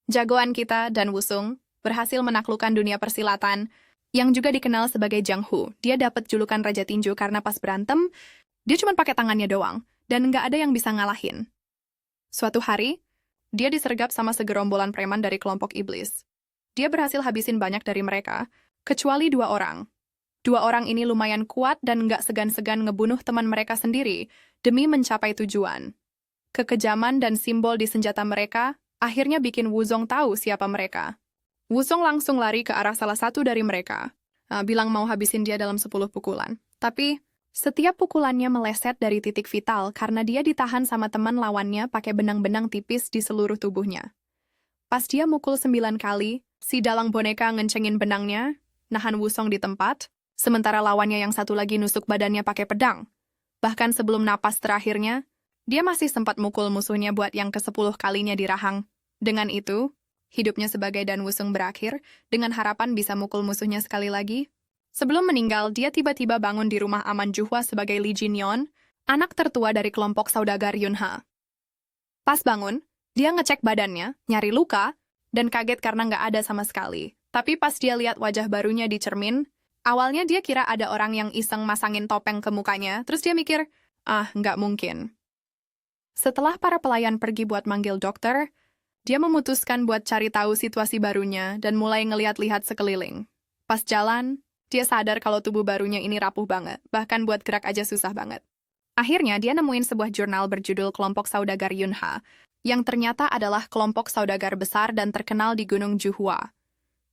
Jagoan kita, Dan Wusung, berhasil menaklukkan dunia persilatan, yang juga dikenal sebagai Jiang Hu. Dia dapat julukan Raja Tinju karena pas berantem, dia cuma pakai tangannya doang, dan nggak ada yang bisa ngalahin. Suatu hari, dia disergap sama segerombolan preman dari kelompok iblis. Dia berhasil habisin banyak dari mereka, kecuali 2 orang. 2 orang ini lumayan kuat dan nggak segan-segan ngebunuh teman mereka sendiri demi mencapai tujuan. Kekejaman dan simbol di senjata mereka akhirnya bikin Wuzong tahu siapa mereka. Wuzong langsung lari ke arah salah satu dari mereka, bilang mau habisin dia dalam 10 pukulan. Tapi, setiap pukulannya meleset dari titik vital karena dia ditahan sama teman lawannya pakai benang-benang tipis di seluruh tubuhnya. Pas dia mukul 9 kali, si dalang boneka ngencengin benangnya, nahan Wuzong di tempat, sementara lawannya yang satu lagi nusuk badannya pakai pedang. Bahkan sebelum napas terakhirnya, dia masih sempat mukul musuhnya buat yang ke-10 kalinya di rahang. Dengan itu, hidupnya sebagai Dan Wusung berakhir dengan harapan bisa mukul musuhnya sekali lagi. Sebelum meninggal, dia tiba-tiba bangun di rumah aman Juhwa sebagai Li Jinyon, anak tertua dari kelompok saudagar Yunha. Pas bangun, dia ngecek badannya, nyari luka, dan kaget karena nggak ada sama sekali. Tapi pas dia lihat wajah barunya di cermin, awalnya dia kira ada orang yang iseng masangin topeng ke mukanya, terus dia mikir, nggak mungkin. Setelah para pelayan pergi buat manggil dokter, dia memutuskan buat cari tahu situasi barunya dan mulai ngeliat-lihat sekeliling. Pas jalan, dia sadar kalau tubuh barunya ini rapuh banget, bahkan buat gerak aja susah banget. Akhirnya, dia nemuin sebuah jurnal berjudul Kelompok Saudagar Yunha, yang ternyata adalah kelompok saudagar besar dan terkenal di Gunung Juhua.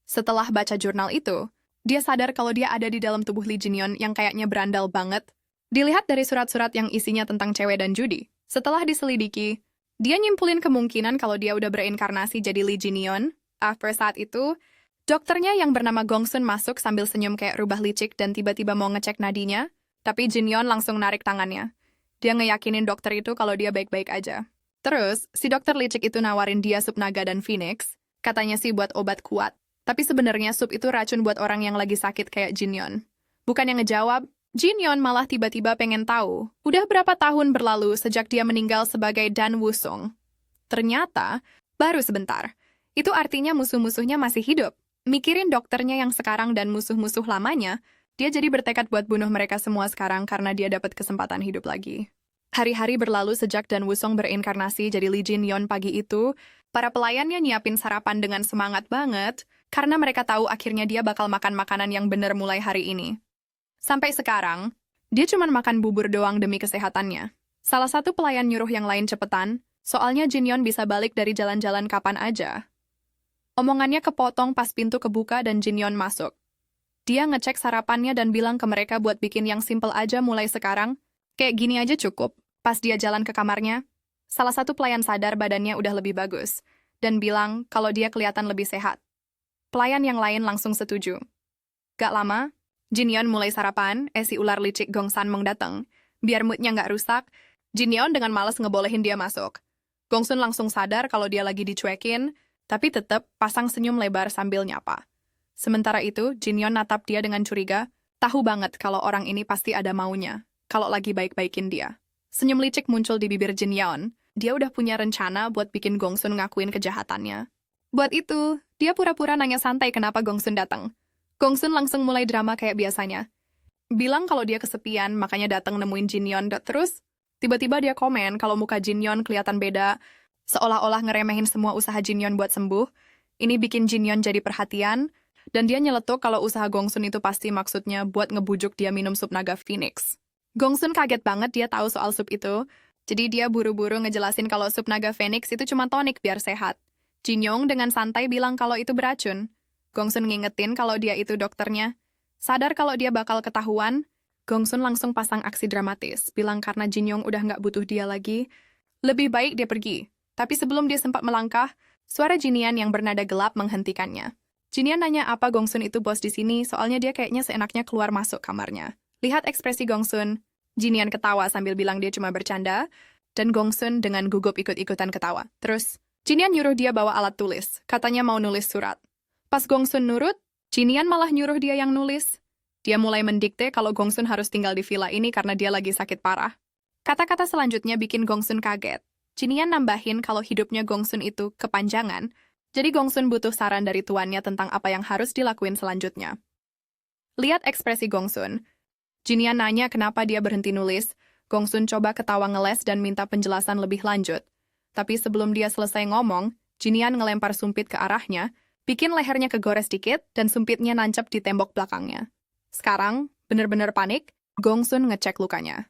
Setelah baca jurnal itu, dia sadar kalau dia ada di dalam tubuh Li Jinyon yang kayaknya berandal banget. Dilihat dari surat-surat yang isinya tentang cewek dan judi. Setelah diselidiki, dia nyimpulin kemungkinan kalau dia udah bereinkarnasi jadi Li Jinyon. After saat itu, dokternya yang bernama Gongsun masuk sambil senyum kayak rubah licik dan tiba-tiba mau ngecek nadinya, tapi Jinyon langsung narik tangannya. Dia ngeyakinin dokter itu kalau dia baik-baik aja. Terus, si dokter licik itu nawarin dia sup naga dan phoenix, katanya sih buat obat kuat. Tapi sebenarnya sup itu racun buat orang yang lagi sakit kayak Jinyon. Bukan yang ngejawab, Jinyon malah tiba-tiba pengen tahu, udah berapa tahun berlalu sejak dia meninggal sebagai Dan Wusong. Ternyata, baru sebentar. Itu artinya musuh-musuhnya masih hidup. Mikirin dokternya yang sekarang dan musuh-musuh lamanya, dia jadi bertekad buat bunuh mereka semua sekarang karena dia dapat kesempatan hidup lagi. Hari-hari berlalu sejak Dan Wusong bereinkarnasi jadi Li Jinyon pagi itu, para pelayannya nyiapin sarapan dengan semangat banget, karena mereka tahu akhirnya dia bakal makan makanan yang bener mulai hari ini. Sampai sekarang, dia cuma makan bubur doang demi kesehatannya. Salah satu pelayan nyuruh yang lain cepetan, soalnya Jinyon bisa balik dari jalan-jalan kapan aja. Omongannya kepotong pas pintu kebuka dan Jinyon masuk. Dia ngecek sarapannya dan bilang ke mereka buat bikin yang simple aja mulai sekarang, kayak gini aja cukup. Pas dia jalan ke kamarnya, salah satu pelayan sadar badannya udah lebih bagus, dan bilang kalau dia kelihatan lebih sehat. Pelayan yang lain langsung setuju. Gak lama, Jinyon mulai sarapan, si ular licik Gongsan datang. Biar moodnya nggak rusak, Jinyon dengan malas ngebolehin dia masuk. Gongsun langsung sadar kalau dia lagi dicuekin, tapi tetap pasang senyum lebar sambil nyapa. Sementara itu, Jinyon natap dia dengan curiga, tahu banget kalau orang ini pasti ada maunya, kalau lagi baik-baikin dia. Senyum licik muncul di bibir Jinyon, dia udah punya rencana buat bikin Gongsun ngakuin kejahatannya. Buat itu, dia pura-pura nanya santai kenapa Gongsun datang. Gongsun langsung mulai drama kayak biasanya. Bilang kalau dia kesepian, makanya datang nemuin Jinyon. Terus, tiba-tiba dia komen kalau muka Jinyon kelihatan beda, seolah-olah ngeremehin semua usaha Jinyon buat sembuh. Ini bikin Jinyon jadi perhatian, dan dia nyeletuk kalau usaha Gongsun itu pasti maksudnya buat ngebujuk dia minum sup naga phoenix. Gongsun kaget banget dia tahu soal sup itu, jadi dia buru-buru ngejelasin kalau sup naga phoenix itu cuma tonik biar sehat. Jinyon dengan santai bilang kalau itu beracun. Gongsun ngingetin kalau dia itu dokternya. Sadar kalau dia bakal ketahuan, Gongsun langsung pasang aksi dramatis, bilang karena Jinyon udah nggak butuh dia lagi, lebih baik dia pergi. Tapi sebelum dia sempat melangkah, suara Jinian yang bernada gelap menghentikannya. Jinian nanya apa Gongsun itu bos di sini, soalnya dia kayaknya seenaknya keluar masuk kamarnya. Lihat ekspresi Gongsun, Jinian ketawa sambil bilang dia cuma bercanda, dan Gongsun dengan gugup ikut-ikutan ketawa. Terus, Jinian nyuruh dia bawa alat tulis, katanya mau nulis surat. Pas Gongsun nurut, Jinian malah nyuruh dia yang nulis. Dia mulai mendikte kalau Gongsun harus tinggal di villa ini karena dia lagi sakit parah. Kata-kata selanjutnya bikin Gongsun kaget. Jinian nambahin kalau hidupnya Gongsun itu kepanjangan, Jadi Gongsun butuh saran dari tuannya tentang apa yang harus dilakuin selanjutnya. Lihat ekspresi Gongsun. Jinian nanya kenapa dia berhenti nulis. Gongsun coba ketawa ngeles dan minta penjelasan lebih lanjut. Tapi sebelum dia selesai ngomong, Jinian ngelempar sumpit ke arahnya, bikin lehernya kegores dikit dan sumpitnya nancep di tembok belakangnya. Sekarang, bener-bener panik, Gongsun ngecek lukanya.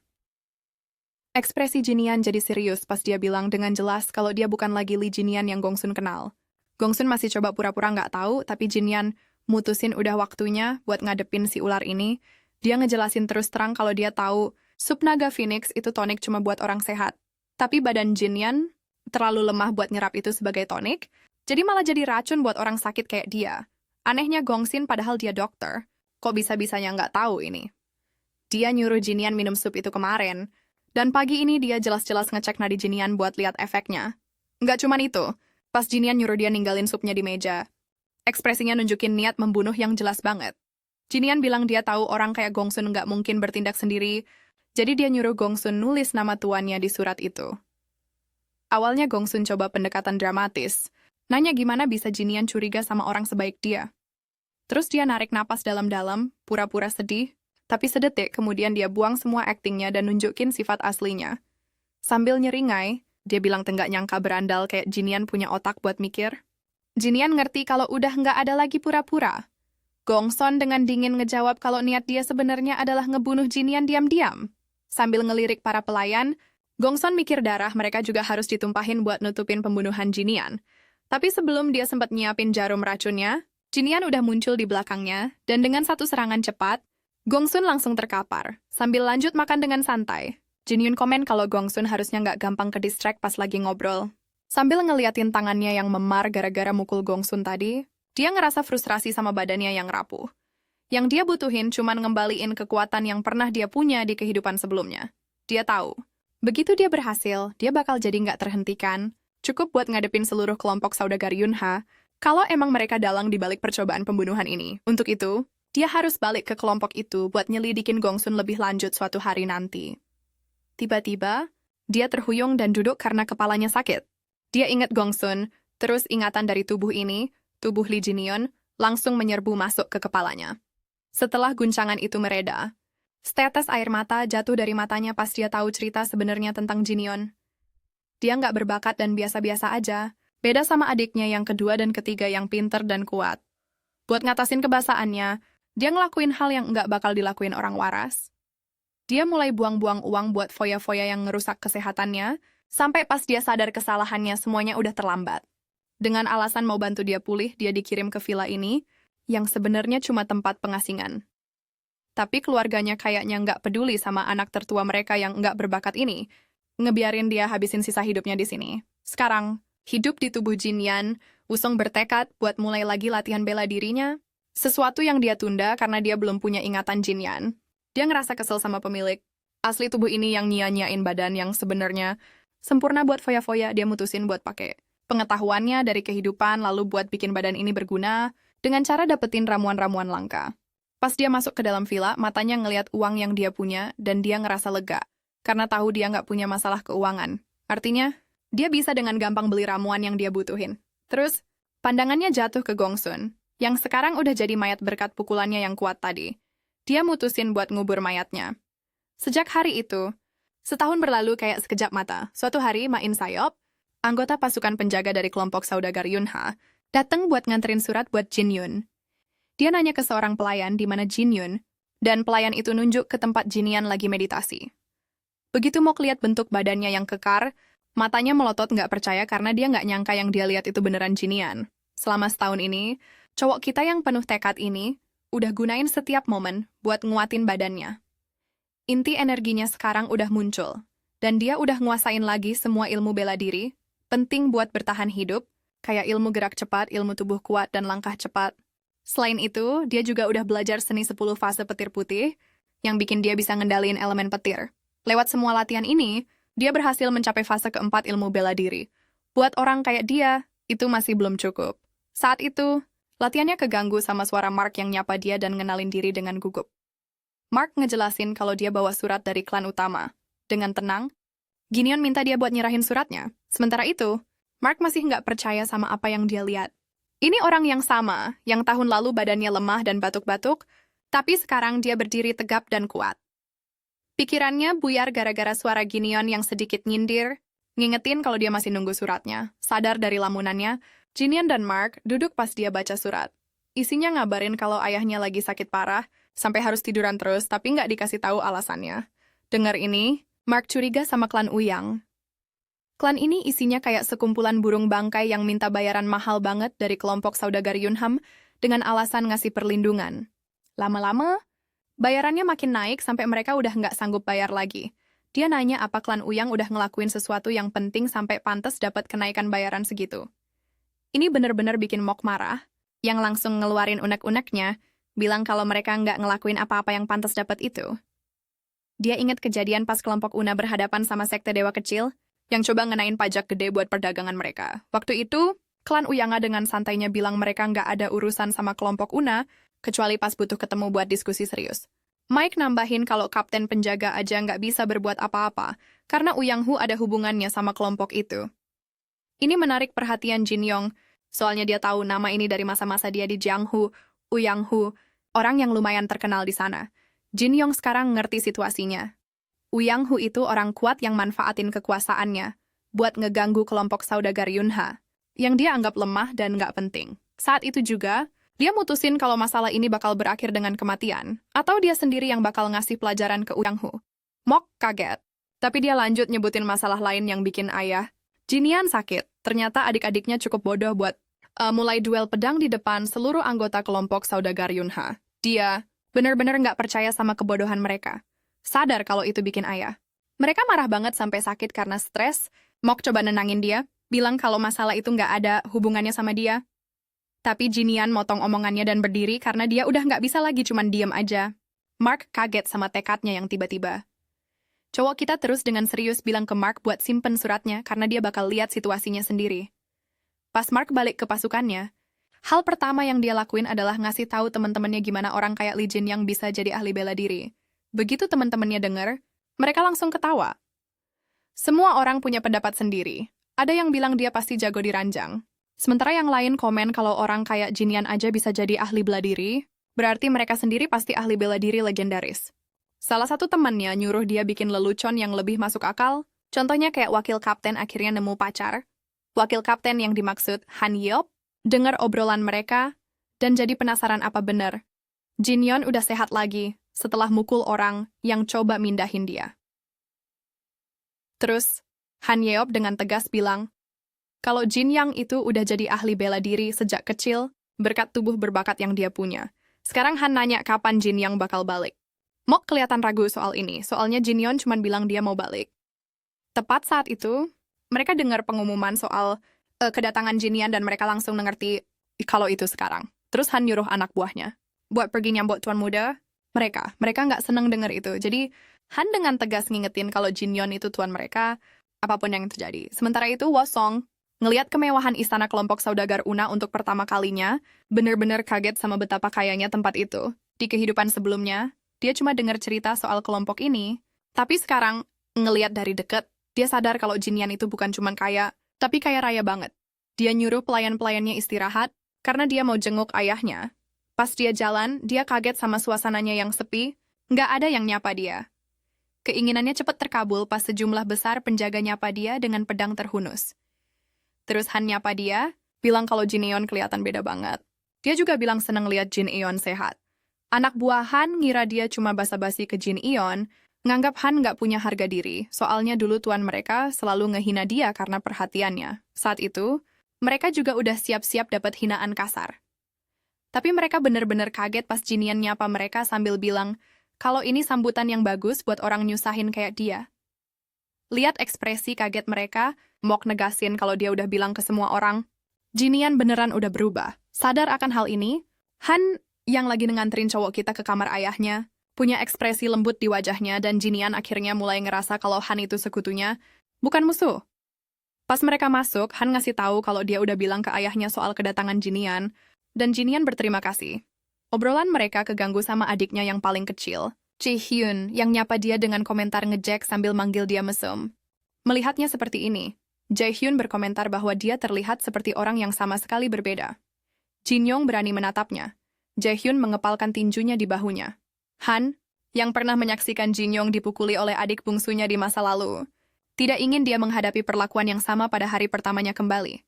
Ekspresi Jinian jadi serius pas dia bilang dengan jelas kalau dia bukan lagi Li Jinian yang Gongsun kenal. Gongsun masih coba pura-pura nggak tahu, tapi Jinian mutusin udah waktunya buat ngadepin si ular ini. Dia ngejelasin terus terang kalau dia tahu sup naga Phoenix itu tonik cuma buat orang sehat. Tapi badan Jinian terlalu lemah buat nyerap itu sebagai tonik, jadi malah jadi racun buat orang sakit kayak dia. Anehnya Gongsin padahal dia dokter. Kok bisa-bisanya nggak tahu ini? Dia nyuruh Jinian minum sup itu kemarin. Dan pagi ini dia jelas-jelas ngecek nadi Jinian buat lihat efeknya. Nggak cuman itu, pas Jinian nyuruh dia ninggalin supnya di meja. Ekspresinya nunjukin niat membunuh yang jelas banget. Jinian bilang dia tahu orang kayak Gongsun nggak mungkin bertindak sendiri, jadi dia nyuruh Gongsun nulis nama tuannya di surat itu. Awalnya Gongsun coba pendekatan dramatis, nanya gimana bisa Jinian curiga sama orang sebaik dia. Terus dia narik napas dalam-dalam, pura-pura sedih, tapi sedetik kemudian dia buang semua aktingnya dan nunjukin sifat aslinya. Sambil nyeringai, dia bilang tenggak nyangka berandal kayak Jinian punya otak buat mikir. Jinian ngerti kalau udah nggak ada lagi pura-pura. Gongsun dengan dingin ngejawab kalau niat dia sebenarnya adalah ngebunuh Jinian diam-diam. Sambil ngelirik para pelayan, Gongsun mikir darah mereka juga harus ditumpahin buat nutupin pembunuhan Jinian. Tapi sebelum dia sempat nyiapin jarum racunnya, Jinian udah muncul di belakangnya, dan dengan satu serangan cepat, Gongsun langsung terkapar, sambil lanjut makan dengan santai. Jinyun komen kalau Gongsun harusnya nggak gampang ke distract pas lagi ngobrol. Sambil ngeliatin tangannya yang memar gara-gara mukul Gongsun tadi, dia ngerasa frustrasi sama badannya yang rapuh. Yang dia butuhin cuman ngembaliin kekuatan yang pernah dia punya di kehidupan sebelumnya. Dia tahu, begitu dia berhasil, dia bakal jadi nggak terhentikan, cukup buat ngadepin seluruh kelompok saudagar Yunha, kalau emang mereka dalang di balik percobaan pembunuhan ini. Untuk itu, dia harus balik ke kelompok itu buat nyelidikin Gongsun lebih lanjut suatu hari nanti. Tiba-tiba, dia terhuyung dan duduk karena kepalanya sakit. Dia ingat Gongsun, terus ingatan dari tubuh ini, tubuh Li Jinion, langsung menyerbu masuk ke kepalanya. Setelah guncangan itu mereda, setetes air mata jatuh dari matanya pas dia tahu cerita sebenarnya tentang Jinion. Dia nggak berbakat dan biasa-biasa aja, beda sama adiknya yang kedua dan ketiga yang pinter dan kuat. Buat ngatasin kebasaannya, dia ngelakuin hal yang nggak bakal dilakuin orang waras. Dia mulai buang-buang uang buat foya-foya yang ngerusak kesehatannya, sampai pas dia sadar kesalahannya semuanya udah terlambat. Dengan alasan mau bantu dia pulih, dia dikirim ke villa ini, yang sebenarnya cuma tempat pengasingan. Tapi keluarganya kayaknya nggak peduli sama anak tertua mereka yang nggak berbakat ini, ngebiarin dia habisin sisa hidupnya di sini. Sekarang, hidup di tubuh Jinyan, Wusong bertekad buat mulai lagi latihan bela dirinya, sesuatu yang dia tunda karena dia belum punya ingatan Jinyan. Dia ngerasa kesel sama pemilik. Asli tubuh ini yang nyia-nyiain badan yang sebenarnya sempurna buat foya-foya, dia mutusin buat pakai pengetahuannya dari kehidupan lalu buat bikin badan ini berguna dengan cara dapetin ramuan-ramuan langka. Pas dia masuk ke dalam villa, matanya ngeliat uang yang dia punya dan dia ngerasa lega karena tahu dia nggak punya masalah keuangan. Artinya, dia bisa dengan gampang beli ramuan yang dia butuhin. Terus, pandangannya jatuh ke Gongsun, yang sekarang udah jadi mayat berkat pukulannya yang kuat tadi. Dia mutusin buat ngubur mayatnya. Sejak hari itu, setahun berlalu kayak sekejap mata. Suatu hari, Ma In Sayop, anggota pasukan penjaga dari kelompok saudagar Yunha, datang buat nganterin surat buat Jin Yun. Dia nanya ke seorang pelayan di mana Jin Yun, dan pelayan itu nunjuk ke tempat Jinian lagi meditasi. Begitu mau lihat bentuk badannya yang kekar, matanya melotot nggak percaya karena dia nggak nyangka yang dia lihat itu beneran Jinian. Selama setahun ini, cowok kita yang penuh tekad ini udah gunain setiap momen buat nguatin badannya. Inti energinya sekarang udah muncul, dan dia udah nguasain lagi semua ilmu bela diri, penting buat bertahan hidup, kayak ilmu gerak cepat, ilmu tubuh kuat, dan langkah cepat. Selain itu, dia juga udah belajar seni 10 fase petir putih, yang bikin dia bisa ngendaliin elemen petir. Lewat semua latihan ini, dia berhasil mencapai fase keempat ilmu bela diri. Buat orang kayak dia, itu masih belum cukup. Saat itu, latihannya keganggu sama suara Mark yang nyapa dia dan ngenalin diri dengan gugup. Mark ngejelasin kalau dia bawa surat dari klan utama. Dengan tenang, Ginion minta dia buat nyerahin suratnya. Sementara itu, Mark masih nggak percaya sama apa yang dia lihat. Ini orang yang sama, yang tahun lalu badannya lemah dan batuk-batuk, tapi sekarang dia berdiri tegap dan kuat. Pikirannya buyar gara-gara suara Ginion yang sedikit nyindir, ngingetin kalau dia masih nunggu suratnya. Sadar dari lamunannya, Ginion dan Mark duduk pas dia baca surat. Isinya ngabarin kalau ayahnya lagi sakit parah, sampai harus tiduran terus, tapi nggak dikasih tahu alasannya. Dengar ini, Mark curiga sama klan Uyang. Klan ini isinya kayak sekumpulan burung bangkai yang minta bayaran mahal banget dari kelompok saudagar Yunham dengan alasan ngasih perlindungan. Lama-lama, bayarannya makin naik sampai mereka udah nggak sanggup bayar lagi. Dia nanya apa klan Uyang udah ngelakuin sesuatu yang penting sampai pantas dapat kenaikan bayaran segitu. Ini bener-bener bikin Mok marah, yang langsung ngeluarin unek-uneknya, bilang kalau mereka nggak ngelakuin apa-apa yang pantas dapat itu. Dia ingat kejadian pas kelompok Una berhadapan sama sekte dewa kecil, yang coba ngenain pajak gede buat perdagangan mereka. Waktu itu, klan Uyanga dengan santainya bilang mereka nggak ada urusan sama kelompok Una, kecuali pas butuh ketemu buat diskusi serius. Mike nambahin kalau kapten penjaga aja nggak bisa berbuat apa-apa, karena Uyanghu ada hubungannya sama kelompok itu. Ini menarik perhatian Jin Yong, soalnya dia tahu nama ini dari masa-masa dia di Jianghu, Uyanghu, orang yang lumayan terkenal di sana. Jin Yong sekarang ngerti situasinya. Uyanghu itu orang kuat yang manfaatin kekuasaannya buat ngeganggu kelompok saudagar Yunha, yang dia anggap lemah dan nggak penting. Saat itu juga, dia mutusin kalau masalah ini bakal berakhir dengan kematian, atau dia sendiri yang bakal ngasih pelajaran ke Uyanghu. Mok kaget, tapi dia lanjut nyebutin masalah lain yang bikin ayah Jinian sakit. Ternyata adik-adiknya cukup bodoh buat mulai duel pedang di depan seluruh anggota kelompok saudagar Yunha. Dia benar-benar nggak percaya sama kebodohan mereka. Sadar kalau itu bikin ayah. Mereka marah banget sampai sakit karena stres. Mok coba nenangin dia, bilang kalau masalah itu nggak ada hubungannya sama dia. Tapi Jinian motong omongannya dan berdiri karena dia udah nggak bisa lagi cuman diem aja. Mark kaget sama tekadnya yang tiba-tiba. Cowok kita terus dengan serius bilang ke Mark buat simpen suratnya karena dia bakal lihat situasinya sendiri. Pas Mark balik ke pasukannya, hal pertama yang dia lakuin adalah ngasih tahu teman-temannya gimana orang kayak Li Jin yang bisa jadi ahli bela diri. Begitu teman-temannya dengar, mereka langsung ketawa. Semua orang punya pendapat sendiri. Ada yang bilang dia pasti jago di ranjang. Sementara yang lain komen kalau orang kayak Jinian aja bisa jadi ahli bela diri, berarti mereka sendiri pasti ahli bela diri legendaris. Salah satu temannya nyuruh dia bikin lelucon yang lebih masuk akal, contohnya kayak wakil kapten akhirnya nemu pacar. Wakil kapten yang dimaksud Han Yeop, dengar obrolan mereka, dan jadi penasaran apa benar. Jinyon udah sehat lagi, setelah mukul orang yang coba mindahin dia. Terus, Han Yeop dengan tegas bilang, kalau Jin Yang itu udah jadi ahli bela diri sejak kecil, berkat tubuh berbakat yang dia punya. Sekarang Han nanya kapan Jin Yang bakal balik. Mok kelihatan ragu soal ini, soalnya Jin Yon cuma bilang dia mau balik. Tepat saat itu, mereka dengar pengumuman soal kedatangan Jin Yan dan mereka langsung mengerti kalau itu sekarang. Terus Han nyuruh anak buahnya buat pergi nyambut tuan muda. Mereka nggak seneng denger itu. Jadi, Han dengan tegas ngingetin kalau Jin Yon itu tuan mereka, apapun yang terjadi. Sementara itu, Wosong, ngelihat kemewahan istana kelompok saudagar Una untuk pertama kalinya, bener-bener kaget sama betapa kayanya tempat itu. Di kehidupan sebelumnya, dia cuma dengar cerita soal kelompok ini. Tapi sekarang, ngelihat dari deket, dia sadar kalau Jin Yan itu bukan cuma kaya, tapi kaya raya banget. Dia nyuruh pelayan-pelayannya istirahat, karena dia mau jenguk ayahnya. Pas dia jalan, dia kaget sama suasananya yang sepi, nggak ada yang nyapa dia. Keinginannya cepat terkabul pas sejumlah besar penjaga nyapa dia dengan pedang terhunus. Terus Han nyapa dia, bilang kalau Jin Eon kelihatan beda banget. Dia juga bilang seneng lihat Jin Eon sehat. Anak buah Han ngira dia cuma basa-basi ke Jin Eon, nganggap Han nggak punya harga diri, soalnya dulu tuan mereka selalu ngehina dia karena perhatiannya. Saat itu, mereka juga udah siap-siap dapat hinaan kasar. Tapi mereka bener-bener kaget pas Jinian nyapa mereka sambil bilang, kalau ini sambutan yang bagus buat orang nyusahin kayak dia. Lihat ekspresi kaget mereka, Mok negasin kalau dia udah bilang ke semua orang. Jinian beneran udah berubah. Sadar akan hal ini, Han yang lagi nganterin cowok kita ke kamar ayahnya, punya ekspresi lembut di wajahnya dan Jinian akhirnya mulai ngerasa kalau Han itu sekutunya, bukan musuh. Pas mereka masuk, Han ngasih tahu kalau dia udah bilang ke ayahnya soal kedatangan Jinian, dan Jinian berterima kasih. Obrolan mereka keganggu sama adiknya yang paling kecil, Chi Hyun, yang nyapa dia dengan komentar ngejek sambil manggil dia mesum. Melihatnya seperti ini, Jae-hyun berkomentar bahwa dia terlihat seperti orang yang sama sekali berbeda. Jin-yong berani menatapnya. Jae-hyun mengepalkan tinjunya di bahunya. Han, yang pernah menyaksikan Jin-yong dipukuli oleh adik bungsunya di masa lalu, tidak ingin dia menghadapi perlakuan yang sama pada hari pertamanya kembali.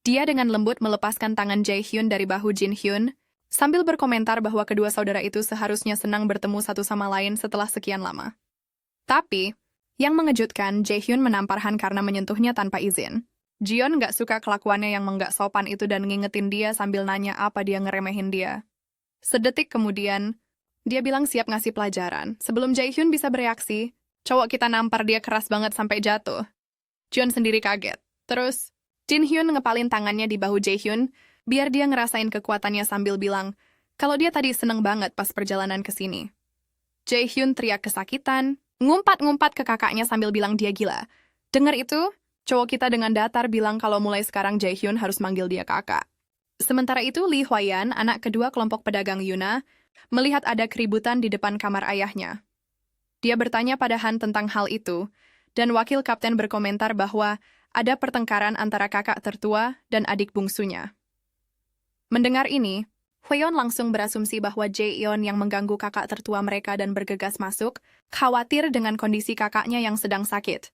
Dia dengan lembut melepaskan tangan Jae-hyun dari bahu Jin-hyun, sambil berkomentar bahwa kedua saudara itu seharusnya senang bertemu satu sama lain setelah sekian lama. Tapi, yang mengejutkan, Jae-hyun menampar Han karena menyentuhnya tanpa izin. Jion nggak suka kelakuannya yang nggak sopan itu dan ngingetin dia sambil nanya apa dia ngeremehin dia. Sedetik kemudian, dia bilang siap ngasih pelajaran. Sebelum Jae-hyun bisa bereaksi, cowok kita nampar dia keras banget sampai jatuh. Jion sendiri kaget. Terus, Jin-hyun ngepalin tangannya di bahu Jae-hyun, biar dia ngerasain kekuatannya sambil bilang, kalau dia tadi seneng banget pas perjalanan ke sini. Jae-hyun teriak kesakitan, ngumpat-ngumpat ke kakaknya sambil bilang dia gila. Dengar itu, cowok kita dengan datar bilang kalau mulai sekarang Jae-hyun harus manggil dia kakak. Sementara itu, Lee Hwayan, anak kedua kelompok pedagang Yuna, melihat ada keributan di depan kamar ayahnya. Dia bertanya pada Han tentang hal itu, dan wakil kapten berkomentar bahwa ada pertengkaran antara kakak tertua dan adik bungsunya. Mendengar ini, Hwayon langsung berasumsi bahwa Jae-yeon yang mengganggu kakak tertua mereka dan bergegas masuk, khawatir dengan kondisi kakaknya yang sedang sakit.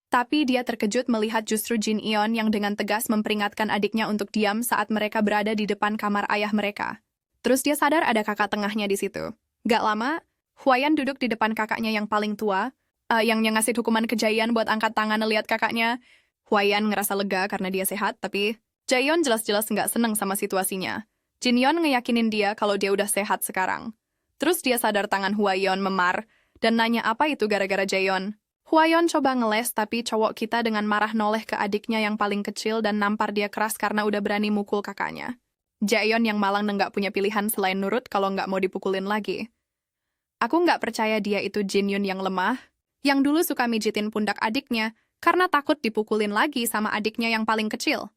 Tapi dia terkejut melihat justru Jin-yeon yang dengan tegas memperingatkan adiknya untuk diam saat mereka berada di depan kamar ayah mereka. Terus dia sadar ada kakak tengahnya di situ. Gak lama, Hwayan duduk di depan kakaknya yang paling tua, yang ngasih hukuman kejayaan buat angkat tangan lihat kakaknya. Hwayan ngerasa lega karena dia sehat, tapi Jaeyeon jelas-jelas nggak seneng sama situasinya. Jin-yeon ngeyakinin dia kalau dia udah sehat sekarang. Terus dia sadar tangan Hwayon memar, dan nanya apa itu gara-gara Jaeyeon. Hwayon coba ngeles tapi cowok kita dengan marah noleh ke adiknya yang paling kecil dan nampar dia keras karena udah berani mukul kakaknya. Jaeyeon yang malang nggak punya pilihan selain nurut kalau nggak mau dipukulin lagi. Aku nggak percaya dia itu Jin-yun yang lemah, yang dulu suka mijitin pundak adiknya karena takut dipukulin lagi sama adiknya yang paling kecil.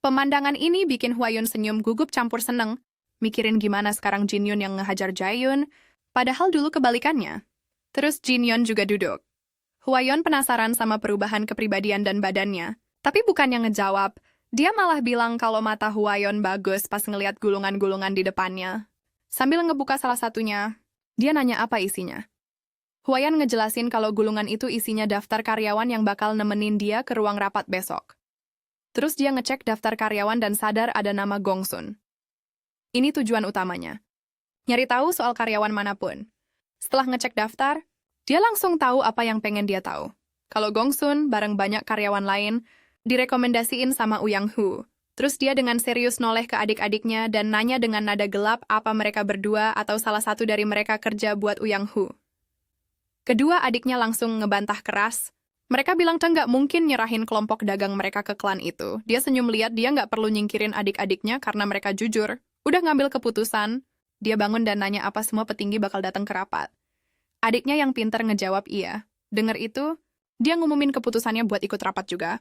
Pemandangan ini bikin Hwayon senyum gugup campur seneng, mikirin gimana sekarang Jin-yun yang ngehajar Jaeyeon, padahal dulu kebalikannya. Terus Jin-yeon juga duduk. Hwayon penasaran sama perubahan kepribadian dan badannya, tapi bukan yang ngejawab, dia malah bilang kalau mata Hwayon bagus pas ngeliat gulungan-gulungan di depannya. Sambil ngebuka salah satunya, dia nanya apa isinya. Hwayon ngejelasin kalau gulungan itu isinya daftar karyawan yang bakal nemenin dia ke ruang rapat besok. Terus dia ngecek daftar karyawan dan sadar ada nama Gongsun. Ini tujuan utamanya. Nyari tahu soal karyawan manapun. Setelah ngecek daftar, dia langsung tahu apa yang pengen dia tahu. Kalau Gongsun bareng banyak karyawan lain, direkomendasiin sama Uyang Hu. Terus dia dengan serius noleh ke adik-adiknya dan nanya dengan nada gelap apa mereka berdua atau salah satu dari mereka kerja buat Uyang Hu. Kedua adiknya langsung ngebantah keras. Mereka bilang nggak mungkin nyerahin kelompok dagang mereka ke klan itu. Dia senyum lihat dia nggak perlu nyingkirin adik-adiknya karena mereka jujur. Udah ngambil keputusan. Dia bangun dan nanya apa semua petinggi bakal datang ke rapat. Adiknya yang pintar ngejawab iya. Dengar itu, dia ngumumin keputusannya buat ikut rapat juga.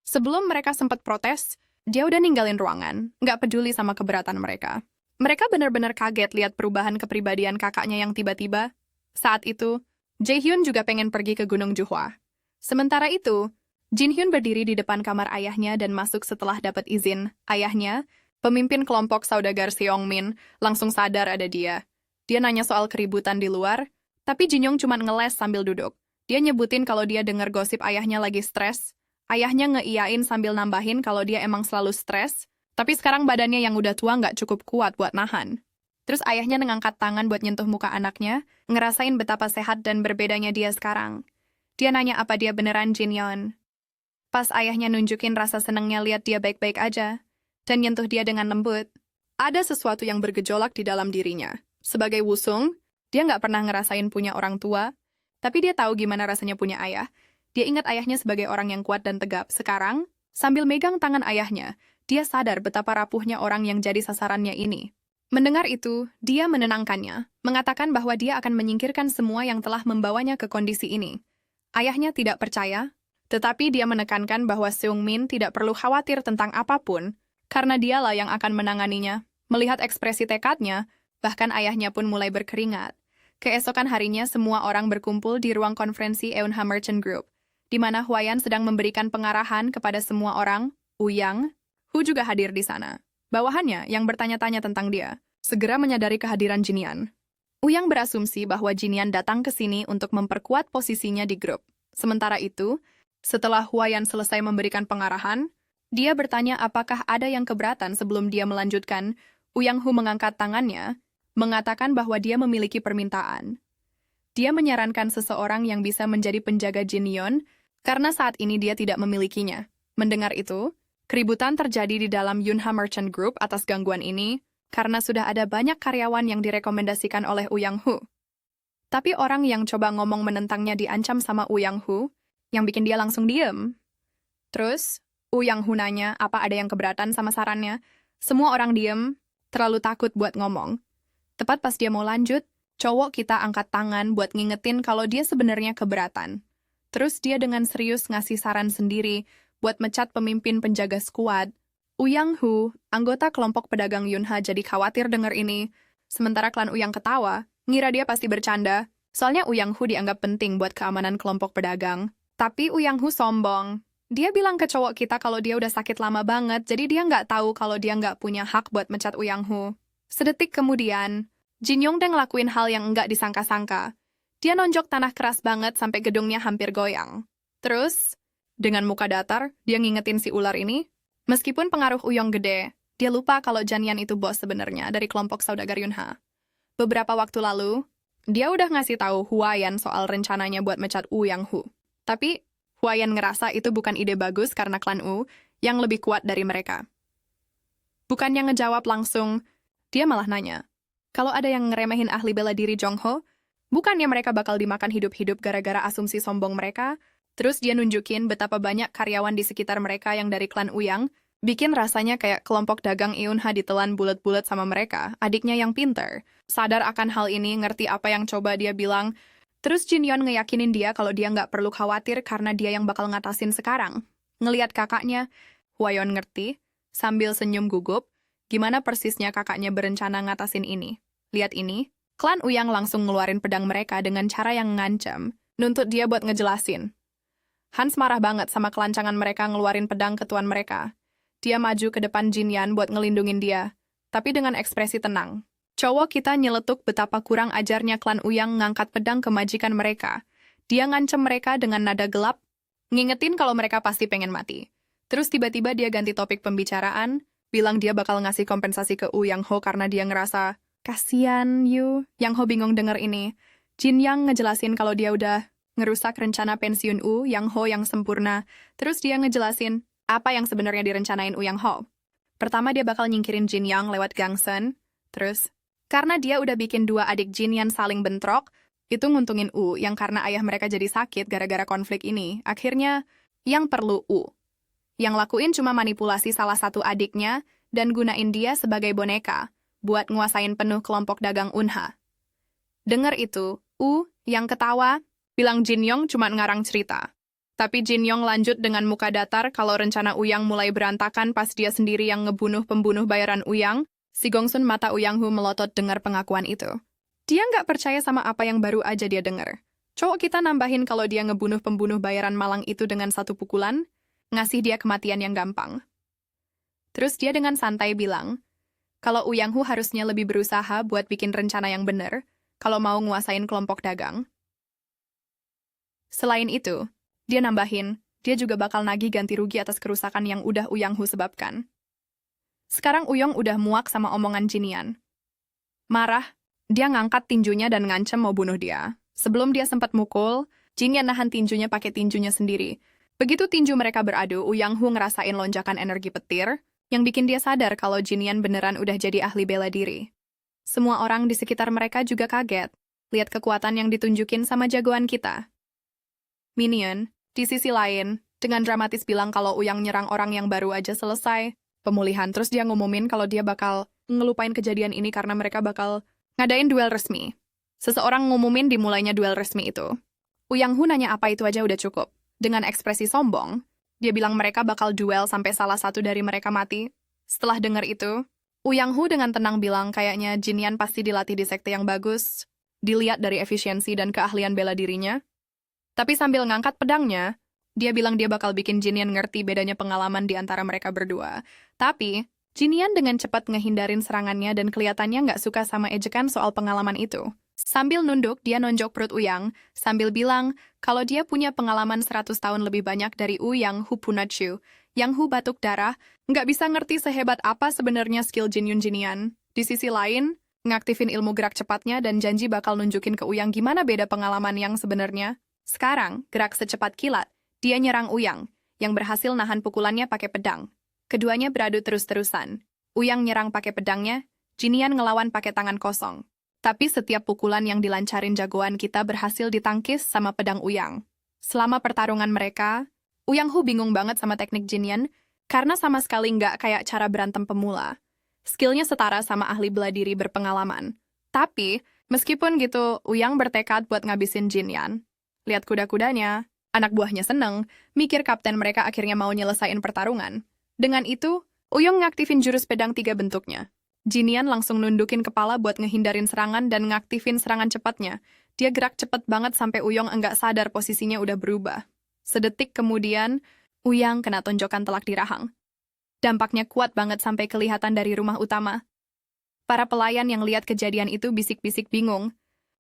Sebelum mereka sempat protes, dia udah ninggalin ruangan, nggak peduli sama keberatan mereka. Mereka benar-benar kaget lihat perubahan kepribadian kakaknya yang tiba-tiba. Saat itu, Jae-hyun juga pengen pergi ke Gunung Juhwa. Sementara itu, Jin-hyun berdiri di depan kamar ayahnya dan masuk setelah dapat izin. Ayahnya, pemimpin kelompok saudagar Seongmin, langsung sadar ada dia. Dia nanya soal keributan di luar, tapi Jin-yong cuma ngeles sambil duduk. Dia nyebutin kalau dia dengar gosip ayahnya lagi stres. Ayahnya ngeiyain sambil nambahin kalau dia emang selalu stres, tapi sekarang badannya yang udah tua nggak cukup kuat buat nahan. Terus ayahnya ngangkat tangan buat nyentuh muka anaknya, ngerasain betapa sehat dan berbedanya dia sekarang. Dia nanya apa dia beneran Jin-yeon. Pas ayahnya nunjukin rasa senengnya lihat dia baik-baik aja, dan nyentuh dia dengan lembut, ada sesuatu yang bergejolak di dalam dirinya. Sebagai Wusung, dia nggak pernah ngerasain punya orang tua, tapi dia tahu gimana rasanya punya ayah. Dia ingat ayahnya sebagai orang yang kuat dan tegap. Sekarang, sambil megang tangan ayahnya, dia sadar betapa rapuhnya orang yang jadi sasarannya ini. Mendengar itu, dia menenangkannya, mengatakan bahwa dia akan menyingkirkan semua yang telah membawanya ke kondisi ini. Ayahnya tidak percaya, tetapi dia menekankan bahwa Seungmin tidak perlu khawatir tentang apapun, karena dialah yang akan menanganinya. Melihat ekspresi tekadnya, bahkan ayahnya pun mulai berkeringat. Keesokan harinya semua orang berkumpul di ruang konferensi Eunha Merchant Group. di mana Huayan sedang memberikan pengarahan kepada semua orang. Yang Hu juga hadir di sana. Bawahannya yang bertanya-tanya tentang dia, segera menyadari kehadiran Jinian. Yang berasumsi bahwa Jinian datang ke sini untuk memperkuat posisinya di grup. Sementara itu, setelah Huayan selesai memberikan pengarahan, dia bertanya apakah ada yang keberatan sebelum dia melanjutkan. Hu mengangkat tangannya, mengatakan bahwa dia memiliki permintaan. Dia menyarankan seseorang yang bisa menjadi penjaga Jinyon, karena saat ini dia tidak memilikinya. Mendengar itu, keributan terjadi di dalam Yunha Merchant Group atas gangguan ini, karena sudah ada banyak karyawan yang direkomendasikan oleh Hu. Tapi orang yang coba ngomong menentangnya diancam sama Hu, yang bikin dia langsung diem. Terus, Hu nanya apa ada yang keberatan sama sarannya. Semua orang diem, terlalu takut buat ngomong. Tepat pas dia mau lanjut, cowok kita angkat tangan buat ngingetin kalau dia sebenarnya keberatan. Terus dia dengan serius ngasih saran sendiri buat mecat pemimpin penjaga skuad. Hu, anggota kelompok pedagang Yunha jadi khawatir denger ini. Sementara klan Uyang ketawa, ngira dia pasti bercanda. Soalnya Hu dianggap penting buat keamanan kelompok pedagang. Tapi Hu sombong. Dia bilang ke cowok kita kalau dia udah sakit lama banget, jadi dia nggak tahu kalau dia nggak punya hak buat mecat Hu. Sedetik kemudian, Jin Yongdeng ngelakuin hal yang nggak disangka-sangka. Dia nonjok tanah keras banget sampai gedungnya hampir goyang. Terus, dengan muka datar, dia ngingetin si ular ini. Meskipun pengaruh Uyong gede, dia lupa kalau Janyan itu bos sebenarnya dari kelompok saudagar Yunha. Beberapa waktu lalu, dia udah ngasih tahu Huayan soal rencananya buat mecat Hu. Tapi, Huayan ngerasa itu bukan ide bagus karena klan yang lebih kuat dari mereka. Bukannya ngejawab langsung, dia malah nanya, kalau ada yang ngeremehin ahli bela diri Jongho, bukannya mereka bakal dimakan hidup-hidup gara-gara asumsi sombong mereka? Terus dia nunjukin betapa banyak karyawan di sekitar mereka yang dari klan Uyang, bikin rasanya kayak kelompok dagang Yunha ditelan bulet-bulet sama mereka, adiknya yang pinter. Sadar akan hal ini, ngerti apa yang coba dia bilang. Terus Jinyon ngeyakinin dia kalau dia nggak perlu khawatir karena dia yang bakal ngatasin sekarang. Ngeliat kakaknya, Huayon ngerti, sambil senyum gugup, gimana persisnya kakaknya berencana ngatasin ini. Lihat ini, klan Uyang langsung ngeluarin pedang mereka dengan cara yang ngancam, nuntut dia buat ngejelasin. Hans marah banget sama kelancangan mereka ngeluarin pedang ke tuan mereka. Dia maju ke depan Jinyan buat ngelindungin dia, tapi dengan ekspresi tenang. Cowok kita nyeletuk betapa kurang ajarnya klan Uyang ngangkat pedang ke majikan mereka. Dia ngancem mereka dengan nada gelap, ngingetin kalau mereka pasti pengen mati. Terus tiba-tiba dia ganti topik pembicaraan, bilang dia bakal ngasih kompensasi ke Yang Ho karena dia ngerasa, kasian Yu. Yang Ho bingung denger ini. Jin Yang ngejelasin kalau dia udah ngerusak rencana pensiun Yang Ho yang sempurna. Terus dia ngejelasin apa yang sebenarnya direncanain Yang Ho. Pertama dia bakal nyingkirin Jin Yang lewat Gangsen. Terus, karena dia udah bikin dua adik Jin yang saling bentrok, itu nguntungin yang karena ayah mereka jadi sakit gara-gara konflik ini. Akhirnya, yang perlu yang lakuin cuma manipulasi salah satu adiknya dan gunain dia sebagai boneka buat nguasain penuh kelompok dagang Unha. Dengar itu, yang ketawa, bilang Jin Yong cuma ngarang cerita. Tapi Jin Yong lanjut dengan muka datar kalau rencana Yang mulai berantakan pas dia sendiri yang ngebunuh pembunuh bayaran Yang. Si Gongsun mata Hu melotot dengar pengakuan itu. Dia nggak percaya sama apa yang baru aja dia dengar. Cowok kita nambahin kalau dia ngebunuh pembunuh bayaran malang itu dengan satu pukulan, ngasih dia kematian yang gampang. Terus dia dengan santai bilang, kalau Hu harusnya lebih berusaha buat bikin rencana yang bener, kalau mau nguasain kelompok dagang. Selain itu, dia nambahin, dia juga bakal nagih ganti rugi atas kerusakan yang udah Hu sebabkan. Sekarang Uyong udah muak sama omongan Jinian. Marah, dia ngangkat tinjunya dan ngancem mau bunuh dia. Sebelum dia sempat mukul, Jinian nahan tinjunya pakai tinjunya sendiri. Begitu tinju mereka beradu, Hu ngerasain lonjakan energi petir, yang bikin dia sadar kalau Jinian beneran udah jadi ahli bela diri. Semua orang di sekitar mereka juga kaget, lihat kekuatan yang ditunjukin sama jagoan kita. Minion, di sisi lain, dengan dramatis bilang kalau Uyang nyerang orang yang baru aja selesai pemulihan, terus dia ngumumin kalau dia bakal ngelupain kejadian ini karena mereka bakal ngadain duel resmi. Seseorang ngumumin dimulainya duel resmi itu. Hu nanya apa itu aja udah cukup. Dengan ekspresi sombong, dia bilang mereka bakal duel sampai salah satu dari mereka mati. Setelah dengar itu, Hu dengan tenang bilang kayaknya Jinyan pasti dilatih di sekte yang bagus, dilihat dari efisiensi dan keahlian bela dirinya. Tapi sambil ngangkat pedangnya, Dia bilang dia bakal bikin Jinian ngerti bedanya pengalaman di antara mereka berdua. Tapi, Jinian dengan cepat ngehindarin serangannya dan kelihatannya nggak suka sama ejekan soal pengalaman itu. Sambil nunduk, dia nonjok perut Uyang, sambil bilang kalau dia punya pengalaman 100 tahun lebih banyak dari Uyang Hu Punachu. Yang Hu batuk darah, nggak bisa ngerti sehebat apa sebenarnya skill Jinyun Jinian. Di sisi lain, ngaktifin ilmu gerak cepatnya dan janji bakal nunjukin ke Uyang gimana beda pengalaman yang sebenarnya. Sekarang, gerak secepat kilat, dia nyerang Uyang, yang berhasil nahan pukulannya pakai pedang. Keduanya beradu terus-terusan. Uyang nyerang pakai pedangnya, Jinian ngelawan pakai tangan kosong. Tapi setiap pukulan yang dilancarin jagoan kita berhasil ditangkis sama pedang Uyang. Selama pertarungan mereka, Uyang Hu bingung banget sama teknik Jinian, karena sama sekali nggak kayak cara berantem pemula. Skillnya setara sama ahli bela diri berpengalaman. Tapi, meskipun gitu, Uyang bertekad buat ngabisin Jinian. Lihat kuda-kudanya, anak buahnya seneng, mikir kapten mereka akhirnya mau nyelesain pertarungan. Dengan itu, Uyang ngaktifin jurus pedang 3 bentuknya. Jinian langsung nundukin kepala buat ngehindarin serangan dan ngaktifin serangan cepatnya. Dia gerak cepet banget sampai Uyang enggak sadar posisinya udah berubah. Sedetik kemudian, Uyang kena tonjokan telak di rahang. Dampaknya kuat banget sampai kelihatan dari rumah utama. Para pelayan yang lihat kejadian itu bisik-bisik bingung.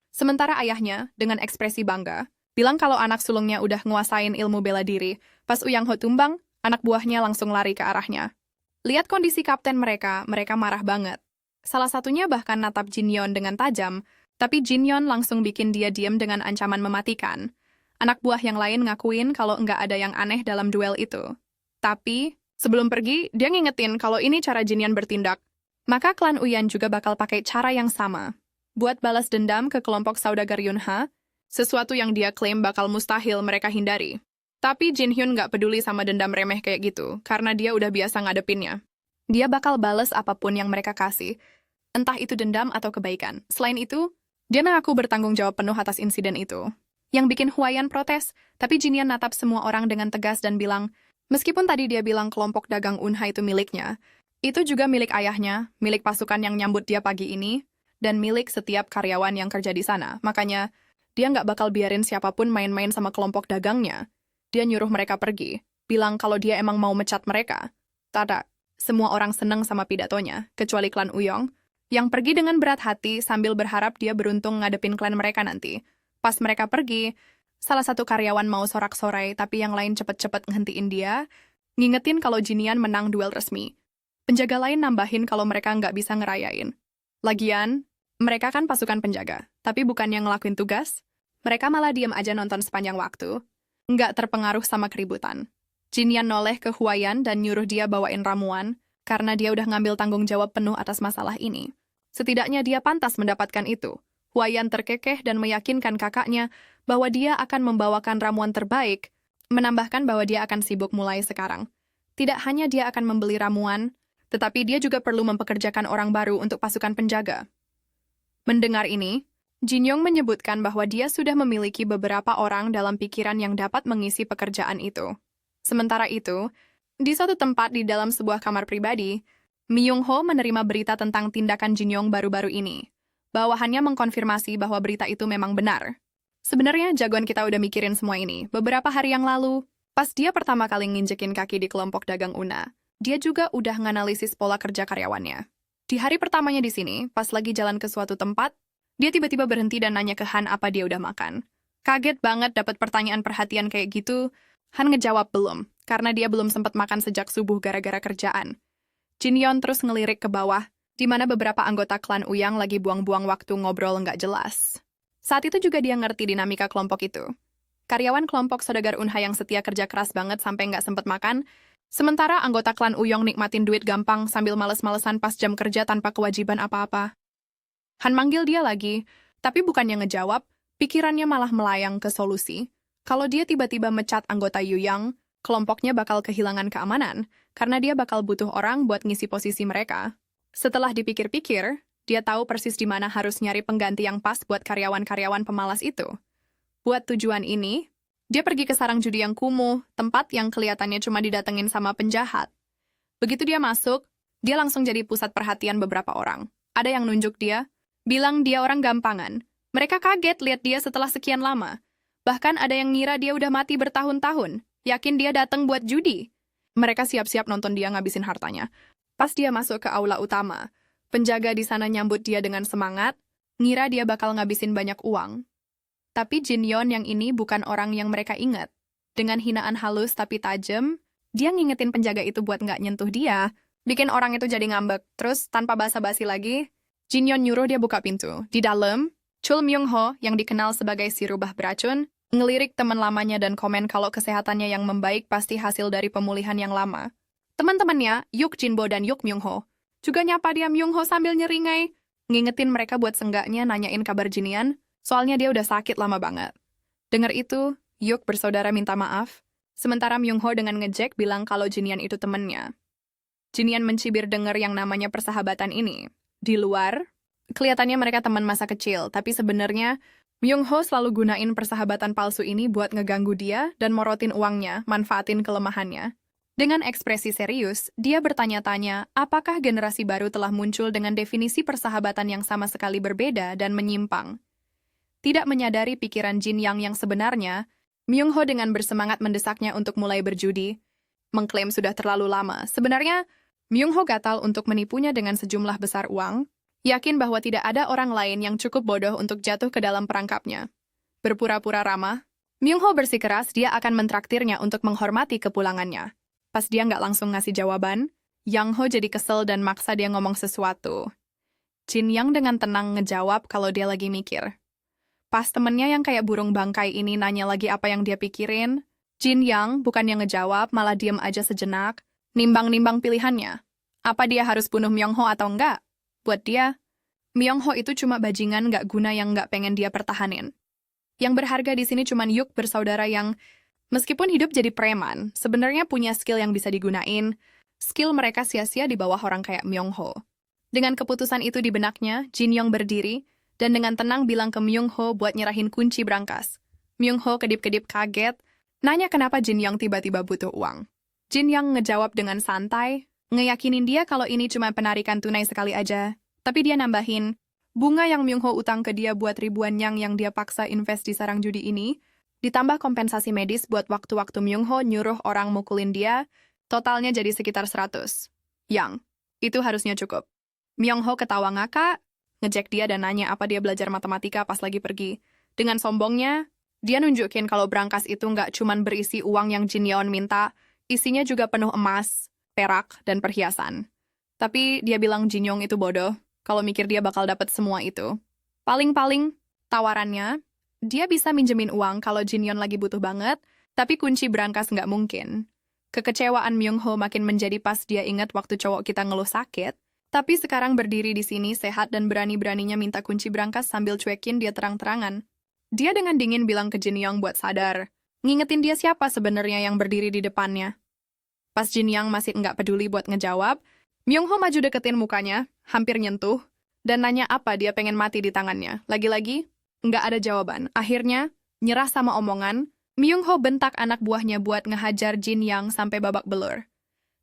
Sementara ayahnya, dengan ekspresi bangga, bilang kalau anak sulungnya udah nguasain ilmu bela diri. Pas Uyang Ho tumbang, anak buahnya langsung lari ke arahnya. Lihat kondisi kapten mereka marah banget. Salah satunya bahkan natap Jinyon dengan tajam, tapi Jinyon langsung bikin dia diam dengan ancaman mematikan. Anak buah yang lain ngakuin kalau nggak ada yang aneh dalam duel itu. Tapi, sebelum pergi, dia ngingetin kalau ini cara Jinyon bertindak. Maka klan Uyan juga bakal pakai cara yang sama. Buat balas dendam ke kelompok saudagar Yunha, sesuatu yang dia klaim bakal mustahil mereka hindari. Tapi Jin Hyun nggak peduli sama dendam remeh kayak gitu, karena dia udah biasa ngadepinnya. Dia bakal bales apapun yang mereka kasih, entah itu dendam atau kebaikan. Selain itu, dia mengaku bertanggung jawab penuh atas insiden itu. Yang bikin Huayan protes, tapi Jinian natap semua orang dengan tegas dan bilang, meskipun tadi dia bilang kelompok dagang Unha itu miliknya, itu juga milik ayahnya, milik pasukan yang nyambut dia pagi ini, dan milik setiap karyawan yang kerja di sana. Makanya, dia nggak bakal biarin siapapun main-main sama kelompok dagangnya. Dia nyuruh mereka pergi, bilang kalau dia emang mau mecat mereka. Tada, semua orang seneng sama pidatonya, kecuali klan Uyong, yang pergi dengan berat hati sambil berharap dia beruntung ngadepin klan mereka nanti. Pas mereka pergi, salah satu karyawan mau sorak-sorai, tapi yang lain cepet-cepet ngehentiin dia, ngingetin kalau Jinian menang duel resmi. Penjaga lain nambahin kalau mereka nggak bisa ngerayain. Lagian, mereka kan pasukan penjaga, tapi bukan yang ngelakuin tugas. Mereka malah diem aja nonton sepanjang waktu. Nggak terpengaruh sama keributan. Jinian noleh ke Huayan dan nyuruh dia bawain ramuan, karena dia udah ngambil tanggung jawab penuh atas masalah ini. Setidaknya dia pantas mendapatkan itu. Huayan terkekeh dan meyakinkan kakaknya bahwa dia akan membawakan ramuan terbaik, menambahkan bahwa dia akan sibuk mulai sekarang. Tidak hanya dia akan membeli ramuan, tetapi dia juga perlu mempekerjakan orang baru untuk pasukan penjaga. Mendengar ini, Jinyong menyebutkan bahwa dia sudah memiliki beberapa orang dalam pikiran yang dapat mengisi pekerjaan itu. Sementara itu, di suatu tempat di dalam sebuah kamar pribadi, Myung Ho menerima berita tentang tindakan Jinyong baru-baru ini. Bawahannya mengkonfirmasi bahwa berita itu memang benar. Sebenarnya jagoan kita udah mikirin semua ini. Beberapa hari yang lalu, pas dia pertama kali nginjekin kaki di kelompok dagang Una, dia juga udah nganalisis pola kerja karyawannya. Di hari pertamanya di sini, pas lagi jalan ke suatu tempat, dia tiba-tiba berhenti dan nanya ke Han apa dia udah makan. Kaget banget dapat pertanyaan perhatian kayak gitu. Han ngejawab belum, karena dia belum sempat makan sejak subuh gara-gara kerjaan. Jinyon terus ngelirik ke bawah, di mana beberapa anggota klan Uyang lagi buang-buang waktu ngobrol nggak jelas. Saat itu juga dia ngerti dinamika kelompok itu. Karyawan kelompok saudagar Unha yang setia kerja keras banget sampai nggak sempat makan, sementara anggota klan Uyong nikmatin duit gampang sambil males-malesan pas jam kerja tanpa kewajiban apa-apa. Han manggil dia lagi, tapi bukannya ngejawab, pikirannya malah melayang ke solusi. Kalau dia tiba-tiba mecat anggota Yuyang, kelompoknya bakal kehilangan keamanan, karena dia bakal butuh orang buat ngisi posisi mereka. Setelah dipikir-pikir, dia tahu persis di mana harus nyari pengganti yang pas buat karyawan-karyawan pemalas itu. Buat tujuan ini, dia pergi ke sarang judi yang kumuh, tempat yang kelihatannya cuma didatengin sama penjahat. Begitu dia masuk, dia langsung jadi pusat perhatian beberapa orang. Ada yang nunjuk dia, bilang dia orang gampangan. Mereka kaget lihat dia setelah sekian lama. Bahkan ada yang ngira dia udah mati bertahun-tahun. Yakin dia datang buat judi. Mereka siap-siap nonton dia ngabisin hartanya. Pas dia masuk ke aula utama, penjaga di sana nyambut dia dengan semangat, ngira dia bakal ngabisin banyak uang. Tapi Jin Yon yang ini bukan orang yang mereka ingat. Dengan hinaan halus tapi tajam, dia ngingetin penjaga itu buat nggak nyentuh dia, bikin orang itu jadi ngambek. Terus tanpa basa-basi lagi, Jin Yon nyuruh dia buka pintu. Di dalam, Chul Myung-ho yang dikenal sebagai si rubah beracun, ngelirik teman lamanya dan komen kalau kesehatannya yang membaik pasti hasil dari pemulihan yang lama. Teman-temannya, Yuk Jinbo dan Yuk Myung-ho, juga nyapa dia Myung-ho sambil nyeringai, ngingetin mereka buat senggaknya nanyain kabar Jinian, soalnya dia udah sakit lama banget. Dengar itu, Yuk bersaudara minta maaf, sementara Myung-ho dengan ngejek bilang kalau Jinian itu temennya. Jinian mencibir dengar yang namanya persahabatan ini. Di luar, kelihatannya mereka teman masa kecil, tapi sebenarnya Myung-ho selalu gunain persahabatan palsu ini buat ngeganggu dia dan morotin uangnya, manfaatin kelemahannya. Dengan ekspresi serius, dia bertanya-tanya apakah generasi baru telah muncul dengan definisi persahabatan yang sama sekali berbeda dan menyimpang. Tidak menyadari pikiran Jin yang sebenarnya, Myung-ho dengan bersemangat mendesaknya untuk mulai berjudi, mengklaim sudah terlalu lama. Sebenarnya, Myung-ho gatal untuk menipunya dengan sejumlah besar uang, yakin bahwa tidak ada orang lain yang cukup bodoh untuk jatuh ke dalam perangkapnya. Berpura-pura ramah, Myung-ho bersikeras dia akan mentraktirnya untuk menghormati kepulangannya. Pas dia nggak langsung ngasih jawaban, Yang-ho jadi kesel dan maksa dia ngomong sesuatu. Jin Yang dengan tenang ngejawab kalau dia lagi mikir. Pas temennya yang kayak burung bangkai ini nanya lagi apa yang dia pikirin, Jin Yang bukan yang ngejawab, malah diem aja sejenak, nimbang-nimbang pilihannya. Apa dia harus bunuh Myung-ho atau enggak? Buat dia, Myung-ho itu cuma bajingan nggak guna yang nggak pengen dia pertahanin. Yang berharga di sini cuma Yuk bersaudara yang, meskipun hidup jadi preman, sebenarnya punya skill yang bisa digunain. Skill mereka sia-sia di bawah orang kayak Myung-ho. Dengan keputusan itu di benaknya, Jin Yong berdiri, dan dengan tenang bilang ke Myung-ho buat nyerahin kunci brankas. Myung-ho kedip-kedip kaget, nanya kenapa Jin Yong tiba-tiba butuh uang. Jin Yong ngejawab dengan santai, ngeyakinin dia kalau ini cuma penarikan tunai sekali aja. Tapi dia nambahin, bunga yang Myung-ho utang ke dia buat ribuan yang dia paksa invest di sarang judi ini, ditambah kompensasi medis buat waktu-waktu Myung-ho nyuruh orang mukulin dia, totalnya jadi sekitar 100. Yang, itu harusnya cukup. Myung-ho ketawa ngakak, ngejek dia dan nanya apa dia belajar matematika pas lagi pergi. Dengan sombongnya, dia nunjukin kalau brankas itu nggak cuman berisi uang yang Jin Yeon minta, isinya juga penuh emas, perak, dan perhiasan. Tapi dia bilang Jin Yong itu bodoh, kalau mikir dia bakal dapat semua itu. Paling-paling, tawarannya, dia bisa minjemin uang kalau Jin Yeon lagi butuh banget, tapi kunci brankas nggak mungkin. Kekecewaan Myung-ho makin menjadi pas dia ingat waktu cowok kita ngeluh sakit, tapi sekarang berdiri di sini sehat dan berani-beraninya minta kunci brankas sambil cuekin dia terang-terangan. Dia dengan dingin bilang ke Jin Yong buat sadar, ngingetin dia siapa sebenarnya yang berdiri di depannya. Pas Jin Yang masih nggak peduli buat ngejawab, Myung-ho maju deketin mukanya, hampir nyentuh, dan nanya apa dia pengen mati di tangannya. Lagi-lagi, nggak ada jawaban. Akhirnya, nyerah sama omongan, Myung-ho bentak anak buahnya buat ngehajar Jin Yang sampai babak belur.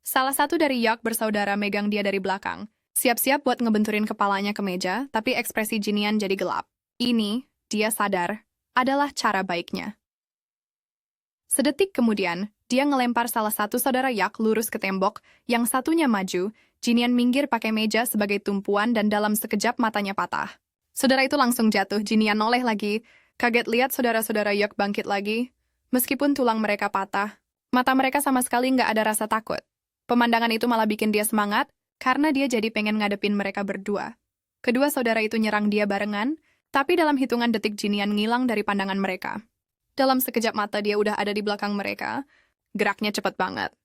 Salah satu dari Yak bersaudara megang dia dari belakang, siap-siap buat ngebenturin kepalanya ke meja, tapi ekspresi Jinian jadi gelap. Ini, dia sadar, adalah cara baiknya. Sedetik kemudian, dia ngelempar salah satu saudara Yak lurus ke tembok, yang satunya maju, Jinian minggir pakai meja sebagai tumpuan dan dalam sekejap matanya patah. Saudara itu langsung jatuh, Jinian noleh lagi, kaget lihat saudara-saudara Yak bangkit lagi. Meskipun tulang mereka patah, mata mereka sama sekali nggak ada rasa takut. Pemandangan itu malah bikin dia semangat, karena dia jadi pengen ngadepin mereka berdua. Kedua saudara itu nyerang dia barengan, tapi dalam hitungan detik Jinian ngilang dari pandangan mereka. Dalam sekejap mata dia udah ada di belakang mereka, geraknya cepat banget.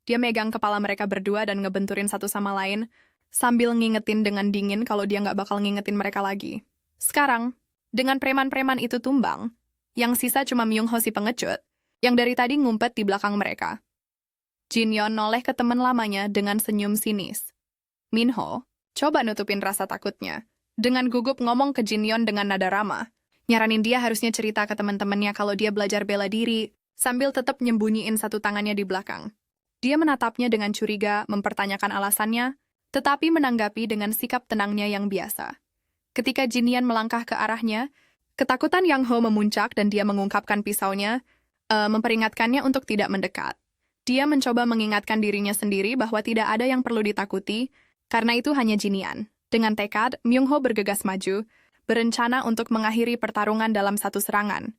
Dia megang kepala mereka berdua dan ngebenturin satu sama lain, sambil ngingetin dengan dingin kalau dia nggak bakal ngingetin mereka lagi. Sekarang, dengan preman-preman itu tumbang, yang sisa cuma Myung-ho si pengecut, yang dari tadi ngumpet di belakang mereka. Jin Yeon noleh ke teman lamanya dengan senyum sinis. Minho, coba nutupin rasa takutnya. Dengan gugup ngomong ke Jin Yeon dengan nada ramah. Nyaranin dia harusnya cerita ke teman-temannya kalau dia belajar bela diri, sambil tetap nyembunyiin satu tangannya di belakang. Dia menatapnya dengan curiga, mempertanyakan alasannya, tetapi menanggapi dengan sikap tenangnya yang biasa. Ketika Jin Yeon melangkah ke arahnya, ketakutan Yang Ho memuncak dan dia mengungkapkan pisaunya, memperingatkannya untuk tidak mendekat. Dia mencoba mengingatkan dirinya sendiri bahwa tidak ada yang perlu ditakuti, karena itu hanya jinian. Dengan tekad, Myung-ho bergegas maju, berencana untuk mengakhiri pertarungan dalam satu serangan.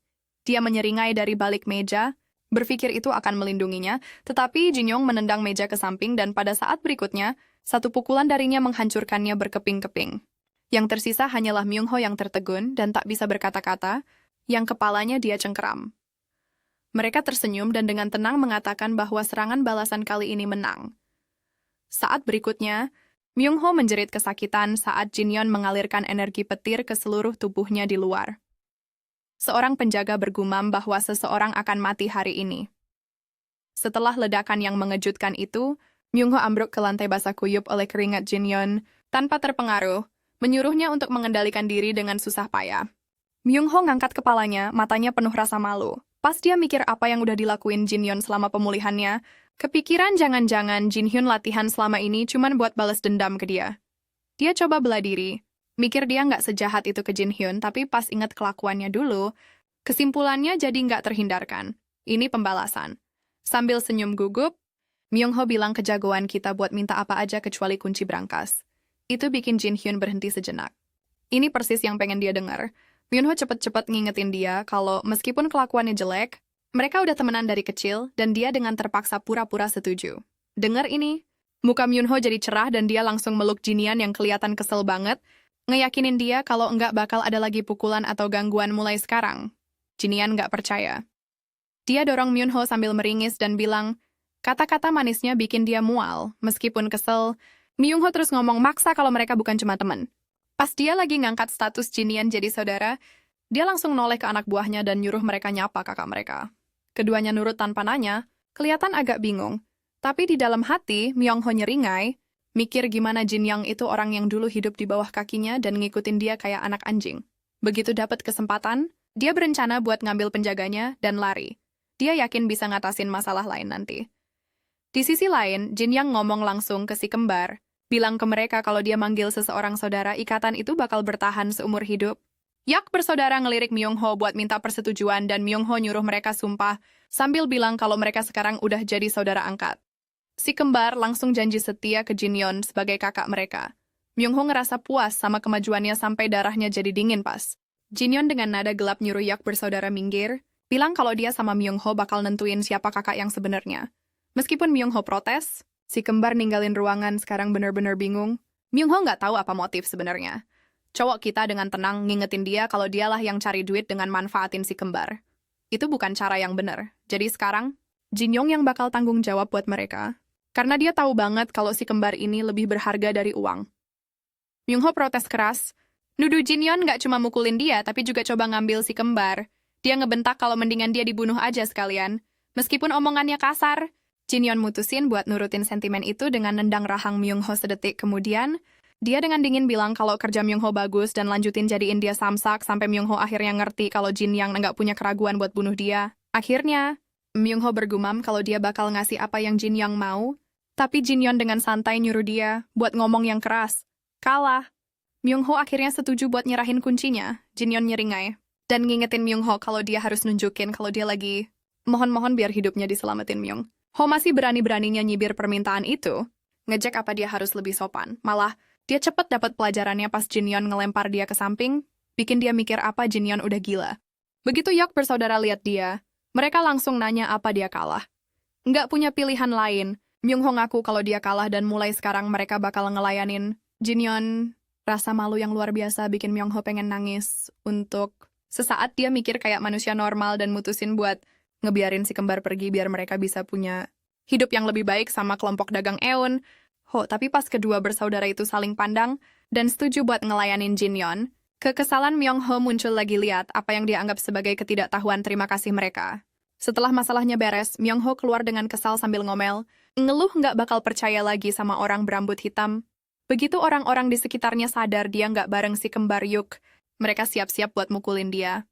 Dia menyeringai dari balik meja, berpikir itu akan melindunginya, tetapi Jin-young menendang meja ke samping dan pada saat berikutnya, satu pukulan darinya menghancurkannya berkeping-keping. Yang tersisa hanyalah Myung-ho yang tertegun dan tak bisa berkata-kata, yang kepalanya dia cengkeram. Mereka tersenyum dan dengan tenang mengatakan bahwa serangan balasan kali ini menang. Saat berikutnya, Myung-ho menjerit kesakitan saat Jin-yeon mengalirkan energi petir ke seluruh tubuhnya di luar. Seorang penjaga bergumam bahwa seseorang akan mati hari ini. Setelah ledakan yang mengejutkan itu, Myung-ho ambruk ke lantai basah kuyup oleh keringat Jin-yeon, tanpa terpengaruh, menyuruhnya untuk mengendalikan diri dengan susah payah. Myung-ho ngangkat kepalanya, matanya penuh rasa malu. Pas dia mikir apa yang udah dilakuin Jin-yeon selama pemulihannya, kepikiran jangan-jangan Jin-hyun latihan selama ini cuman buat balas dendam ke dia. Dia coba bela diri, mikir dia nggak sejahat itu ke Jin-hyun, tapi pas ingat kelakuannya dulu, kesimpulannya jadi nggak terhindarkan. Ini pembalasan. Sambil senyum gugup, Myung-ho bilang kejagoan kita buat minta apa aja kecuali kunci brankas. Itu bikin Jin-hyun berhenti sejenak. Ini persis yang pengen dia dengar. Myung-ho cepet-cepet ngingetin dia kalau meskipun kelakuannya jelek, mereka udah temenan dari kecil dan dia dengan terpaksa pura-pura setuju. Dengar ini, muka Myung-ho jadi cerah dan dia langsung meluk Jinian yang kelihatan kesel banget, ngeyakinin dia kalau enggak bakal ada lagi pukulan atau gangguan mulai sekarang. Jinian nggak percaya. Dia dorong Myung-ho sambil meringis dan bilang, kata-kata manisnya bikin dia mual. Meskipun kesel, Myung-ho terus ngomong maksa kalau mereka bukan cuma teman. Pas dia lagi ngangkat status Jinian jadi saudara, dia langsung noleh ke anak buahnya dan nyuruh mereka nyapa kakak mereka. Keduanya nurut tanpa nanya, kelihatan agak bingung. Tapi di dalam hati, Myung-ho nyeringai, mikir gimana Jin-young itu orang yang dulu hidup di bawah kakinya dan ngikutin dia kayak anak anjing. Begitu dapat kesempatan, dia berencana buat ngambil penjaganya dan lari. Dia yakin bisa ngatasin masalah lain nanti. Di sisi lain, Jin-young ngomong langsung ke si kembar, bilang ke mereka kalau dia manggil seseorang saudara, ikatan itu bakal bertahan seumur hidup. Yak bersaudara ngelirik Myung-ho buat minta persetujuan dan Myung-ho nyuruh mereka sumpah sambil bilang kalau mereka sekarang udah jadi saudara angkat. Si kembar langsung janji setia ke Jin-yeon sebagai kakak mereka. Myung-ho ngerasa puas sama kemajuannya sampai darahnya jadi dingin pas. Jin-yeon dengan nada gelap nyuruh Yak bersaudara minggir, bilang kalau dia sama Myung-ho bakal nentuin siapa kakak yang sebenarnya. Meskipun Myung-ho protes, si kembar ninggalin ruangan sekarang bener-bener bingung. Myung-ho nggak tahu apa motif sebenarnya. Cowok kita dengan tenang ngingetin dia kalau dialah yang cari duit dengan manfaatin si kembar. Itu bukan cara yang bener. Jadi sekarang, Jin-young yang bakal tanggung jawab buat mereka. Karena dia tahu banget kalau si kembar ini lebih berharga dari uang. Myung-ho protes keras. Nuduh Jin-yeon nggak cuma mukulin dia, tapi juga coba ngambil si kembar. Dia ngebentak kalau mendingan dia dibunuh aja sekalian. Meskipun omongannya kasar, Jin-yeon mutusin buat nurutin sentimen itu dengan nendang rahang Myung-ho sedetik kemudian. Dia dengan dingin bilang kalau kerja Myung-ho bagus dan lanjutin jadiin dia samsak sampai Myung-ho akhirnya ngerti kalau Jin-young nggak punya keraguan buat bunuh dia. Akhirnya, Myung-ho bergumam kalau dia bakal ngasih apa yang Jin-young mau, tapi Jin-yeon dengan santai nyuruh dia buat ngomong yang keras. Kalah. Myung-ho akhirnya setuju buat nyerahin kuncinya. Jin-yeon nyeringai dan ngingetin Myung-ho kalau dia harus nunjukin kalau dia lagi mohon-mohon biar hidupnya diselamatin Myung. Ho masih berani-beraninya nyibir permintaan itu, ngejek apa dia harus lebih sopan. Malah, dia cepet dapat pelajarannya pas Jin-yeon ngelempar dia ke samping, bikin dia mikir apa Jin-yeon udah gila. Begitu Yak bersaudara lihat dia, mereka langsung nanya apa dia kalah. Nggak punya pilihan lain, Myung-ho ngaku kalau dia kalah dan mulai sekarang mereka bakal ngelayanin Jin-yeon. Rasa malu yang luar biasa bikin Myung-ho pengen nangis. Untuk sesaat dia mikir kayak manusia normal dan mutusin buat ngebiarin si kembar pergi biar mereka bisa punya hidup yang lebih baik sama kelompok dagang Eun. Tapi pas kedua bersaudara itu saling pandang dan setuju buat ngelayanin Jin-yeon, kekesalan Myung-ho muncul lagi lihat apa yang dia anggap sebagai ketidaktahuan terima kasih mereka. Setelah masalahnya beres, Myung-ho keluar dengan kesal sambil ngomel, ngeluh nggak bakal percaya lagi sama orang berambut hitam. Begitu orang-orang di sekitarnya sadar dia nggak bareng si kembar Yuk, mereka siap-siap buat mukulin dia.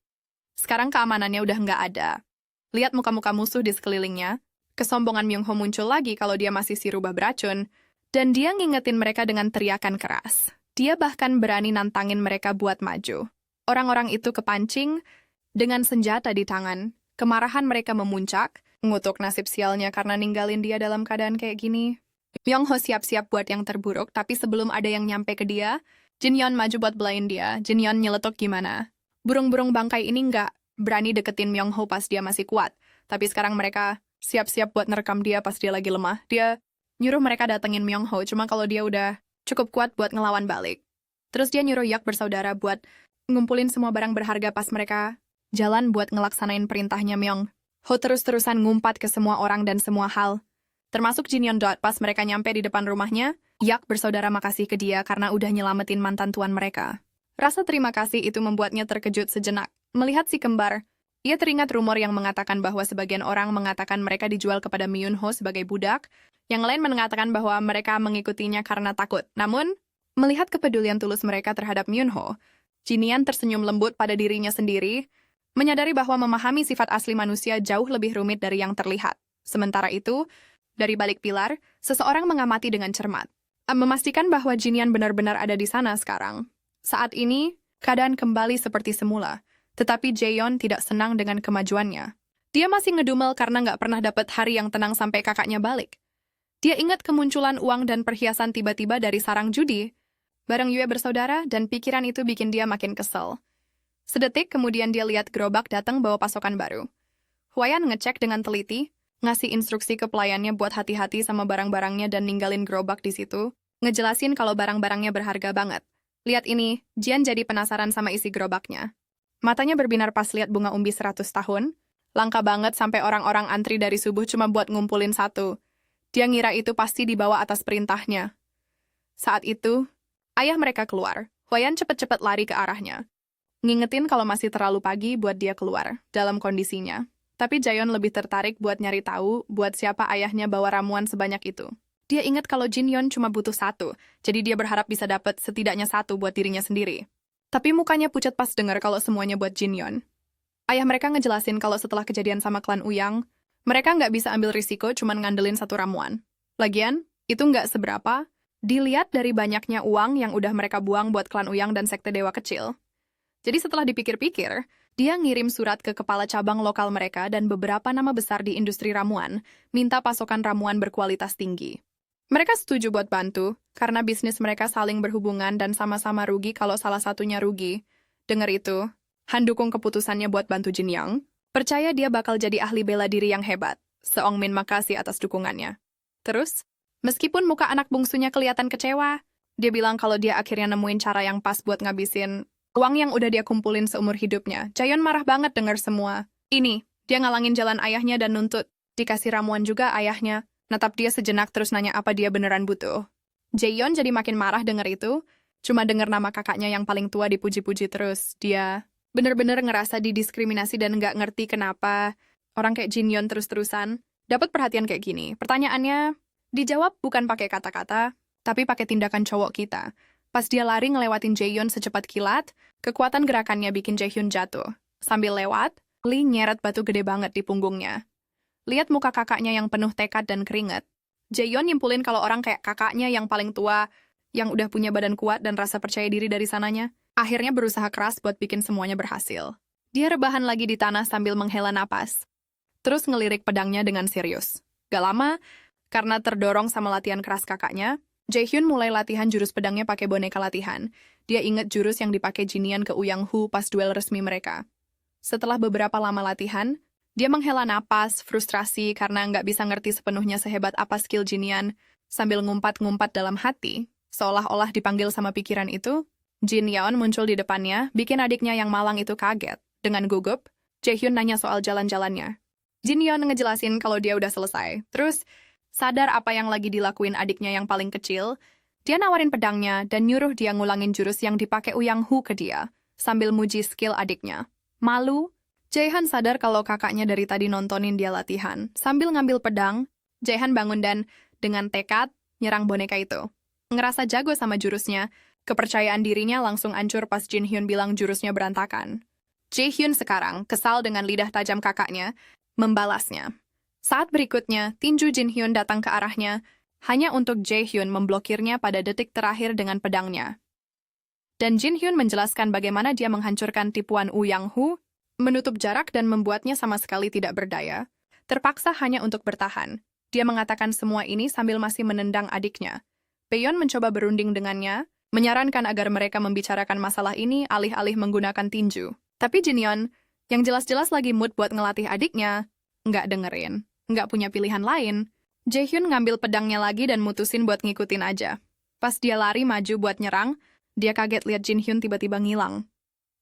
Sekarang keamanannya udah nggak ada. Lihat muka-muka musuh di sekelilingnya, kesombongan Myung-ho muncul lagi kalau dia masih si rubah beracun, dan dia ngingetin mereka dengan teriakan keras. Dia bahkan berani nantangin mereka buat maju. Orang-orang itu kepancing dengan senjata di tangan. Kemarahan mereka memuncak, ngutuk nasib sialnya karena ninggalin dia dalam keadaan kayak gini. Myung-ho siap-siap buat yang terburuk, tapi sebelum ada yang nyampe ke dia, Jin-yeon maju buat belain dia. Jin-yeon nyeletuk gimana. Burung-burung bangkai ini nggak berani deketin Myung-ho pas dia masih kuat. Tapi sekarang mereka siap-siap buat nerekam dia pas dia lagi lemah. Dia nyuruh mereka datengin Myung-ho, cuma kalau dia udah cukup kuat buat ngelawan balik. Terus dia nyuruh Yak bersaudara buat ngumpulin semua barang berharga pas mereka jalan buat ngelaksanain perintahnya Myung-ho terus-terusan ngumpat ke semua orang dan semua hal. Termasuk Jin-yeon. Pas mereka nyampe di depan rumahnya, Yak bersaudara makasih ke dia karena udah nyelamatin mantan tuan mereka. Rasa terima kasih itu membuatnya terkejut sejenak. Melihat si kembar, ia teringat rumor yang mengatakan bahwa sebagian orang mengatakan mereka dijual kepada Myung-ho sebagai budak, yang lain mengatakan bahwa mereka mengikutinya karena takut. Namun, melihat kepedulian tulus mereka terhadap Myung-ho, Jin-yeon tersenyum lembut pada dirinya sendiri, menyadari bahwa memahami sifat asli manusia jauh lebih rumit dari yang terlihat. Sementara itu, dari balik pilar, seseorang mengamati dengan cermat. Memastikan bahwa Jin-yeon benar-benar ada di sana sekarang. Saat ini, keadaan kembali seperti semula. Tetapi Jaeyeon tidak senang dengan kemajuannya. Dia masih ngedumel karena nggak pernah dapat hari yang tenang sampai kakaknya balik. Dia ingat kemunculan uang dan perhiasan tiba-tiba dari sarang judi, bareng Yue bersaudara, dan pikiran itu bikin dia makin kesel. Sedetik kemudian dia lihat gerobak datang bawa pasokan baru. Hwayan ngecek dengan teliti, ngasih instruksi ke pelayannya buat hati-hati sama barang-barangnya dan ninggalin gerobak di situ, ngejelasin kalau barang-barangnya berharga banget. Lihat ini, Jian jadi penasaran sama isi gerobaknya. Matanya berbinar pas lihat bunga umbi 100 tahun. Langka banget sampai orang-orang antri dari subuh cuma buat ngumpulin satu. Dia ngira itu pasti dibawa atas perintahnya. Saat itu, ayah mereka keluar. Hwayan cepet-cepet lari ke arahnya. Ngingetin kalau masih terlalu pagi buat dia keluar, dalam kondisinya. Tapi Jaeyeon lebih tertarik buat nyari tahu buat siapa ayahnya bawa ramuan sebanyak itu. Dia ingat kalau Jin-yeon cuma butuh satu, jadi dia berharap bisa dapat setidaknya satu buat dirinya sendiri. Tapi mukanya pucat pas dengar kalau semuanya buat Jin-yeon. Ayah mereka ngejelasin kalau setelah kejadian sama klan Uyang, mereka nggak bisa ambil risiko cuma ngandelin satu ramuan. Lagian, itu nggak seberapa, dilihat dari banyaknya uang yang udah mereka buang buat klan Uyang dan sekte dewa kecil. Jadi setelah dipikir-pikir, dia ngirim surat ke kepala cabang lokal mereka dan beberapa nama besar di industri ramuan, minta pasokan ramuan berkualitas tinggi. Mereka setuju buat bantu, karena bisnis mereka saling berhubungan dan sama-sama rugi kalau salah satunya rugi. Dengar itu, Han dukung keputusannya buat bantu Jin Young. Percaya dia bakal jadi ahli bela diri yang hebat. Seong Min makasih atas dukungannya. Terus, meskipun muka anak bungsunya kelihatan kecewa, dia bilang kalau dia akhirnya nemuin cara yang pas buat ngabisin uang yang udah dia kumpulin seumur hidupnya. Jaeyeon marah banget dengar semua. Ini, dia ngalangin jalan ayahnya dan nuntut. Dikasih ramuan juga ayahnya. Natap dia sejenak terus nanya apa dia beneran butuh. Jaeyeon jadi makin marah dengar itu. Cuma dengar nama kakaknya yang paling tua dipuji-puji terus. Dia bener-bener ngerasa didiskriminasi dan nggak ngerti kenapa orang kayak Jin-yeon terus-terusan dapat perhatian kayak gini. Pertanyaannya dijawab bukan pakai kata-kata, tapi pakai tindakan cowok kita. Pas dia lari ngelewatin Jaeyeon secepat kilat, kekuatan gerakannya bikin Jaehyun jatuh. Sambil lewat, Lee nyeret batu gede banget di punggungnya. Lihat muka kakaknya yang penuh tekad dan keringat. Jaeyeon nyimpulin kalau orang kayak kakaknya yang paling tua, yang udah punya badan kuat dan rasa percaya diri dari sananya, akhirnya berusaha keras buat bikin semuanya berhasil. Dia rebahan lagi di tanah sambil menghela napas. Terus ngelirik pedangnya dengan serius. Gak lama, karena terdorong sama latihan keras kakaknya, Jaehyun mulai latihan jurus pedangnya pakai boneka latihan. Dia inget jurus yang dipakai Jin-yeon ke Uyang-hu pas duel resmi mereka. Setelah beberapa lama latihan, dia menghela napas, frustrasi karena nggak bisa ngerti sepenuhnya sehebat apa skill Jin-yeon, sambil ngumpat-ngumpat dalam hati, seolah-olah dipanggil sama pikiran itu. Jin-yeon muncul di depannya, bikin adiknya yang malang itu kaget. Dengan gugup, Jaehyun nanya soal jalan-jalannya. Jin-yeon ngejelasin kalau dia udah selesai. Terus, sadar apa yang lagi dilakuin adiknya yang paling kecil, dia nawarin pedangnya dan nyuruh dia ngulangin jurus yang dipakai Uyang-hu ke dia, sambil muji skill adiknya. Malu, Jaehan sadar kalau kakaknya dari tadi nontonin dia latihan. Sambil ngambil pedang, Jaehan bangun dan, dengan tekad, nyerang boneka itu. Ngerasa jago sama jurusnya, kepercayaan dirinya langsung hancur pas Jin-hyun bilang jurusnya berantakan. Jaehyun sekarang, kesal dengan lidah tajam kakaknya, membalasnya. Saat berikutnya, tinju Jin-hyun datang ke arahnya, hanya untuk Jaehyun memblokirnya pada detik terakhir dengan pedangnya. Dan Jin-hyun menjelaskan bagaimana dia menghancurkan tipuan Uyang-hu. menutup jarak dan membuatnya sama sekali tidak berdaya. Terpaksa hanya untuk bertahan. Dia mengatakan semua ini sambil masih menendang adiknya. Peon mencoba berunding dengannya, menyarankan agar mereka membicarakan masalah ini alih-alih menggunakan tinju. Tapi Jinyeon, yang jelas-jelas lagi mood buat ngelatih adiknya, nggak dengerin, nggak punya pilihan lain. Jaehyun ngambil pedangnya lagi dan mutusin buat ngikutin aja. Pas dia lari maju buat nyerang, dia kaget lihat Jin-hyun tiba-tiba ngilang.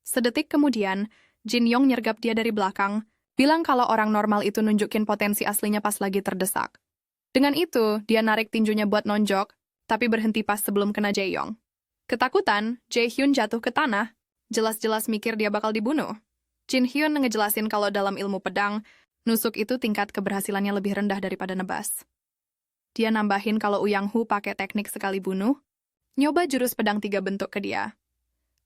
Sedetik kemudian, Jin-yong nyergap dia dari belakang, bilang kalau orang normal itu nunjukin potensi aslinya pas lagi terdesak. Dengan itu, dia narik tinjunya buat nonjok, tapi berhenti pas sebelum kena Jae-yong. Ketakutan, Jae-hyun jatuh ke tanah, jelas-jelas mikir dia bakal dibunuh. Jin-hyun ngejelasin kalau dalam ilmu pedang, nusuk itu tingkat keberhasilannya lebih rendah daripada nebas. Dia nambahin kalau Uyang-hu pakai teknik sekali bunuh, nyoba jurus pedang 3 bentuk ke dia.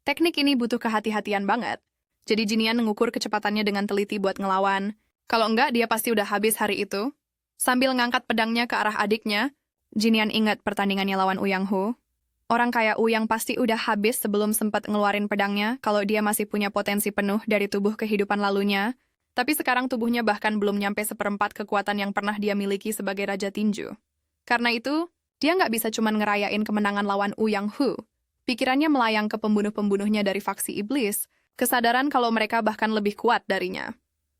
Teknik ini butuh kehati-hatian banget, jadi Jinian mengukur kecepatannya dengan teliti buat ngelawan. Kalau enggak, dia pasti udah habis hari itu. Sambil ngangkat pedangnya ke arah adiknya, Jinian ingat pertandingannya lawan Uyang-hu. Orang kayak Uyang pasti udah habis sebelum sempat ngeluarin pedangnya kalau dia masih punya potensi penuh dari tubuh kehidupan lalunya. Tapi sekarang tubuhnya bahkan belum nyampe 1/4 kekuatan yang pernah dia miliki sebagai Raja Tinju. Karena itu, dia nggak bisa cuma ngerayain kemenangan lawan Uyang-hu. Pikirannya melayang ke pembunuh-pembunuhnya dari faksi iblis, kesadaran kalau mereka bahkan lebih kuat darinya.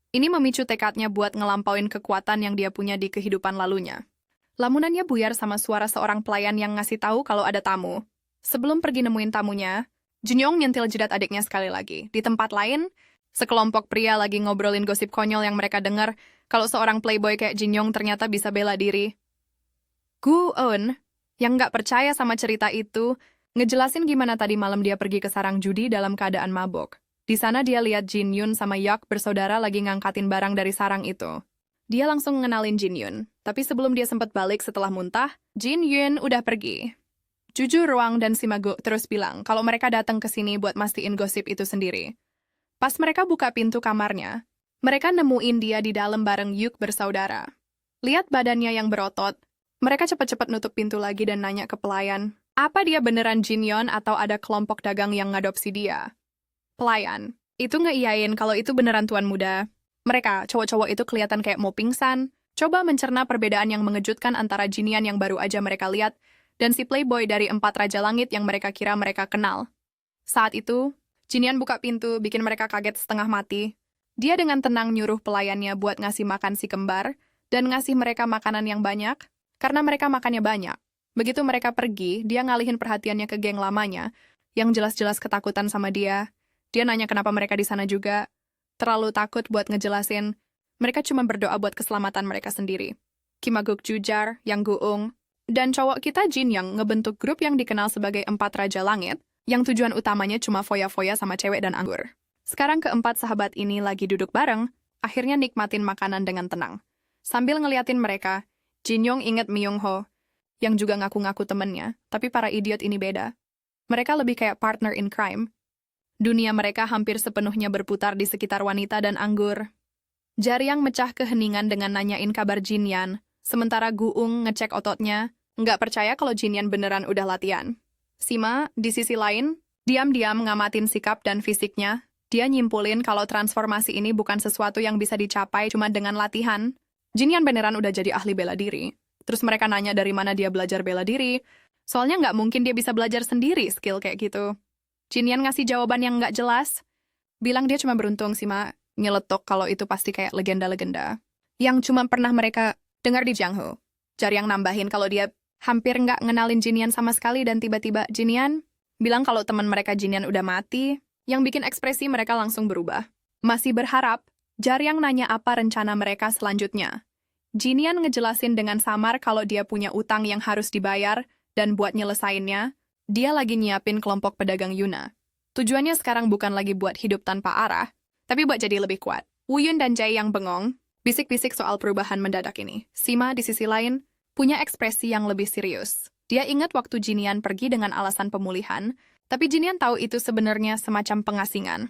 Ini memicu tekadnya buat ngelampauin kekuatan yang dia punya di kehidupan lalunya. Lamunannya buyar sama suara seorang pelayan yang ngasih tahu kalau ada tamu. Sebelum pergi nemuin tamunya, Junyoung nyentil jidat adiknya sekali lagi. Di tempat lain, sekelompok pria lagi ngobrolin gosip konyol yang mereka dengar kalau seorang playboy kayak Jinyoung ternyata bisa bela diri. Gu-eun, yang nggak percaya sama cerita itu, ngejelasin gimana tadi malam dia pergi ke sarang judi dalam keadaan mabok. Di sana dia lihat Jin-yun sama Yak bersaudara lagi ngangkatin barang dari sarang itu. Dia langsung ngenalin Jin-yun, tapi sebelum dia sempat balik setelah muntah, Jin-yun udah pergi. Jujur Ruang dan Simago terus bilang kalau mereka datang ke sini buat mastiin gosip itu sendiri. Pas mereka buka pintu kamarnya, mereka nemuin dia di dalam bareng Yuk bersaudara. Lihat badannya yang berotot, mereka cepat-cepat nutup pintu lagi dan nanya ke pelayan, apa dia beneran Jinyeon atau ada kelompok dagang yang ngadopsi dia? Pelayan, itu ngeiyain kalau itu beneran tuan muda. Mereka, cowok-cowok itu kelihatan kayak mau pingsan, coba mencerna perbedaan yang mengejutkan antara Jinyeon yang baru aja mereka lihat dan si playboy dari 4 Raja Langit yang mereka kira mereka kenal. Saat itu, Jinyeon buka pintu bikin mereka kaget setengah mati. Dia dengan tenang nyuruh pelayannya buat ngasih makan si kembar dan ngasih mereka makanan yang banyak, karena mereka makannya banyak. Begitu mereka pergi, dia ngalihin perhatiannya ke geng lamanya, yang jelas-jelas ketakutan sama dia. Dia nanya kenapa mereka di sana juga. Terlalu takut buat ngejelasin. Mereka cuma berdoa buat keselamatan mereka sendiri. Kimaguk Jujar, Yang Guung, dan cowok kita Jin yang ngebentuk grup yang dikenal sebagai 4 Raja Langit, yang tujuan utamanya cuma foya-foya sama cewek dan anggur. Sekarang keempat sahabat ini lagi duduk bareng, akhirnya nikmatin makanan dengan tenang. Sambil ngeliatin mereka, Jin-yong inget Myung-ho, yang juga ngaku-ngaku temennya, tapi para idiot ini beda. Mereka lebih kayak partner in crime. Dunia mereka hampir sepenuhnya berputar di sekitar wanita dan anggur. Jaryang mecah keheningan dengan nanyain kabar Jinyan, sementara Guung ngecek ototnya, nggak percaya kalau Jinyan beneran udah latihan. Sima, di sisi lain, diam-diam ngamatin sikap dan fisiknya. Dia nyimpulin kalau transformasi ini bukan sesuatu yang bisa dicapai cuma dengan latihan. Jinyan beneran udah jadi ahli bela diri. Terus mereka nanya dari mana dia belajar bela diri. Soalnya nggak mungkin dia bisa belajar sendiri skill kayak gitu. Jinyan ngasih jawaban yang nggak jelas. Bilang dia cuma beruntung sih, Ma. Nyeletuk kalau itu pasti kayak legenda-legenda. Yang cuma pernah mereka dengar di Jianghu. Jaryang nambahin kalau dia hampir nggak ngenalin Jinyan sama sekali dan tiba-tiba Jinyan bilang kalau teman mereka Jinyan udah mati. Yang bikin ekspresi mereka langsung berubah. Masih berharap, Jaryang nanya apa rencana mereka selanjutnya. Jinyan ngejelasin dengan samar kalau dia punya utang yang harus dibayar, dan buat nyelesainnya, dia lagi nyiapin kelompok pedagang Yuna. Tujuannya sekarang bukan lagi buat hidup tanpa arah, tapi buat jadi lebih kuat. Wuyun dan Jae yang bengong, bisik-bisik soal perubahan mendadak ini. Sima di sisi lain, punya ekspresi yang lebih serius. Dia ingat waktu Jinyan pergi dengan alasan pemulihan, tapi Jinyan tahu itu sebenarnya semacam pengasingan.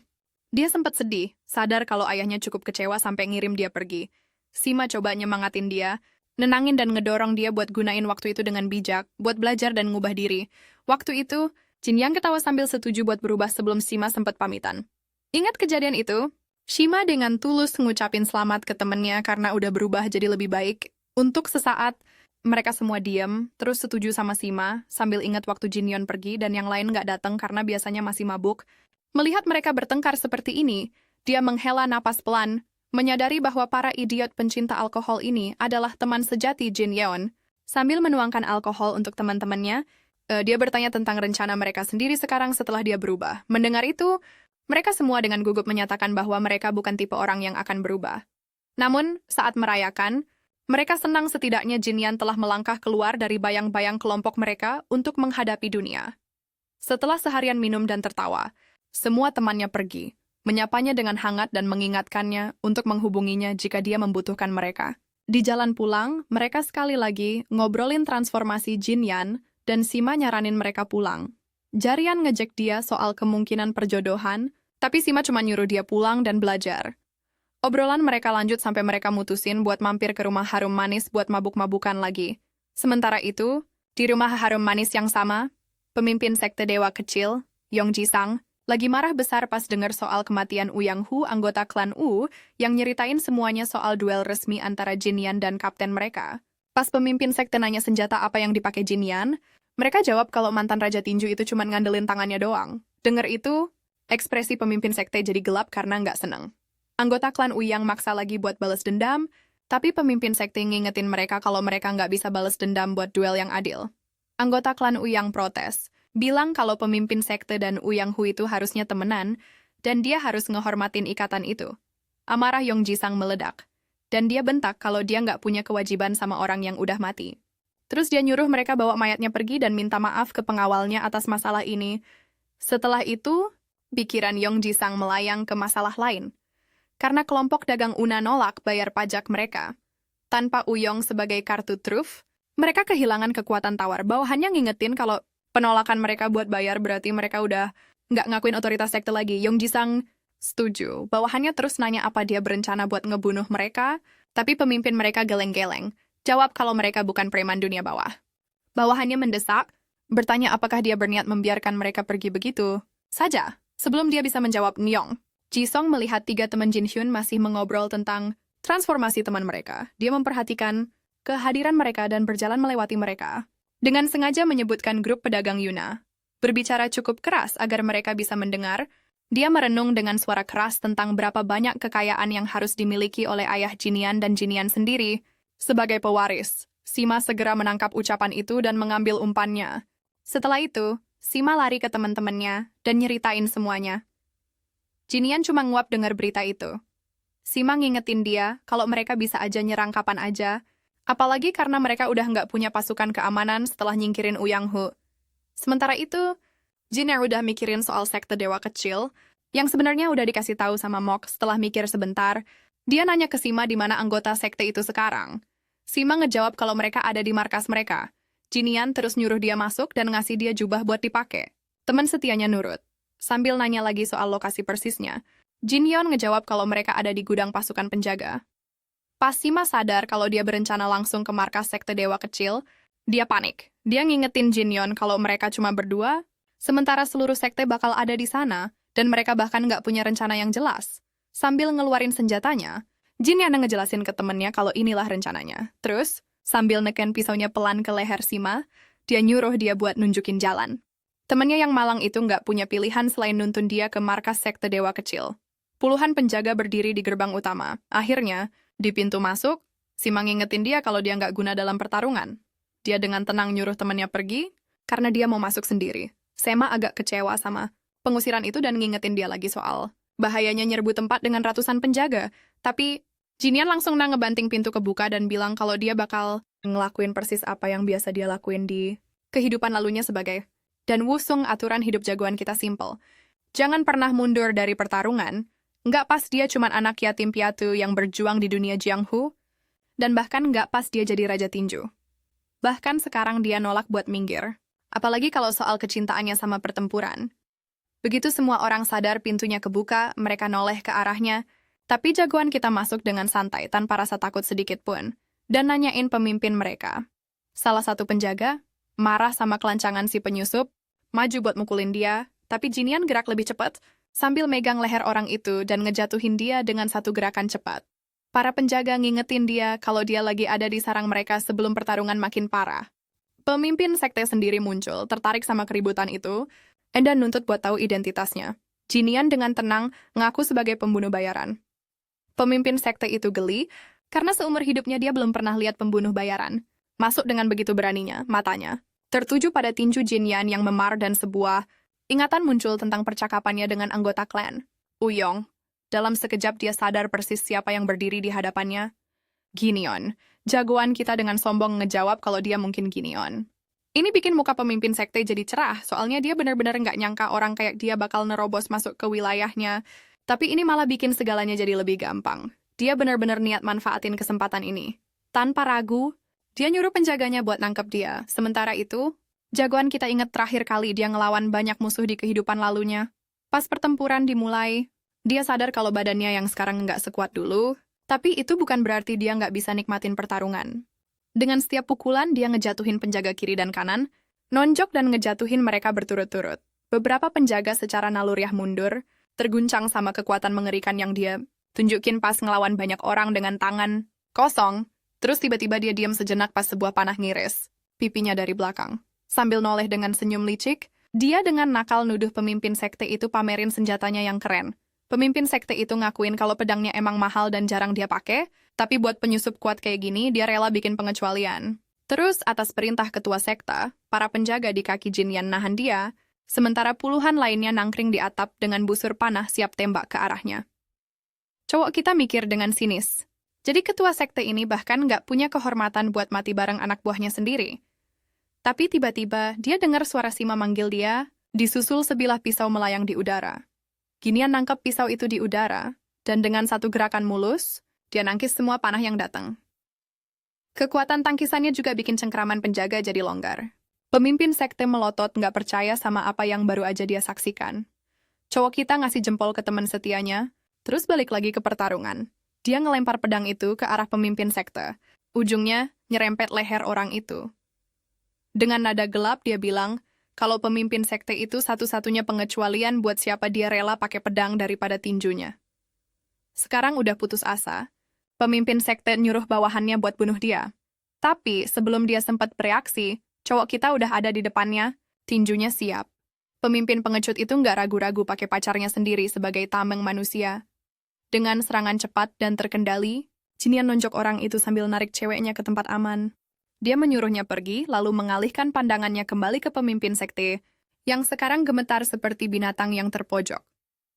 Dia sempat sedih, sadar kalau ayahnya cukup kecewa sampai ngirim dia pergi. Sima coba nyemangatin dia, nenangin dan ngedorong dia buat gunain waktu itu dengan bijak, buat belajar dan ngubah diri. Waktu itu, Jinyan ketawa sambil setuju buat berubah sebelum Sima sempat pamitan. Ingat kejadian itu? Shima dengan tulus ngucapin selamat ke temennya karena udah berubah jadi lebih baik. Untuk sesaat, mereka semua diam, terus setuju sama Shima, sambil ingat waktu Jinyeon pergi dan yang lain nggak datang karena biasanya masih mabuk. Melihat mereka bertengkar seperti ini, dia menghela napas pelan, menyadari bahwa para idiot pencinta alkohol ini adalah teman sejati Jin Yeon. Sambil menuangkan alkohol untuk teman-temannya, dia bertanya tentang rencana mereka sendiri sekarang setelah dia berubah. Mendengar itu, mereka semua dengan gugup menyatakan bahwa mereka bukan tipe orang yang akan berubah. Namun, saat merayakan, mereka senang setidaknya Jinyan telah melangkah keluar dari bayang-bayang kelompok mereka untuk menghadapi dunia. Setelah seharian minum dan tertawa, semua temannya pergi, menyapanya dengan hangat dan mengingatkannya untuk menghubunginya jika dia membutuhkan mereka. Di jalan pulang, mereka sekali lagi ngobrolin transformasi Jinyan dan Sima nyaranin mereka pulang. Jarian ngejek dia soal kemungkinan perjodohan, tapi Sima cuma nyuruh dia pulang dan belajar. Obrolan mereka lanjut sampai mereka mutusin buat mampir ke rumah harum manis buat mabuk-mabukan lagi. Sementara itu, di rumah harum manis yang sama, pemimpin sekte dewa kecil, Yong Jisang, lagi marah besar pas dengar soal kematian Uyang Hu, anggota klan Wu, yang nyeritain semuanya soal duel resmi antara Jinyan dan kapten mereka. Pas pemimpin sekte nanya senjata apa yang dipakai Jinyan, mereka jawab kalau mantan Raja Tinju itu cuma ngandelin tangannya doang. Dengar itu, ekspresi pemimpin sekte jadi gelap karena nggak seneng. Anggota klan Uyang maksa lagi buat balas dendam, tapi pemimpin sekte ngingetin mereka kalau mereka nggak bisa balas dendam buat duel yang adil. Anggota klan Uyang protes, bilang kalau pemimpin sekte dan Uyang Hu itu harusnya temenan, dan dia harus ngehormatin ikatan itu. Amarah Yong Jisang meledak, dan dia bentak kalau dia nggak punya kewajiban sama orang yang udah mati. Terus dia nyuruh mereka bawa mayatnya pergi dan minta maaf ke pengawalnya atas masalah ini. Setelah itu, pikiran Yong Jisang melayang ke masalah lain. Karena kelompok dagang Una nolak bayar pajak mereka. Tanpa Uyong sebagai kartu truf, mereka kehilangan kekuatan tawar. Bawahannya ngingetin kalau penolakan mereka buat bayar berarti mereka udah nggak ngakuin otoritas sekte lagi. Yong Jisang setuju. Bawahannya terus nanya apa dia berencana buat ngebunuh mereka, tapi pemimpin mereka geleng-geleng. Jawab kalau mereka bukan preman dunia bawah. Bawahannya mendesak, bertanya apakah dia berniat membiarkan mereka pergi begitu saja. Sebelum dia bisa menjawab Nyong, Jisong melihat tiga teman Jin Hyun masih mengobrol tentang transformasi teman mereka. Dia memperhatikan kehadiran mereka dan berjalan melewati mereka. Dengan sengaja menyebutkan grup pedagang Yuna. Berbicara cukup keras agar mereka bisa mendengar, dia merenung dengan suara keras tentang berapa banyak kekayaan yang harus dimiliki oleh ayah Jinian dan Jinian sendiri. Sebagai pewaris, Sima segera menangkap ucapan itu dan mengambil umpannya. Setelah itu, Sima lari ke teman-temannya dan nyeritain semuanya. Jinian cuma nguap dengar berita itu. Sima ngingetin dia kalau mereka bisa aja nyerang kapan aja, apalagi karena mereka udah nggak punya pasukan keamanan setelah nyingkirin Uyang Hu. Sementara itu, Jin yang udah mikirin soal sekte dewa kecil, yang sebenarnya udah dikasih tahu sama Mok setelah mikir sebentar, dia nanya ke Sima di mana anggota sekte itu sekarang. Sima ngejawab kalau mereka ada di markas mereka. Jinian terus nyuruh dia masuk dan ngasih dia jubah buat dipakai. Teman setianya nurut. Sambil nanya lagi soal lokasi persisnya, Jin Yeon ngejawab kalau mereka ada di gudang pasukan penjaga. Pas Sima sadar kalau dia berencana langsung ke markas sekte dewa kecil, dia panik. Dia ngingetin Jin Yeon kalau mereka cuma berdua, sementara seluruh sekte bakal ada di sana, dan mereka bahkan nggak punya rencana yang jelas. Sambil ngeluarin senjatanya, Jin Yeon ngejelasin ke temennya kalau inilah rencananya. Terus, sambil neken pisaunya pelan ke leher Sima, dia nyuruh dia buat nunjukin jalan. Temannya yang malang itu nggak punya pilihan selain nuntun dia ke markas sekte dewa kecil. Puluhan penjaga berdiri di gerbang utama. Akhirnya, di pintu masuk, Sima ngingetin dia kalau dia nggak guna dalam pertarungan. Dia dengan tenang nyuruh temannya pergi, karena dia mau masuk sendiri. Sema agak kecewa sama pengusiran itu dan ngingetin dia lagi soal bahayanya nyerbu tempat dengan ratusan penjaga. Tapi, Jinian langsung ngebanting pintu kebuka dan bilang kalau dia bakal ngelakuin persis apa yang biasa dia lakuin di kehidupan lalunya sebagai dan wusung aturan hidup jagoan kita simple. Jangan pernah mundur dari pertarungan. Nggak pas dia cuma anak yatim piatu yang berjuang di dunia Jianghu. Dan bahkan nggak pas dia jadi Raja Tinju. Bahkan sekarang dia nolak buat minggir. Apalagi kalau soal kecintaannya sama pertempuran. Begitu semua orang sadar pintunya kebuka, mereka noleh ke arahnya. Tapi jagoan kita masuk dengan santai tanpa rasa takut sedikit pun. Dan nanyain pemimpin mereka. Salah satu penjaga marah sama kelancangan si penyusup, maju buat mukulin dia, tapi Jinian gerak lebih cepat, sambil megang leher orang itu dan ngejatuhin dia dengan satu gerakan cepat. Para penjaga ngingetin dia kalau dia lagi ada di sarang mereka sebelum pertarungan makin parah. Pemimpin sekte sendiri muncul, tertarik sama keributan itu, dan nuntut buat tahu identitasnya. Jinian dengan tenang ngaku sebagai pembunuh bayaran. Pemimpin sekte itu geli, karena seumur hidupnya dia belum pernah lihat pembunuh bayaran. Masuk dengan begitu beraninya, matanya tertuju pada tinju Jinian yang memar dan sebuah ingatan muncul tentang percakapannya dengan anggota klan. Uyong. Dalam sekejap dia sadar persis siapa yang berdiri di hadapannya. Ginion. Jagoan kita dengan sombong ngejawab kalau dia mungkin Ginion. Ini bikin muka pemimpin sekte jadi cerah, soalnya dia benar-benar nggak nyangka orang kayak dia bakal nerobos masuk ke wilayahnya. Tapi ini malah bikin segalanya jadi lebih gampang. Dia benar-benar niat manfaatin kesempatan ini. Tanpa ragu, dia nyuruh penjaganya buat nangkep dia. Sementara itu, jagoan kita inget terakhir kali dia ngelawan banyak musuh di kehidupan lalunya. Pas pertempuran dimulai, dia sadar kalau badannya yang sekarang nggak sekuat dulu, tapi itu bukan berarti dia nggak bisa nikmatin pertarungan. Dengan setiap pukulan, dia ngejatuhin penjaga kiri dan kanan, nonjok dan ngejatuhin mereka berturut-turut. Beberapa penjaga secara naluriah mundur, terguncang sama kekuatan mengerikan yang dia tunjukin pas ngelawan banyak orang dengan tangan kosong. Terus tiba-tiba dia diam sejenak pas sebuah panah ngiris pipinya dari belakang. Sambil noleh dengan senyum licik, dia dengan nakal nuduh pemimpin sekte itu pamerin senjatanya yang keren. Pemimpin sekte itu ngakuin kalau pedangnya emang mahal dan jarang dia pakai, tapi buat penyusup kuat kayak gini, dia rela bikin pengecualian. Terus, atas perintah ketua sekta, para penjaga di kaki Jinian nahan dia, sementara puluhan lainnya nangkring di atap dengan busur panah siap tembak ke arahnya. Cowok kita mikir dengan sinis. Jadi ketua sekte ini bahkan nggak punya kehormatan buat mati bareng anak buahnya sendiri. Tapi tiba-tiba, dia dengar suara Sima manggil dia, disusul sebilah pisau melayang di udara. Ginian nangkep pisau itu di udara, dan dengan satu gerakan mulus, dia nangkis semua panah yang datang. Kekuatan tangkisannya juga bikin cengkraman penjaga jadi longgar. Pemimpin sekte melotot nggak percaya sama apa yang baru aja dia saksikan. Cowok kita ngasih jempol ke teman setianya, terus balik lagi ke pertarungan. Dia ngelempar pedang itu ke arah pemimpin sekte. Ujungnya nyerempet leher orang itu. Dengan nada gelap dia bilang, kalau pemimpin sekte itu satu-satunya pengecualian buat siapa dia rela pakai pedang daripada tinjunya. Sekarang udah putus asa, pemimpin sekte nyuruh bawahannya buat bunuh dia. Tapi sebelum dia sempat bereaksi, cowok kita udah ada di depannya, tinjunya siap. Pemimpin pengecut itu nggak ragu-ragu pakai pacarnya sendiri sebagai tameng manusia. Dengan serangan cepat dan terkendali, Jinian nonjok orang itu sambil narik ceweknya ke tempat aman. Dia menyuruhnya pergi, lalu mengalihkan pandangannya kembali ke pemimpin sekte, yang sekarang gemetar seperti binatang yang terpojok.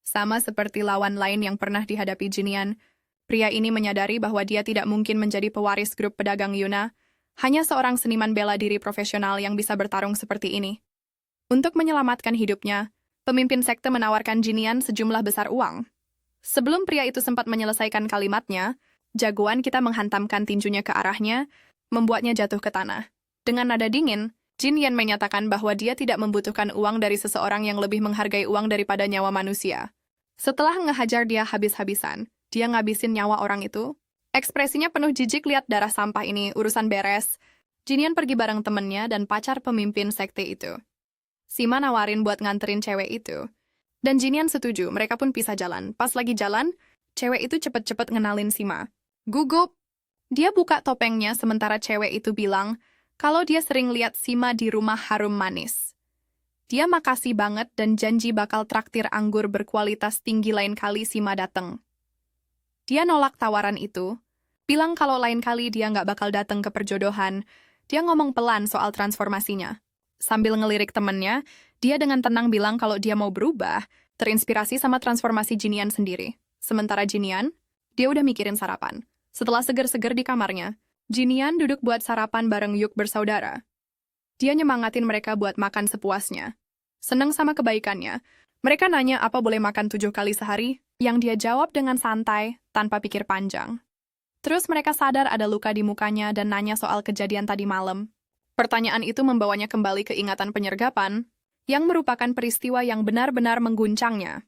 Sama seperti lawan lain yang pernah dihadapi Jinian, pria ini menyadari bahwa dia tidak mungkin menjadi pewaris grup pedagang Yuna, hanya seorang seniman bela diri profesional yang bisa bertarung seperti ini. Untuk menyelamatkan hidupnya, pemimpin sekte menawarkan Jinian sejumlah besar uang. Sebelum pria itu sempat menyelesaikan kalimatnya, jagoan kita menghantamkan tinjunya ke arahnya, membuatnya jatuh ke tanah. Dengan nada dingin, Jinian menyatakan bahwa dia tidak membutuhkan uang dari seseorang yang lebih menghargai uang daripada nyawa manusia. Setelah ngehajar dia habis-habisan, dia ngabisin nyawa orang itu. Ekspresinya penuh jijik lihat darah sampah ini, urusan beres. Jinian pergi bareng temennya dan pacar pemimpin sekte itu. Sima nawarin buat nganterin cewek itu. Dan Jinian setuju, mereka pun pisah jalan. Pas lagi jalan, cewek itu cepet-cepet ngenalin Sima. Gugup! Dia buka topengnya sementara cewek itu bilang kalau dia sering lihat Sima di rumah harum manis. Dia makasih banget dan janji bakal traktir anggur berkualitas tinggi lain kali Sima dateng. Dia nolak tawaran itu, bilang kalau lain kali dia nggak bakal dateng ke perjodohan. Dia ngomong pelan soal transformasinya. Sambil ngelirik temennya, dia dengan tenang bilang kalau dia mau berubah, terinspirasi sama transformasi Jinian sendiri. Sementara Jinian, dia udah mikirin sarapan. Setelah seger-seger di kamarnya, Jinian duduk buat sarapan bareng Yuk bersaudara. Dia nyemangatin mereka buat makan sepuasnya. Seneng sama kebaikannya. Mereka nanya apa boleh makan 7 kali sehari, yang dia jawab dengan santai, tanpa pikir panjang. Terus mereka sadar ada luka di mukanya dan nanya soal kejadian tadi malam. Pertanyaan itu membawanya kembali ke ingatan penyergapan, yang merupakan peristiwa yang benar-benar mengguncangnya.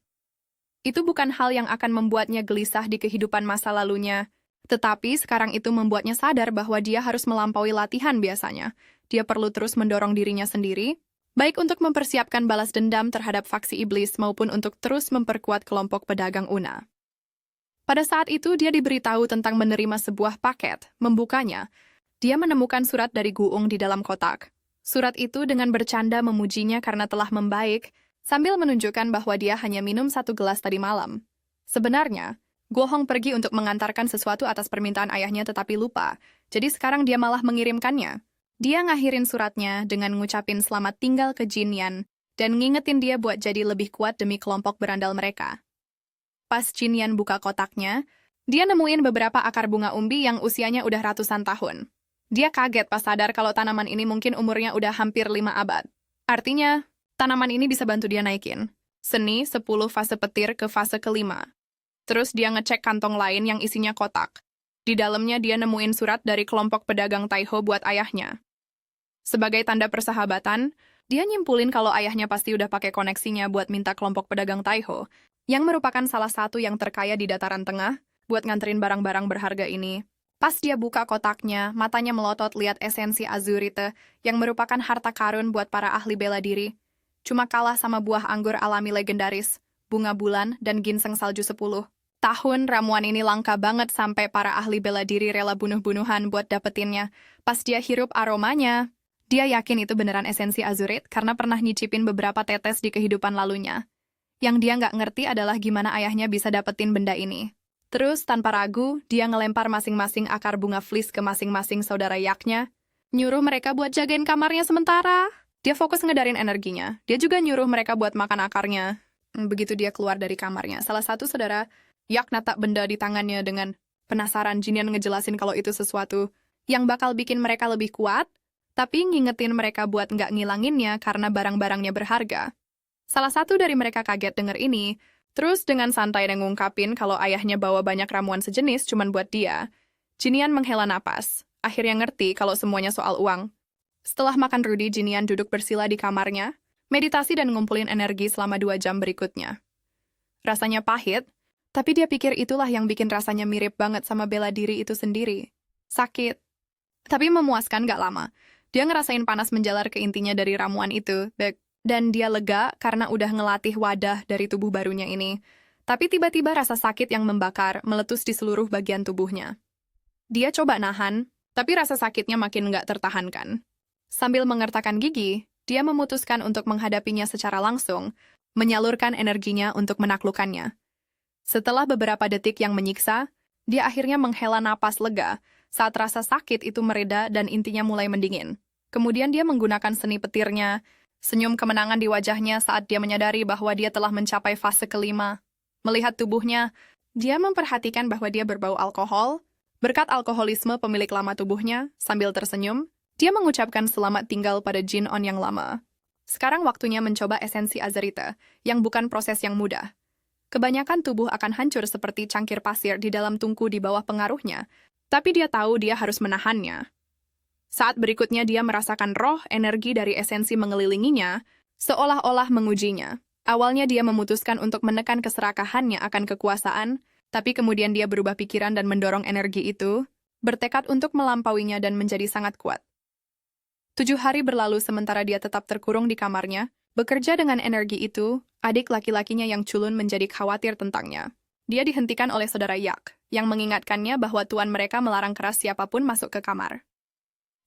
Itu bukan hal yang akan membuatnya gelisah di kehidupan masa lalunya, tetapi sekarang itu membuatnya sadar bahwa dia harus melampaui latihan biasanya. Dia perlu terus mendorong dirinya sendiri, baik untuk mempersiapkan balas dendam terhadap faksi iblis maupun untuk terus memperkuat kelompok pedagang Una. Pada saat itu, dia diberitahu tentang menerima sebuah paket. Membukanya, dia menemukan surat dari Guung di dalam kotak. Surat itu dengan bercanda memujinya karena telah membaik, sambil menunjukkan bahwa dia hanya minum 1 gelas tadi malam. Sebenarnya, Guohong pergi untuk mengantarkan sesuatu atas permintaan ayahnya tetapi lupa, jadi sekarang dia malah mengirimkannya. Dia ngakhirin suratnya dengan ngucapin selamat tinggal ke Jin Yan, dan ngingetin dia buat jadi lebih kuat demi kelompok berandal mereka. Pas Jin Yan buka kotaknya, dia nemuin beberapa akar bunga umbi yang usianya udah ratusan tahun. Dia kaget pas sadar kalau tanaman ini mungkin umurnya udah hampir 5 abad. Artinya, tanaman ini bisa bantu dia naikin seni 10 fase petir ke fase kelima. Terus dia ngecek kantong lain yang isinya kotak. Di dalamnya dia nemuin surat dari kelompok pedagang Taiho buat ayahnya. Sebagai tanda persahabatan, dia nyimpulin kalau ayahnya pasti udah pakai koneksinya buat minta kelompok pedagang Taiho, yang merupakan salah satu yang terkaya di dataran tengah, buat nganterin barang-barang berharga ini. Pas dia buka kotaknya, matanya melotot lihat esensi azurite, yang merupakan harta karun buat para ahli bela diri. Cuma kalah sama buah anggur alami legendaris, bunga bulan, dan ginseng salju 10 tahun. Ramuan ini langka banget sampai para ahli bela diri rela bunuh-bunuhan buat dapetinnya. Pas dia hirup aromanya, dia yakin itu beneran esensi azurit karena pernah nyicipin beberapa tetes di kehidupan lalunya. Yang dia nggak ngerti adalah gimana ayahnya bisa dapetin benda ini. Terus, tanpa ragu, dia ngelempar masing-masing akar bunga fleece ke masing-masing saudara yaknya, nyuruh mereka buat jagain kamarnya sementara. Dia fokus ngedarin energinya. Dia juga nyuruh mereka buat makan akarnya. Begitu dia keluar dari kamarnya, salah satu saudara yak natap benda di tangannya dengan penasaran. Jin Yan ngejelasin kalau itu sesuatu yang bakal bikin mereka lebih kuat, tapi ngingetin mereka buat nggak ngilanginnya karena barang-barangnya berharga. Salah satu dari mereka kaget denger ini, terus dengan santai dan ngungkapin kalau ayahnya bawa banyak ramuan sejenis cuman buat dia. Jin Yan menghela napas, akhirnya ngerti kalau semuanya soal uang. Setelah makan rudi, Jin Yan duduk bersila di kamarnya, meditasi dan ngumpulin energi selama 2 jam berikutnya. Rasanya pahit, tapi dia pikir itulah yang bikin rasanya mirip banget sama bela diri itu sendiri. Sakit, tapi memuaskan gak lama. Dia ngerasain panas menjalar ke intinya dari ramuan itu, dan dia lega karena udah ngelatih wadah dari tubuh barunya ini. Tapi tiba-tiba rasa sakit yang membakar meletus di seluruh bagian tubuhnya. Dia coba nahan, tapi rasa sakitnya makin nggak tertahankan. Sambil mengertakkan gigi, dia memutuskan untuk menghadapinya secara langsung, menyalurkan energinya untuk menaklukkannya. Setelah beberapa detik yang menyiksa, dia akhirnya menghela napas lega saat rasa sakit itu mereda dan intinya mulai mendingin. Kemudian dia menggunakan seni petirnya, senyum kemenangan di wajahnya saat dia menyadari bahwa dia telah mencapai fase kelima. Melihat tubuhnya, dia memperhatikan bahwa dia berbau alkohol. Berkat alkoholisme pemilik lama tubuhnya, sambil tersenyum, dia mengucapkan selamat tinggal pada Jin On yang lama. Sekarang waktunya mencoba esensi azurite, yang bukan proses yang mudah. Kebanyakan tubuh akan hancur seperti cangkir pasir di dalam tungku di bawah pengaruhnya, tapi dia tahu dia harus menahannya. Saat berikutnya dia merasakan roh energi dari esensi mengelilinginya, seolah-olah mengujinya. Awalnya dia memutuskan untuk menekan keserakahannya akan kekuasaan, tapi kemudian dia berubah pikiran dan mendorong energi itu, bertekad untuk melampauinya dan menjadi sangat kuat. 7 hari berlalu sementara dia tetap terkurung di kamarnya, bekerja dengan energi itu, adik laki-lakinya yang culun menjadi khawatir tentangnya. Dia dihentikan oleh saudara Yak, yang mengingatkannya bahwa tuan mereka melarang keras siapapun masuk ke kamar.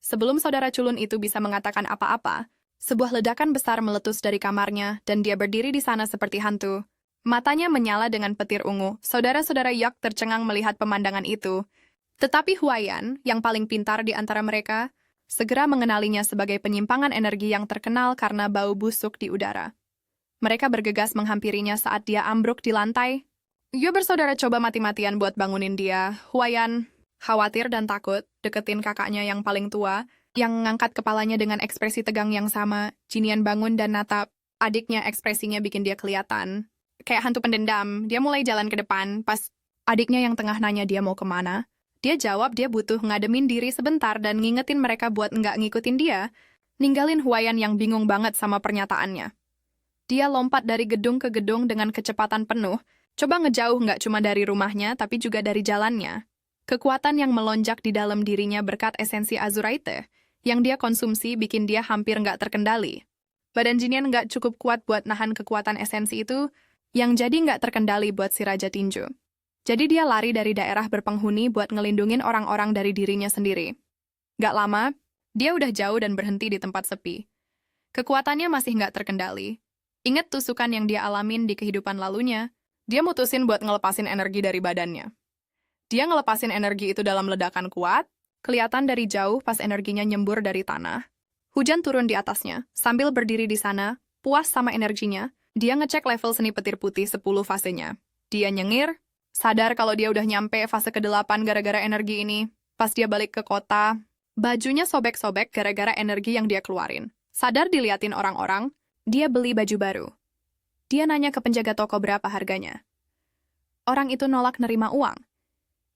Sebelum saudara culun itu bisa mengatakan apa-apa, sebuah ledakan besar meletus dari kamarnya dan dia berdiri di sana seperti hantu. Matanya menyala dengan petir ungu. Saudara-saudara Yak tercengang melihat pemandangan itu. Tetapi Huayan, yang paling pintar di antara mereka, segera mengenalinya sebagai penyimpangan energi yang terkenal karena bau busuk di udara. Mereka bergegas menghampirinya saat dia ambruk di lantai. Yu bersaudara coba mati-matian buat bangunin dia. Huayan khawatir dan takut, deketin kakaknya yang paling tua, yang ngangkat kepalanya dengan ekspresi tegang yang sama. Jin Yan bangun dan natap. Adiknya ekspresinya bikin dia kelihatan kayak hantu pendendam. Dia mulai jalan ke depan, pas adiknya yang tengah nanya dia mau kemana. Dia jawab dia butuh ngademin diri sebentar dan ngingetin mereka buat nggak ngikutin dia, ninggalin Huayan yang bingung banget sama pernyataannya. Dia lompat dari gedung ke gedung dengan kecepatan penuh, coba ngejauh nggak cuma dari rumahnya tapi juga dari jalannya. Kekuatan yang melonjak di dalam dirinya berkat esensi azurite, yang dia konsumsi bikin dia hampir nggak terkendali. Badan Jinian nggak cukup kuat buat nahan kekuatan esensi itu, yang jadi nggak terkendali buat si Raja Tinju. Jadi dia lari dari daerah berpenghuni buat ngelindungin orang-orang dari dirinya sendiri. Gak lama, dia udah jauh dan berhenti di tempat sepi. Kekuatannya masih nggak terkendali. Ingat tusukan yang dia alamin di kehidupan lalunya, dia mutusin buat ngelepasin energi dari badannya. Dia ngelepasin energi itu dalam ledakan kuat, kelihatan dari jauh pas energinya nyembur dari tanah. Hujan turun di atasnya, sambil berdiri di sana, puas sama energinya, dia ngecek level seni petir putih 10 fasenya. Dia nyengir, sadar kalau dia udah nyampe fase ke-8 gara-gara energi ini. Pas dia balik ke kota, bajunya sobek-sobek gara-gara energi yang dia keluarin. Sadar diliatin orang-orang, dia beli baju baru. Dia nanya ke penjaga toko berapa harganya. Orang itu nolak nerima uang.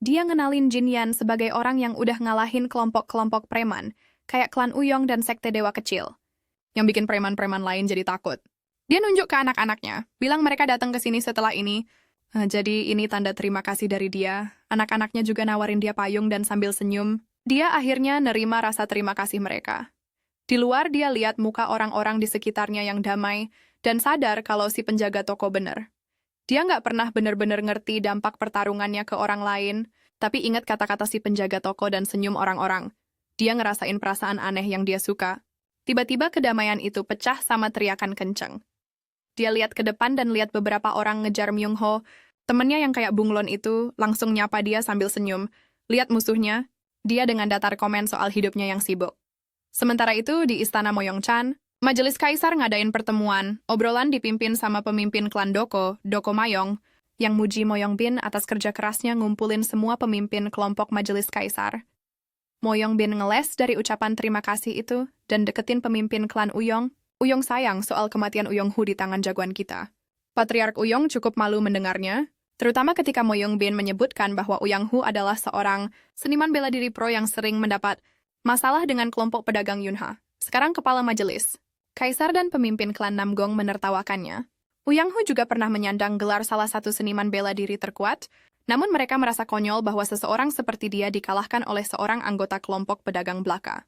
Dia ngenalin Jin Yan sebagai orang yang udah ngalahin kelompok-kelompok preman, kayak klan Uyong dan sekte dewa kecil, yang bikin preman-preman lain jadi takut. Dia nunjuk ke anak-anaknya, bilang mereka datang ke sini setelah ini. Jadi ini tanda terima kasih dari dia. Anak-anaknya juga nawarin dia payung dan sambil senyum, dia akhirnya nerima rasa terima kasih mereka. Di luar dia lihat muka orang-orang di sekitarnya yang damai, dan sadar kalau si penjaga toko bener. Dia nggak pernah bener-bener ngerti dampak pertarungannya ke orang lain, tapi ingat kata-kata si penjaga toko dan senyum orang-orang. Dia ngerasain perasaan aneh yang dia suka. Tiba-tiba kedamaian itu pecah sama teriakan kenceng. Dia lihat ke depan dan lihat beberapa orang ngejar Myung Ho. Temennya yang kayak bunglon itu langsung nyapa dia sambil senyum. Lihat musuhnya, dia dengan datar komen soal hidupnya yang sibuk. Sementara itu, di Istana Moyongchan, Majelis Kaisar ngadain pertemuan. Obrolan dipimpin sama pemimpin klan Doko Mayong, yang muji Moyongbin atas kerja kerasnya ngumpulin semua pemimpin kelompok Majelis Kaisar. Moyongbin ngeles dari ucapan terima kasih itu dan deketin pemimpin klan Uyong. Uyong sayang soal kematian Uyong Hu di tangan jagoan kita. Patriark Uyong cukup malu mendengarnya, terutama ketika Moyongbin menyebutkan bahwa Uyong Hu adalah seorang seniman bela diri pro yang sering mendapat masalah dengan kelompok pedagang Yunha. Sekarang kepala majelis. Kaisar dan pemimpin klan Namgong menertawakannya. Uyong Hu juga pernah menyandang gelar salah satu seniman bela diri terkuat, namun mereka merasa konyol bahwa seseorang seperti dia dikalahkan oleh seorang anggota kelompok pedagang belaka.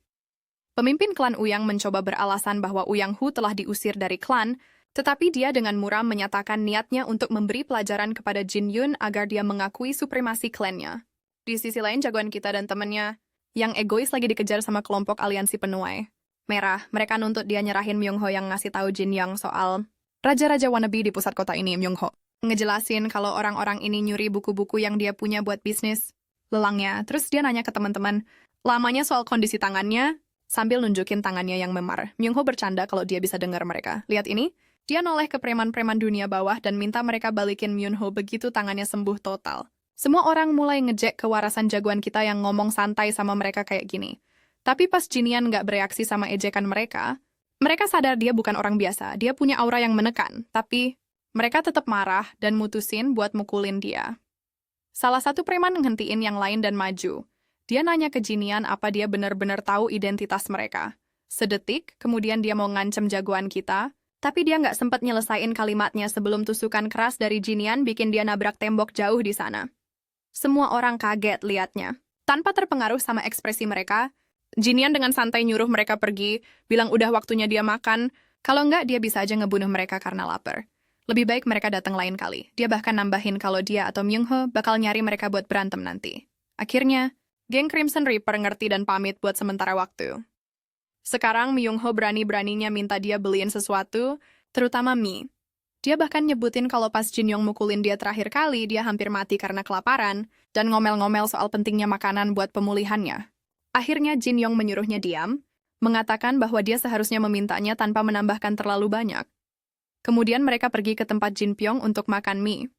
Pemimpin klan Uyang mencoba beralasan bahwa Uyong Hu telah diusir dari klan, tetapi dia dengan muram menyatakan niatnya untuk memberi pelajaran kepada Jin Yun agar dia mengakui supremasi klannya. Di sisi lain, jagoan kita dan temannya, yang egois lagi dikejar sama kelompok aliansi penuai. Merah, mereka nuntut dia nyerahin Myung Ho yang ngasih tahu Jin Yang soal raja-raja wannabe di pusat kota ini, Myung Ho. Ngejelasin kalau orang-orang ini nyuri buku-buku yang dia punya buat bisnis lelangnya. Terus dia nanya ke teman-teman lamanya soal kondisi tangannya, sambil nunjukin tangannya yang memar. Myung Ho bercanda kalau dia bisa dengar mereka. Lihat ini, dia noleh ke preman-preman dunia bawah dan minta mereka balikin Myung Ho begitu tangannya sembuh total. Semua orang mulai ngejek kewarasan jagoan kita yang ngomong santai sama mereka kayak gini. Tapi pas Jinian nggak bereaksi sama ejekan mereka sadar dia bukan orang biasa. Dia punya aura yang menekan, tapi mereka tetap marah dan mutusin buat mukulin dia. Salah satu preman ngehentiin yang lain dan maju. Dia nanya ke Jinian apa dia benar-benar tahu identitas mereka. Sedetik, kemudian dia mau ngancem jagoan kita, tapi dia nggak sempat nyelesain kalimatnya sebelum tusukan keras dari Jinian bikin dia nabrak tembok jauh di sana. Semua orang kaget liatnya. Tanpa terpengaruh sama ekspresi mereka, Jinian dengan santai nyuruh mereka pergi, bilang udah waktunya dia makan, kalau nggak dia bisa aja ngebunuh mereka karena lapar. Lebih baik mereka datang lain kali. Dia bahkan nambahin kalau dia atau Myung Ho bakal nyari mereka buat berantem nanti. Akhirnya, geng Crimson Reaper ngerti dan pamit buat sementara waktu. Sekarang Myung Ho berani-beraninya minta dia beliin sesuatu, terutama mie. Dia bahkan nyebutin kalau pas Jin Yong mukulin dia terakhir kali, dia hampir mati karena kelaparan, dan ngomel-ngomel soal pentingnya makanan buat pemulihannya. Akhirnya Jin Yong menyuruhnya diam, mengatakan bahwa dia seharusnya memintanya tanpa menambahkan terlalu banyak. Kemudian mereka pergi ke tempat Jin Pyong untuk makan mie.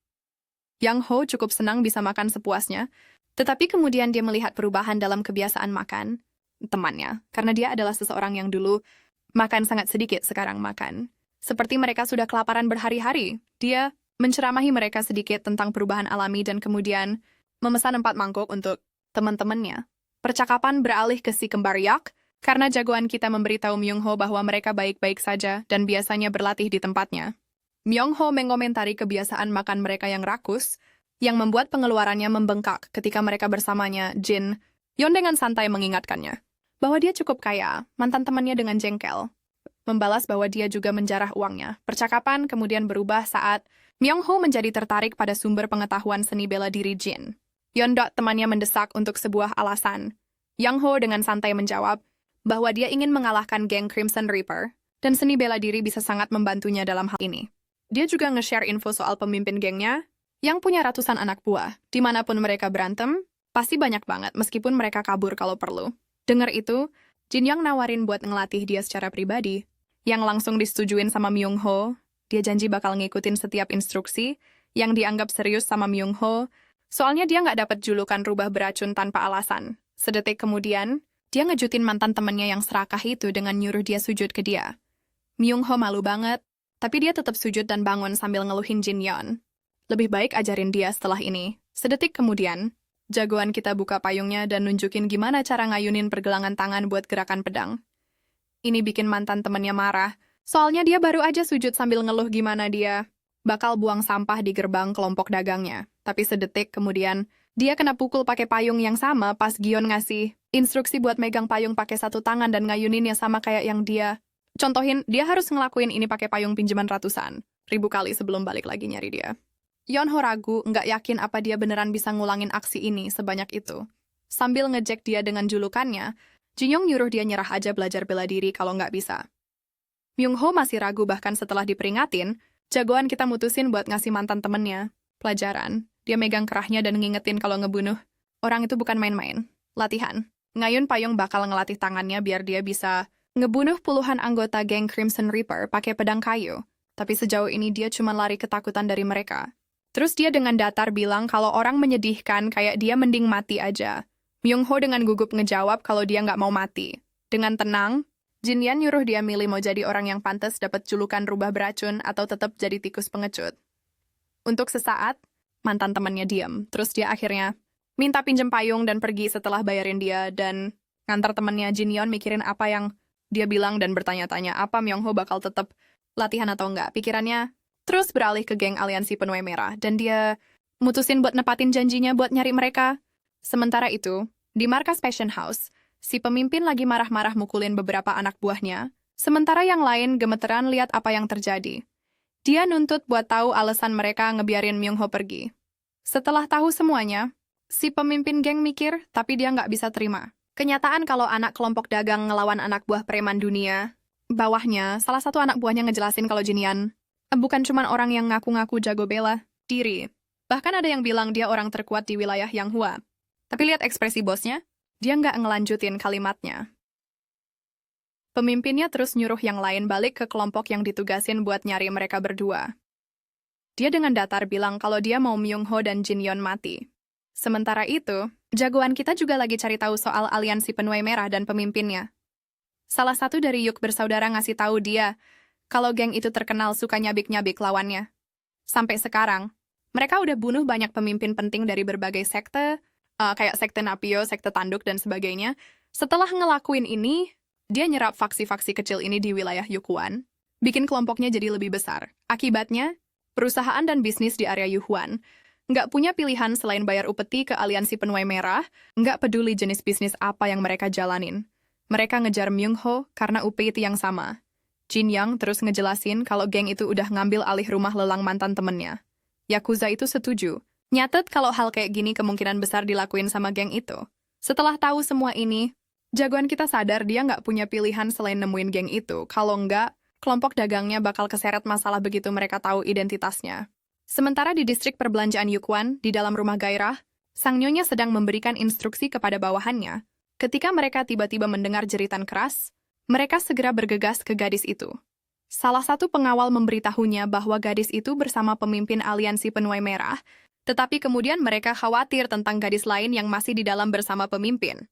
Yang Ho cukup senang bisa makan sepuasnya, tetapi kemudian dia melihat perubahan dalam kebiasaan makan temannya, karena dia adalah seseorang yang dulu makan sangat sedikit, sekarang makan. Seperti mereka sudah kelaparan berhari-hari, dia menceramahi mereka sedikit tentang perubahan alami dan kemudian memesan 4 mangkuk untuk teman-temannya. Percakapan beralih ke si kembar Yak, karena jagoan kita memberitahu Myung Ho bahwa mereka baik-baik saja dan biasanya berlatih di tempatnya. Myung Ho mengomentari kebiasaan makan mereka yang rakus, yang membuat pengeluarannya membengkak ketika mereka bersamanya Jin. Yon dengan santai mengingatkannya bahwa dia cukup kaya, mantan temannya dengan jengkel. membalas bahwa dia juga menjarah uangnya. Percakapan kemudian berubah saat Myung-ho menjadi tertarik pada sumber pengetahuan seni bela diri Jin. Yeon-dot temannya mendesak untuk sebuah alasan. Young-ho dengan santai menjawab bahwa dia ingin mengalahkan geng Crimson Reaper, dan seni bela diri bisa sangat membantunya dalam hal ini. Dia juga nge-share info soal pemimpin gengnya, yang punya ratusan anak buah. Dimanapun mereka berantem, pasti banyak banget meskipun mereka kabur kalau perlu. Dengar itu, Jin Young nawarin buat ngelatih dia secara pribadi, yang langsung disetujuin sama Myung-ho. Dia janji bakal ngikutin setiap instruksi yang dianggap serius sama Myung-ho, soalnya dia nggak dapat julukan rubah beracun tanpa alasan. Sedetik kemudian, dia ngejutin mantan temannya yang serakah itu dengan nyuruh dia sujud ke dia. Myung-ho malu banget, tapi dia tetap sujud dan bangun sambil ngeluhin Jin Yeon. Lebih baik ajarin dia setelah ini. Sedetik kemudian, jagoan kita buka payungnya dan nunjukin gimana cara ngayunin pergelangan tangan buat gerakan pedang. Ini bikin mantan temannya marah, soalnya dia baru aja sujud sambil ngeluh gimana dia bakal buang sampah di gerbang kelompok dagangnya. Tapi sedetik kemudian, dia kena pukul pakai payung yang sama pas Gion ngasih instruksi buat megang payung pakai satu tangan dan ngayuninnya sama kayak yang dia contohin. Dia harus ngelakuin ini pakai payung pinjaman ratusan ribu kali sebelum balik lagi nyari dia. Yeon-ho ragu, nggak yakin apa dia beneran bisa ngulangin aksi ini sebanyak itu. Sambil ngejek dia dengan julukannya, Jin Young nyuruh dia nyerah aja belajar bela diri kalau nggak bisa. Myung-ho masih ragu bahkan setelah diperingatin, jagoan kita mutusin buat ngasih mantan temennya pelajaran. Dia megang kerahnya dan ngingetin kalau ngebunuh orang itu bukan main-main. Latihan. Ngayun payung bakal ngelatih tangannya biar dia bisa ngebunuh puluhan anggota geng Crimson Reaper pakai pedang kayu. Tapi sejauh ini dia cuma lari ketakutan dari mereka. Terus dia dengan datar bilang kalau orang menyedihkan kayak dia mending mati aja. Myung-ho dengan gugup ngejawab kalau dia nggak mau mati. Dengan tenang, Jin Yan nyuruh dia milih mau jadi orang yang pantas dapat julukan rubah beracun atau tetap jadi tikus pengecut. Untuk sesaat, mantan temannya diam. Terus dia akhirnya minta pinjem payung dan pergi setelah bayarin dia dan ngantar temannya Jin Yeon mikirin apa yang dia bilang dan bertanya-tanya apa Myung-ho bakal tetap latihan atau enggak. Pikirannya terus beralih ke geng aliansi Penuai Merah dan dia mutusin buat nepatin janjinya buat nyari mereka. Sementara itu, di markas Fashion House, si pemimpin lagi marah-marah mukulin beberapa anak buahnya, sementara yang lain gemeteran lihat apa yang terjadi. Dia nuntut buat tahu alasan mereka ngebiarin Myung-ho pergi. Setelah tahu semuanya, si pemimpin geng mikir, tapi dia nggak bisa terima. Kenyataan kalau anak kelompok dagang ngelawan anak buah preman dunia. Bawahnya, salah satu anak buahnya ngejelasin kalau Jin Yan bukan cuma orang yang ngaku-ngaku jago bela diri. Bahkan ada yang bilang dia orang terkuat di wilayah Yanghua. Tapi lihat ekspresi bosnya, dia nggak ngelanjutin kalimatnya. Pemimpinnya terus nyuruh yang lain balik ke kelompok yang ditugasin buat nyari mereka berdua. Dia dengan datar bilang kalau dia mau Myung-ho dan Jin Yeon mati. Sementara itu, jagoan kita juga lagi cari tahu soal aliansi Penuai Merah dan pemimpinnya. Salah satu dari Yuk bersaudara ngasih tahu dia kalau geng itu terkenal suka nyabik-nyabik lawannya. Sampai sekarang, mereka udah bunuh banyak pemimpin penting dari berbagai sekte, kayak sekte Napio, sekte Tanduk, dan sebagainya. Setelah ngelakuin ini, dia nyerap faksi-faksi kecil ini di wilayah Yuhuan, bikin kelompoknya jadi lebih besar. Akibatnya, perusahaan dan bisnis di area Yuhuan nggak punya pilihan selain bayar upeti ke aliansi Penuai Merah, nggak peduli jenis bisnis apa yang mereka jalanin. Mereka ngejar Myung-ho karena upeti yang sama. Jin Young terus ngejelasin kalau geng itu udah ngambil alih rumah lelang mantan temennya. Yakuza itu setuju. Nyatet kalau hal kayak gini kemungkinan besar dilakuin sama geng itu. Setelah tahu semua ini, jagoan kita sadar dia nggak punya pilihan selain nemuin geng itu. Kalau nggak, kelompok dagangnya bakal keseret masalah begitu mereka tahu identitasnya. Sementara di distrik perbelanjaan Yukwan, di dalam rumah gairah, sang nyonya sedang memberikan instruksi kepada bawahannya. Ketika mereka tiba-tiba mendengar jeritan keras, mereka segera bergegas ke gadis itu. Salah satu pengawal memberitahunya bahwa gadis itu bersama pemimpin aliansi Penuai Merah, tetapi kemudian mereka khawatir tentang gadis lain yang masih di dalam bersama pemimpin.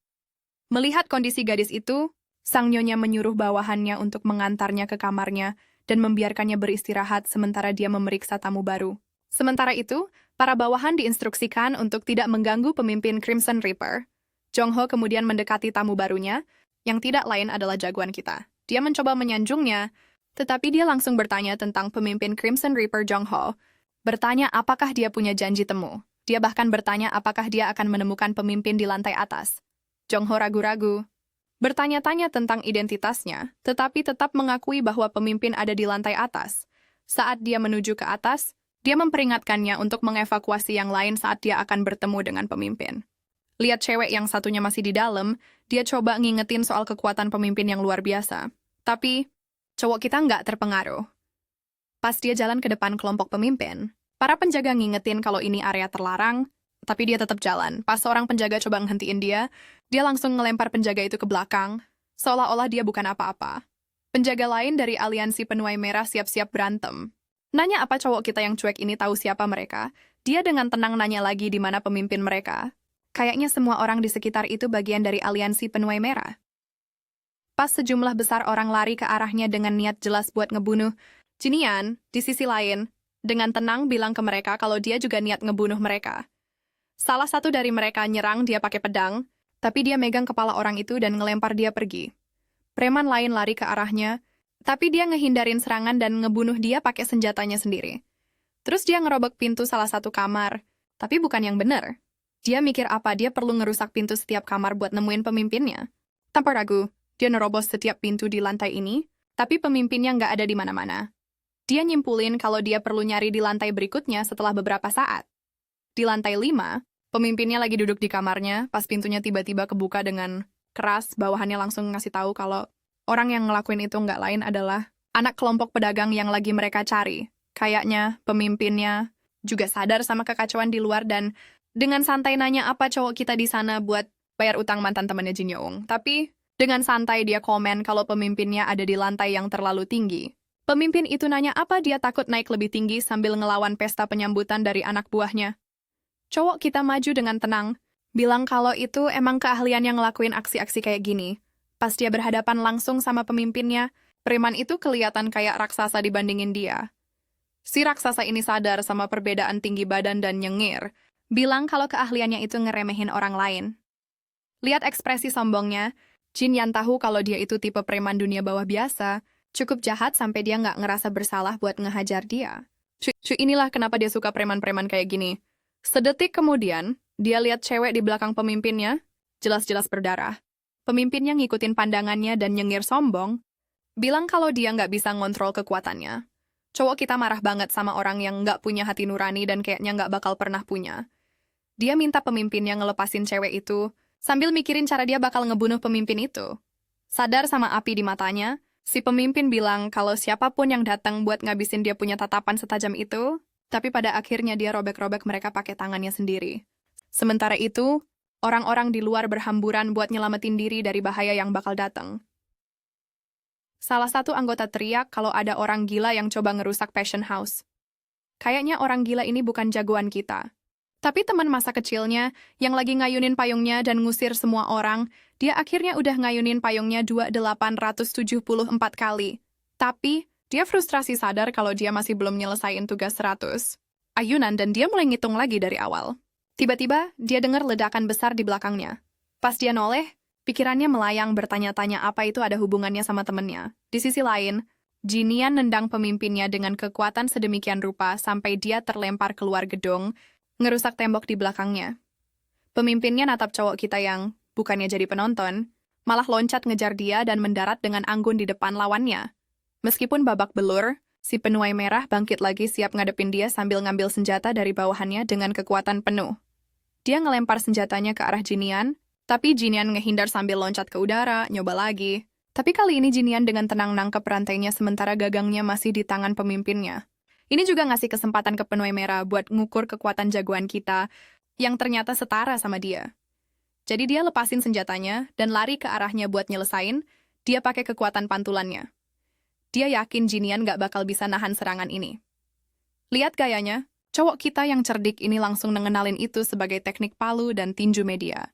Melihat kondisi gadis itu, sang nyonya menyuruh bawahannya untuk mengantarnya ke kamarnya dan membiarkannya beristirahat sementara dia memeriksa tamu baru. Sementara itu, para bawahan diinstruksikan untuk tidak mengganggu pemimpin Crimson Reaper. Jong-ho kemudian mendekati tamu barunya, yang tidak lain adalah jagoan kita. Dia mencoba menyanjungnya, tetapi dia langsung bertanya tentang pemimpin Crimson Reaper Jong-ho, bertanya apakah dia punya janji temu. Dia bahkan bertanya apakah dia akan menemukan pemimpin di lantai atas. Jong-ho ragu-ragu. bertanya-tanya tentang identitasnya, tetapi tetap mengakui bahwa pemimpin ada di lantai atas. Saat dia menuju ke atas, dia memperingatkannya untuk mengevakuasi yang lain saat dia akan bertemu dengan pemimpin. Lihat cewek yang satunya masih di dalam, dia coba ngingetin soal kekuatan pemimpin yang luar biasa. Tapi, cowok kita nggak terpengaruh. Pas dia jalan ke depan kelompok pemimpin, para penjaga ngingetin kalau ini area terlarang, tapi dia tetap jalan. Pas seorang penjaga coba ngehentiin dia langsung ngelempar penjaga itu ke belakang, seolah-olah dia bukan apa-apa. Penjaga lain dari aliansi penuai merah siap-siap berantem. Nanya apa cowok kita yang cuek ini tahu siapa mereka, dia dengan tenang nanya lagi di mana pemimpin mereka. Kayaknya semua orang di sekitar itu bagian dari aliansi penuai merah. Pas sejumlah besar orang lari ke arahnya dengan niat jelas buat ngebunuh, Jinian, di sisi lain, dengan tenang bilang ke mereka kalau dia juga niat ngebunuh mereka. Salah satu dari mereka nyerang dia pakai pedang, tapi dia megang kepala orang itu dan ngelempar dia pergi. Preman lain lari ke arahnya, tapi dia ngehindarin serangan dan ngebunuh dia pakai senjatanya sendiri. Terus dia ngerobek pintu salah satu kamar, tapi bukan yang benar. Dia mikir apa dia perlu ngerusak pintu setiap kamar buat nemuin pemimpinnya. Tanpa ragu, dia nerobos setiap pintu di lantai ini, tapi pemimpinnya nggak ada di mana-mana. Dia nyimpulin kalau dia perlu nyari di lantai berikutnya setelah beberapa saat. Di lantai 5, pemimpinnya lagi duduk di kamarnya, pas pintunya tiba-tiba kebuka dengan keras, bawahannya langsung ngasih tahu kalau orang yang ngelakuin itu nggak lain adalah anak kelompok pedagang yang lagi mereka cari. Kayaknya pemimpinnya juga sadar sama kekacauan di luar dan dengan santai nanya apa cowok kita di sana buat bayar utang mantan temannya Jin Young. Tapi dengan santai dia komen kalau pemimpinnya ada di lantai yang terlalu tinggi. Pemimpin itu nanya apa dia takut naik lebih tinggi sambil ngelawan pesta penyambutan dari anak buahnya. Cowok kita maju dengan tenang, bilang kalau itu emang keahlian yang ngelakuin aksi-aksi kayak gini. Pas dia berhadapan langsung sama pemimpinnya, preman itu kelihatan kayak raksasa dibandingin dia. Si raksasa ini sadar sama perbedaan tinggi badan dan nyengir, bilang kalau keahliannya itu ngeremehin orang lain. Lihat ekspresi sombongnya, Jin Yan tahu kalau dia itu tipe preman dunia bawah biasa, cukup jahat sampai dia nggak ngerasa bersalah buat ngehajar dia. Inilah kenapa dia suka preman-preman kayak gini. Sedetik kemudian, dia lihat cewek di belakang pemimpinnya, jelas-jelas berdarah. Pemimpinnya ngikutin pandangannya dan nyengir sombong, bilang kalau dia nggak bisa ngontrol kekuatannya. Cowok kita marah banget sama orang yang nggak punya hati nurani dan kayaknya nggak bakal pernah punya. Dia minta pemimpinnya ngelepasin cewek itu, sambil mikirin cara dia bakal ngebunuh pemimpin itu. Sadar sama api di matanya, si pemimpin bilang kalau siapapun yang datang buat ngabisin dia punya tatapan setajam itu, tapi pada akhirnya dia robek-robek mereka pakai tangannya sendiri. Sementara itu, orang-orang di luar berhamburan buat nyelamatin diri dari bahaya yang bakal datang. Salah satu anggota teriak kalau ada orang gila yang coba ngerusak Passion House. Kayaknya orang gila ini bukan jagoan kita. Tapi teman masa kecilnya, yang lagi ngayunin payungnya dan ngusir semua orang, dia akhirnya udah ngayunin payungnya 2.874 kali. Tapi, dia frustrasi sadar kalau dia masih belum nyelesain tugas 100 ayunan dan dia mulai ngitung lagi dari awal. Tiba-tiba, dia dengar ledakan besar di belakangnya. Pas dia noleh, pikirannya melayang bertanya-tanya apa itu ada hubungannya sama temennya. Di sisi lain, Jinian nendang pemimpinnya dengan kekuatan sedemikian rupa sampai dia terlempar keluar gedung, ngerusak tembok di belakangnya. Pemimpinnya natap cowok kita yang, bukannya jadi penonton, malah loncat ngejar dia dan mendarat dengan anggun di depan lawannya. Meskipun babak belur, si penuai merah bangkit lagi siap ngadepin dia sambil ngambil senjata dari bawahannya dengan kekuatan penuh. Dia ngelempar senjatanya ke arah Jinian, tapi Jinian ngehindar sambil loncat ke udara, nyoba lagi. Tapi kali ini Jinian dengan tenang nangkep rantainya sementara gagangnya masih di tangan pemimpinnya. Ini juga ngasih kesempatan ke penuai merah buat ngukur kekuatan jagoan kita yang ternyata setara sama dia. Jadi dia lepasin senjatanya dan lari ke arahnya buat nyelesain, dia pakai kekuatan pantulannya. Dia yakin Jinian gak bakal bisa nahan serangan ini. Lihat gayanya, cowok kita yang cerdik ini langsung ngenalin itu sebagai teknik palu dan tinju media.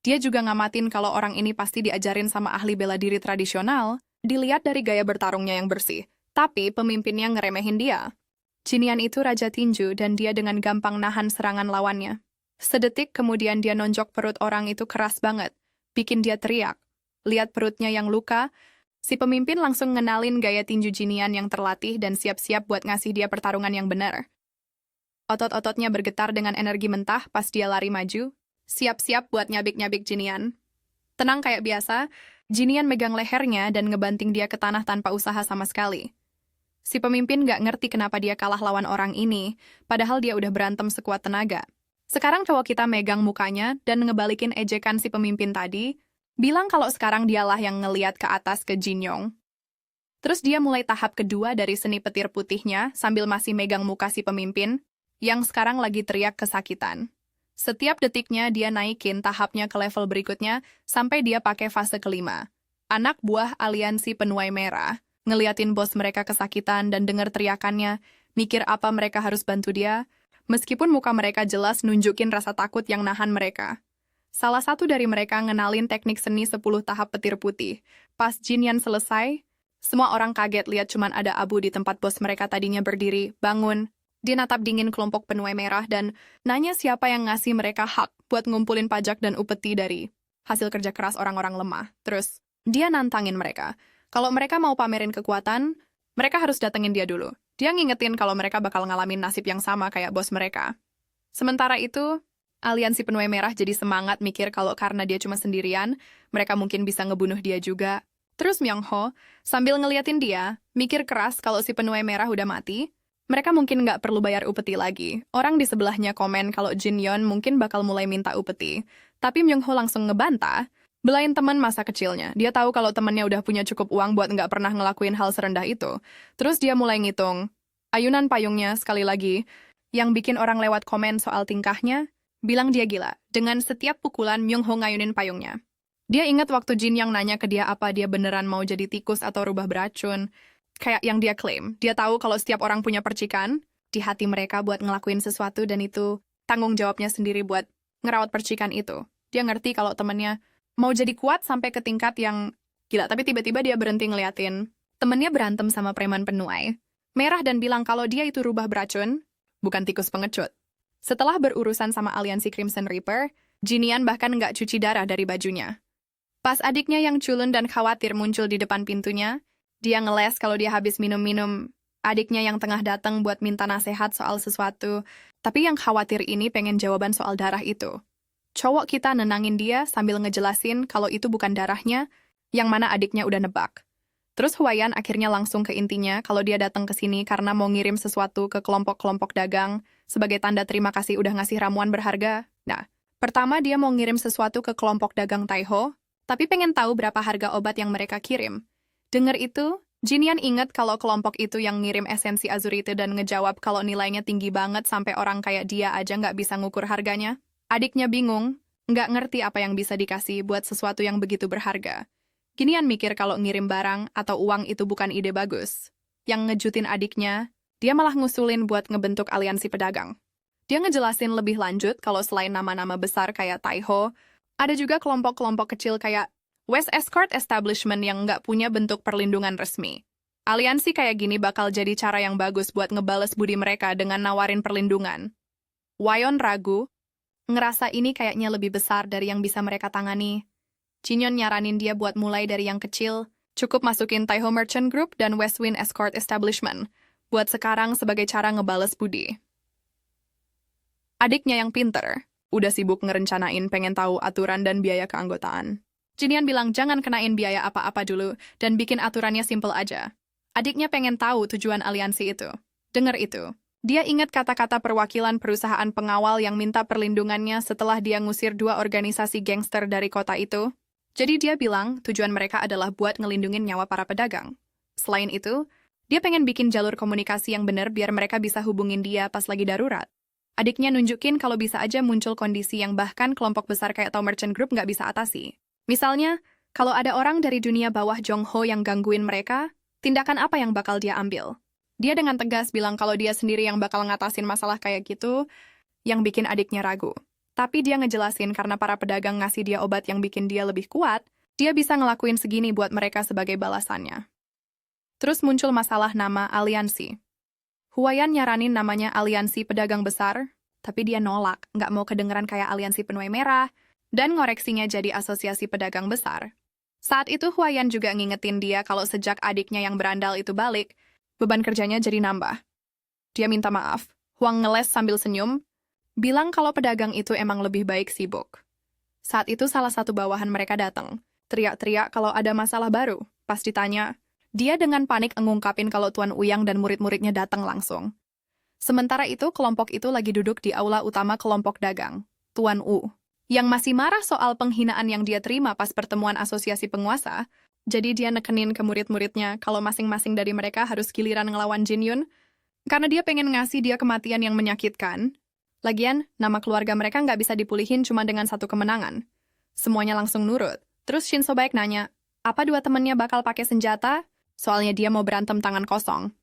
Dia juga ngamatin kalau orang ini pasti diajarin sama ahli bela diri tradisional, dilihat dari gaya bertarungnya yang bersih, tapi pemimpinnya ngeremehin dia. Jinian itu raja tinju dan dia dengan gampang nahan serangan lawannya. Sedetik kemudian dia nonjok perut orang itu keras banget, bikin dia teriak. Lihat perutnya yang luka, si pemimpin langsung ngenalin gaya tinju Jinian yang terlatih dan siap-siap buat ngasih dia pertarungan yang benar. Otot-ototnya bergetar dengan energi mentah pas dia lari maju, siap-siap buat nyabik-nyabik Jinian. Tenang kayak biasa, Jinian megang lehernya dan ngebanting dia ke tanah tanpa usaha sama sekali. Si pemimpin gak ngerti kenapa dia kalah lawan orang ini, padahal dia udah berantem sekuat tenaga. Sekarang cowok kita megang mukanya dan ngebalikin ejekan si pemimpin tadi, bilang kalau sekarang dialah yang ngeliat ke atas ke Jin Yong. Terus dia mulai tahap kedua dari seni petir putihnya sambil masih megang muka si pemimpin, yang sekarang lagi teriak kesakitan. Setiap detiknya dia naikin tahapnya ke level berikutnya sampai dia pakai fase kelima. Anak buah aliansi penuai merah, ngeliatin bos mereka kesakitan dan dengar teriakannya, mikir apa mereka harus bantu dia, meskipun muka mereka jelas nunjukin rasa takut yang nahan mereka. Salah satu dari mereka ngenalin teknik seni 10 tahap petir putih. Pas Jinyan selesai, semua orang kaget lihat cuman ada abu di tempat bos mereka tadinya berdiri, bangun. Dia natap dingin kelompok penuai merah dan nanya siapa yang ngasih mereka hak buat ngumpulin pajak dan upeti dari hasil kerja keras orang-orang lemah. Terus, dia nantangin mereka. Kalau mereka mau pamerin kekuatan, mereka harus datengin dia dulu. Dia ngingetin kalau mereka bakal ngalamin nasib yang sama kayak bos mereka. Sementara itu, aliansi penuai merah jadi semangat mikir kalau karena dia cuma sendirian, mereka mungkin bisa ngebunuh dia juga. Terus Myung-ho, sambil ngeliatin dia, mikir keras kalau si penuai merah udah mati, mereka mungkin nggak perlu bayar upeti lagi. Orang di sebelahnya komen kalau Jin Yeon mungkin bakal mulai minta upeti. Tapi Myung-ho langsung ngebantah, belain teman masa kecilnya. Dia tahu kalau temannya udah punya cukup uang buat nggak pernah ngelakuin hal serendah itu. Terus dia mulai ngitung ayunan payungnya sekali lagi, yang bikin orang lewat komen soal tingkahnya, bilang dia gila. Dengan setiap pukulan, Myung-ho ngayunin payungnya. Dia ingat waktu Jin yang nanya ke dia apa dia beneran mau jadi tikus atau rubah beracun. Kayak yang dia klaim, dia tahu kalau setiap orang punya percikan di hati mereka buat ngelakuin sesuatu dan itu tanggung jawabnya sendiri buat ngerawat percikan itu. Dia ngerti kalau temennya mau jadi kuat sampai ke tingkat yang gila, tapi tiba-tiba dia berhenti ngeliatin temennya berantem sama preman penuai merah dan bilang kalau dia itu rubah beracun, bukan tikus pengecut. Setelah berurusan sama aliansi Crimson Reaper, Jinian bahkan nggak cuci darah dari bajunya. Pas adiknya yang culun dan khawatir muncul di depan pintunya, dia ngeles kalau dia habis minum-minum. Adiknya yang tengah datang buat minta nasihat soal sesuatu, tapi yang khawatir ini pengen jawaban soal darah itu. Cowok kita nenangin dia sambil ngejelasin kalau itu bukan darahnya, yang mana adiknya udah nebak. Terus Huayan akhirnya langsung ke intinya kalau dia datang ke sini karena mau ngirim sesuatu ke kelompok-kelompok dagang sebagai tanda terima kasih udah ngasih ramuan berharga. Nah, pertama dia mau ngirim sesuatu ke kelompok dagang Taiho, tapi pengen tahu berapa harga obat yang mereka kirim. Dengar itu, Jinian inget kalau kelompok itu yang ngirim esensi azurite dan ngejawab kalau nilainya tinggi banget sampai orang kayak dia aja nggak bisa ngukur harganya. Adiknya bingung, nggak ngerti apa yang bisa dikasih buat sesuatu yang begitu berharga. Jinian mikir kalau ngirim barang atau uang itu bukan ide bagus. Yang ngejutin adiknya, dia malah ngusulin buat ngebentuk aliansi pedagang. Dia ngejelasin lebih lanjut kalau selain nama-nama besar kayak Taiho, ada juga kelompok-kelompok kecil kayak West Escort Establishment yang nggak punya bentuk perlindungan resmi. Aliansi kayak gini bakal jadi cara yang bagus buat ngebales budi mereka dengan nawarin perlindungan. Wayon ragu, ngerasa ini kayaknya lebih besar dari yang bisa mereka tangani. Jinyon nyaranin dia buat mulai dari yang kecil, cukup masukin Taiho Merchant Group dan Westwind Escort Establishment, buat sekarang sebagai cara ngebales budi. Adiknya yang pinter, udah sibuk ngerencanain pengen tahu aturan dan biaya keanggotaan. Jinian bilang jangan kenain biaya apa-apa dulu dan bikin aturannya simple aja. Adiknya pengen tahu tujuan aliansi itu. Dengar itu. Dia ingat kata-kata perwakilan perusahaan pengawal yang minta perlindungannya setelah dia ngusir 2 organisasi gangster dari kota itu. Jadi dia bilang tujuan mereka adalah buat ngelindungin nyawa para pedagang. Selain itu, dia pengen bikin jalur komunikasi yang benar biar mereka bisa hubungin dia pas lagi darurat. Adiknya nunjukin kalau bisa aja muncul kondisi yang bahkan kelompok besar kayak Tao Merchant Group nggak bisa atasi. Misalnya, kalau ada orang dari dunia bawah Jongho yang gangguin mereka, tindakan apa yang bakal dia ambil? Dia dengan tegas bilang kalau dia sendiri yang bakal ngatasin masalah kayak gitu, yang bikin adiknya ragu. Tapi dia ngejelasin karena para pedagang ngasih dia obat yang bikin dia lebih kuat, dia bisa ngelakuin segini buat mereka sebagai balasannya. Terus muncul masalah nama aliansi. Huayan nyaranin namanya aliansi pedagang besar, tapi dia nolak, nggak mau kedengeran kayak aliansi penuai merah, dan ngoreksinya jadi asosiasi pedagang besar. Saat itu Huayan juga ngingetin dia kalau sejak adiknya yang berandal itu balik, beban kerjanya jadi nambah. Dia minta maaf. Huang ngeles sambil senyum, bilang kalau pedagang itu emang lebih baik sibuk. Saat itu salah satu bawahan mereka datang. teriak-teriak kalau ada masalah baru. Pas ditanya, dia dengan panik ngungkapin kalau Tuan Uyang dan murid-muridnya datang langsung. Sementara itu, kelompok itu lagi duduk di aula utama kelompok dagang, Tuan U, yang masih marah soal penghinaan yang dia terima pas pertemuan asosiasi penguasa. Jadi dia nekenin ke murid-muridnya kalau masing-masing dari mereka harus giliran ngelawan Jin Yun, karena dia pengen ngasih dia kematian yang menyakitkan. Lagian, nama keluarga mereka nggak bisa dipulihin cuma dengan satu kemenangan. Semuanya langsung nurut. Terus Shin Sobaek nanya, apa dua temennya bakal pakai senjata? Soalnya dia mau berantem tangan kosong.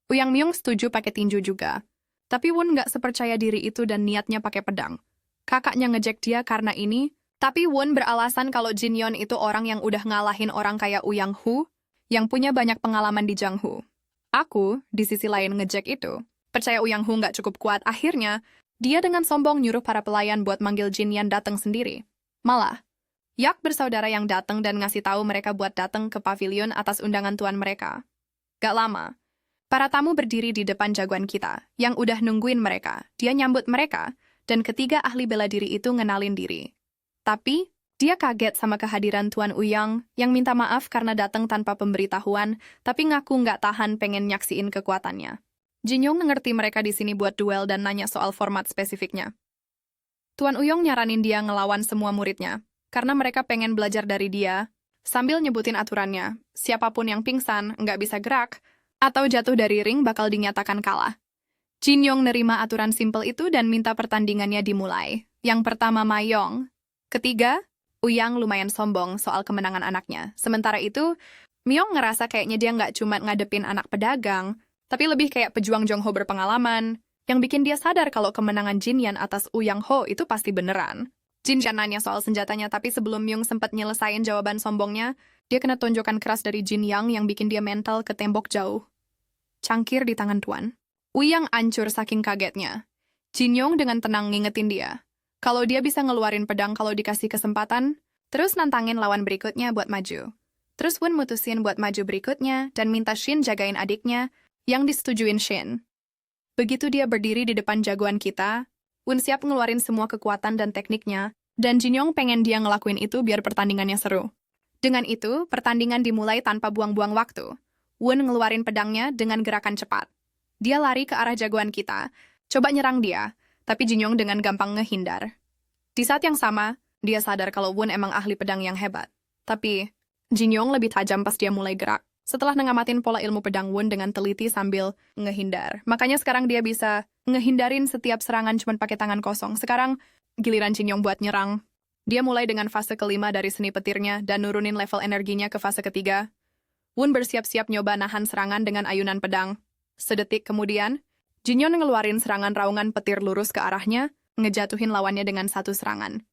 Uyang Myung setuju pakai tinju juga. Tapi Won nggak sepercaya diri itu dan niatnya pakai pedang. Kakaknya ngejek dia karena ini, tapi Won beralasan kalau Jin Yon itu orang yang udah ngalahin orang kayak Uyang Hu, yang punya banyak pengalaman di Jianghu. Aku, di sisi lain ngejek itu, percaya Uyang Hu nggak cukup kuat. Akhirnya, dia dengan sombong nyuruh para pelayan buat manggil Jin Yan datang sendiri. Malah, Yak bersaudara yang datang dan ngasih tahu mereka buat datang ke pavilion atas undangan tuan mereka. Gak lama, para tamu berdiri di depan jagoan kita, yang udah nungguin mereka. Dia nyambut mereka, dan ketiga ahli bela diri itu ngenalin diri. Tapi, dia kaget sama kehadiran Tuan Uyang, yang minta maaf karena datang tanpa pemberitahuan, tapi ngaku nggak tahan pengen nyaksiin kekuatannya. Jin Yong ngerti mereka di sini buat duel dan nanya soal format spesifiknya. Tuan Uyong nyaranin dia ngelawan semua muridnya, karena mereka pengen belajar dari dia, sambil nyebutin aturannya, siapapun yang pingsan, nggak bisa gerak, atau jatuh dari ring bakal dinyatakan kalah. Jin Yong nerima aturan simpel itu dan minta pertandingannya dimulai. Yang pertama Mayong. Ketiga, Uyang lumayan sombong soal kemenangan anaknya. Sementara itu, Myong ngerasa kayaknya dia nggak cuma ngadepin anak pedagang, tapi lebih kayak pejuang Jongho berpengalaman, yang bikin dia sadar kalau kemenangan Jin Yan atas Uyang Ho itu pasti beneran. Jin Yan nanya soal senjatanya, tapi sebelum Myung sempat nyelesain jawaban sombongnya, dia kena tonjokan keras dari Jin Yang yang bikin dia mental ke tembok jauh. Cangkir di tangan Tuan. Uyang ancur saking kagetnya. Jin Yong dengan tenang ngingetin dia, kalau dia bisa ngeluarin pedang kalau dikasih kesempatan, terus nantangin lawan berikutnya buat maju. Terus Won mutusin buat maju berikutnya dan minta Shin jagain adiknya, yang disetujuin Shin. Begitu dia berdiri di depan jagoan kita, Won siap ngeluarin semua kekuatan dan tekniknya, dan Jin Yong pengen dia ngelakuin itu biar pertandingannya seru. Dengan itu, pertandingan dimulai tanpa buang-buang waktu. Won ngeluarin pedangnya dengan gerakan cepat. Dia lari ke arah jagoan kita, coba nyerang dia, tapi Jin Yong dengan gampang ngehindar. Di saat yang sama, dia sadar kalau Won emang ahli pedang yang hebat. Tapi, Jin Yong lebih tajam pas dia mulai gerak, setelah ngamatin pola ilmu pedang Won dengan teliti sambil ngehindar. Makanya sekarang dia bisa ngehindarin setiap serangan cuma pakai tangan kosong. Sekarang, giliran Jin Yong buat nyerang. Dia mulai dengan fase kelima dari seni petirnya dan nurunin level energinya ke fase ketiga. Won bersiap-siap nyoba nahan serangan dengan ayunan pedang. Sedetik kemudian, Jin Yong ngeluarin serangan raungan petir lurus ke arahnya, ngejatuhin lawannya dengan satu serangan.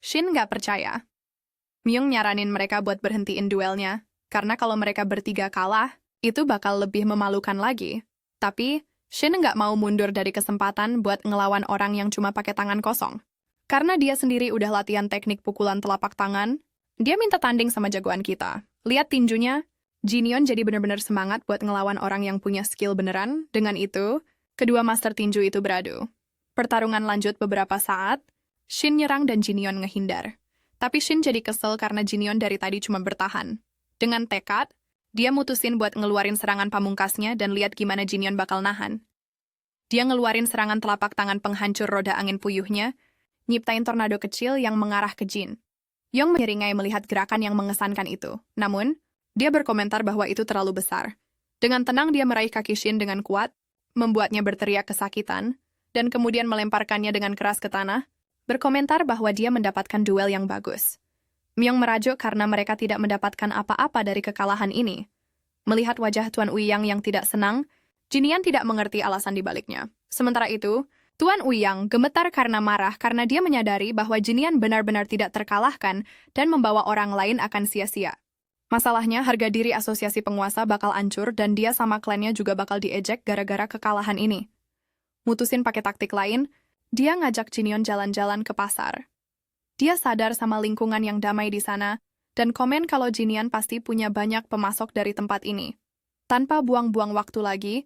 Shin nggak percaya. Myung nyaranin mereka buat berhentiin duelnya, karena kalau mereka bertiga kalah, itu bakal lebih memalukan lagi. Tapi, Shin nggak mau mundur dari kesempatan buat ngelawan orang yang cuma pakai tangan kosong. Karena dia sendiri udah latihan teknik pukulan telapak tangan, dia minta tanding sama jagoan kita. Lihat tinjunya, Jin Yon jadi benar-benar semangat buat ngelawan orang yang punya skill beneran. Dengan itu, kedua master tinju itu beradu. Pertarungan lanjut beberapa saat, Shin nyerang dan Jin Yon ngehindar. Tapi Shin jadi kesel karena Jin Yon dari tadi cuma bertahan. Dengan tekad, dia mutusin buat ngeluarin serangan pamungkasnya dan lihat gimana Jin Yon bakal nahan. Dia ngeluarin serangan telapak tangan penghancur roda angin puyuhnya, nyiptain tornado kecil yang mengarah ke Jin. Yong menyeringai melihat gerakan yang mengesankan itu. Namun, dia berkomentar bahwa itu terlalu besar. Dengan tenang dia meraih kaki Shin dengan kuat, membuatnya berteriak kesakitan, dan kemudian melemparkannya dengan keras ke tanah, berkomentar bahwa dia mendapatkan duel yang bagus. Myung merajuk karena mereka tidak mendapatkan apa-apa dari kekalahan ini. Melihat wajah Tuan Uyang yang tidak senang, Jin Yan tidak mengerti alasan dibaliknya. Sementara itu, Tuan Uyang gemetar karena marah karena dia menyadari bahwa Jin Yan benar-benar tidak terkalahkan dan membawa orang lain akan sia-sia. Masalahnya, harga diri asosiasi penguasa bakal hancur dan dia sama klannya juga bakal diejek gara-gara kekalahan ini. Mutusin pakai taktik lain, dia ngajak Jin Yon jalan-jalan ke pasar. Dia sadar sama lingkungan yang damai di sana, dan komen kalau Jin Yan pasti punya banyak pemasok dari tempat ini. Tanpa buang-buang waktu lagi,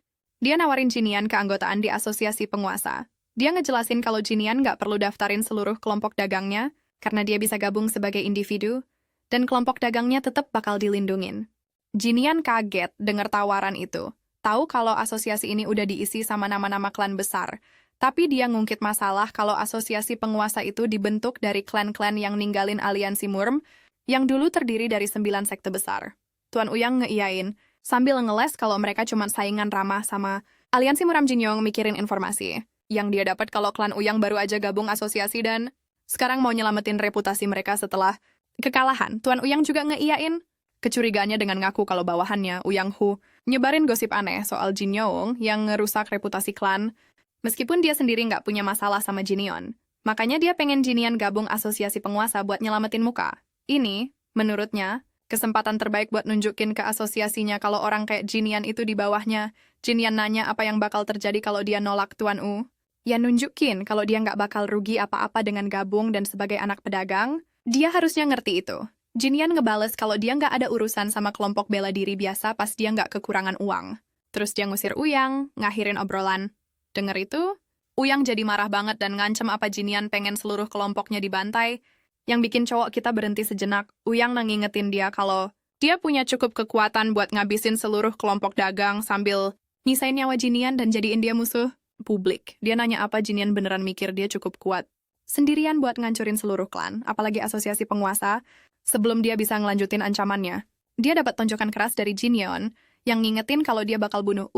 dia nawarin Jin Yan keanggotaan di asosiasi penguasa. Dia ngejelasin kalau Jin Yan nggak perlu daftarin seluruh kelompok dagangnya, karena dia bisa gabung sebagai individu, dan kelompok dagangnya tetap bakal dilindungin. Jinian kaget dengar tawaran itu. Tahu kalau asosiasi ini udah diisi sama nama-nama klan besar. Tapi dia ngungkit masalah kalau asosiasi penguasa itu dibentuk dari klan-klan yang ninggalin aliansi Murm, yang dulu terdiri dari 9 sekte besar. Tuan Uyang ngeiyain, sambil ngeles kalau mereka cuma saingan ramah sama aliansi Muram Jinyong mikirin informasi. Yang dia dapat kalau klan Uyang baru aja gabung asosiasi dan sekarang mau nyelamatin reputasi mereka setelah kekalahan. Tuan Uyang juga ngeiyain kecurigaannya dengan ngaku kalau bawahannya, Uyang Hu, nyebarin gosip aneh soal Jin Yong yang ngerusak reputasi klan, meskipun dia sendiri nggak punya masalah sama Jinion. Makanya dia pengen Jinian gabung asosiasi penguasa buat nyelamatin muka. Ini, menurutnya, kesempatan terbaik buat nunjukin ke asosiasinya kalau orang kayak Jinian itu di bawahnya. Jinian nanya apa yang bakal terjadi kalau dia nolak Tuan U. Ya nunjukin kalau dia nggak bakal rugi apa-apa dengan gabung dan sebagai anak pedagang, dia harusnya ngerti itu. Jinian ngebales kalau dia nggak ada urusan sama kelompok bela diri biasa pas dia nggak kekurangan uang. Terus dia ngusir Uyang, ngakhirin obrolan. Dengar itu, Uyang jadi marah banget dan ngancem apa Jinian pengen seluruh kelompoknya dibantai. Yang bikin cowok kita berhenti sejenak, Uyang ngingetin dia kalau dia punya cukup kekuatan buat ngabisin seluruh kelompok dagang sambil nyisain nyawa Jinian dan jadiin dia musuh publik. Dia nanya apa Jinian beneran mikir dia cukup kuat sendirian buat ngancurin seluruh klan, apalagi asosiasi penguasa, sebelum dia bisa ngelanjutin ancamannya. Dia dapat tonjokan keras dari Jinyeon, yang ngingetin kalau dia bakal bunuh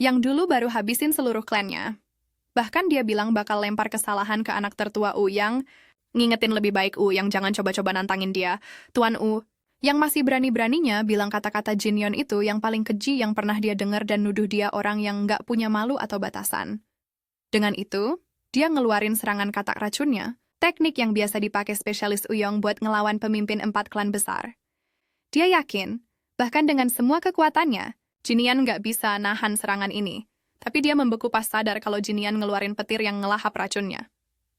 yang dulu baru habisin seluruh klannya. Bahkan dia bilang bakal lempar kesalahan ke anak tertua yang ngingetin lebih baik yang jangan coba-coba nantangin dia. Tuan yang masih berani-beraninya bilang kata-kata Jinyeon itu yang paling keji yang pernah dia dengar dan nuduh dia orang yang nggak punya malu atau batasan. Dengan itu, dia ngeluarin serangan katak racunnya, teknik yang biasa dipakai spesialis Uyong buat ngelawan pemimpin 4 klan besar. Dia yakin, bahkan dengan semua kekuatannya, Jinian nggak bisa nahan serangan ini. Tapi dia membeku pas sadar kalau Jinian ngeluarin petir yang ngelahap racunnya.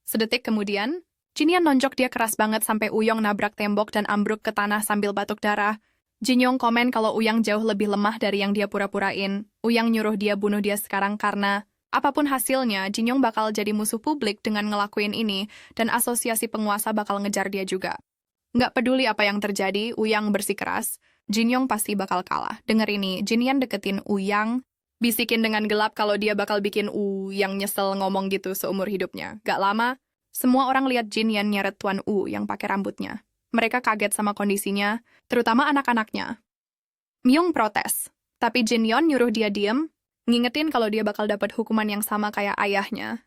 Sedetik kemudian, Jinian nonjok dia keras banget sampai Uyong nabrak tembok dan ambruk ke tanah sambil batuk darah. Jinyong komen kalau Uyang jauh lebih lemah dari yang dia pura-purain. Uyang nyuruh dia bunuh dia sekarang karena apapun hasilnya, Jinyong bakal jadi musuh publik dengan ngelakuin ini, dan asosiasi penguasa bakal ngejar dia juga. Nggak peduli apa yang terjadi, Uyang bersikeras. Jinyong pasti bakal kalah. Dengar ini, Jinian deketin Uyang, bisikin dengan gelap kalau dia bakal bikin yang nyesel ngomong gitu seumur hidupnya. Gak lama, semua orang lihat Jinian nyeret Tuan yang pakai rambutnya. Mereka kaget sama kondisinya, terutama anak-anaknya. Myung protes, tapi Jinyeon nyuruh dia diem, ngingetin kalau dia bakal dapat hukuman yang sama kayak ayahnya.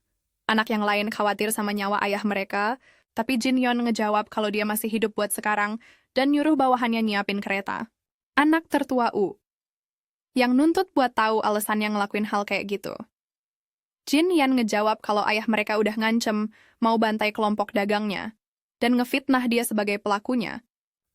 Anak yang lain khawatir sama nyawa ayah mereka, tapi Jinyeon ngejawab kalau dia masih hidup buat sekarang dan nyuruh bawahannya nyiapin kereta. Anak tertua yang nuntut buat tahu alasan yang ngelakuin hal kayak gitu. Jin Yan ngejawab kalau ayah mereka udah ngancem mau bantai kelompok dagangnya dan ngefitnah dia sebagai pelakunya,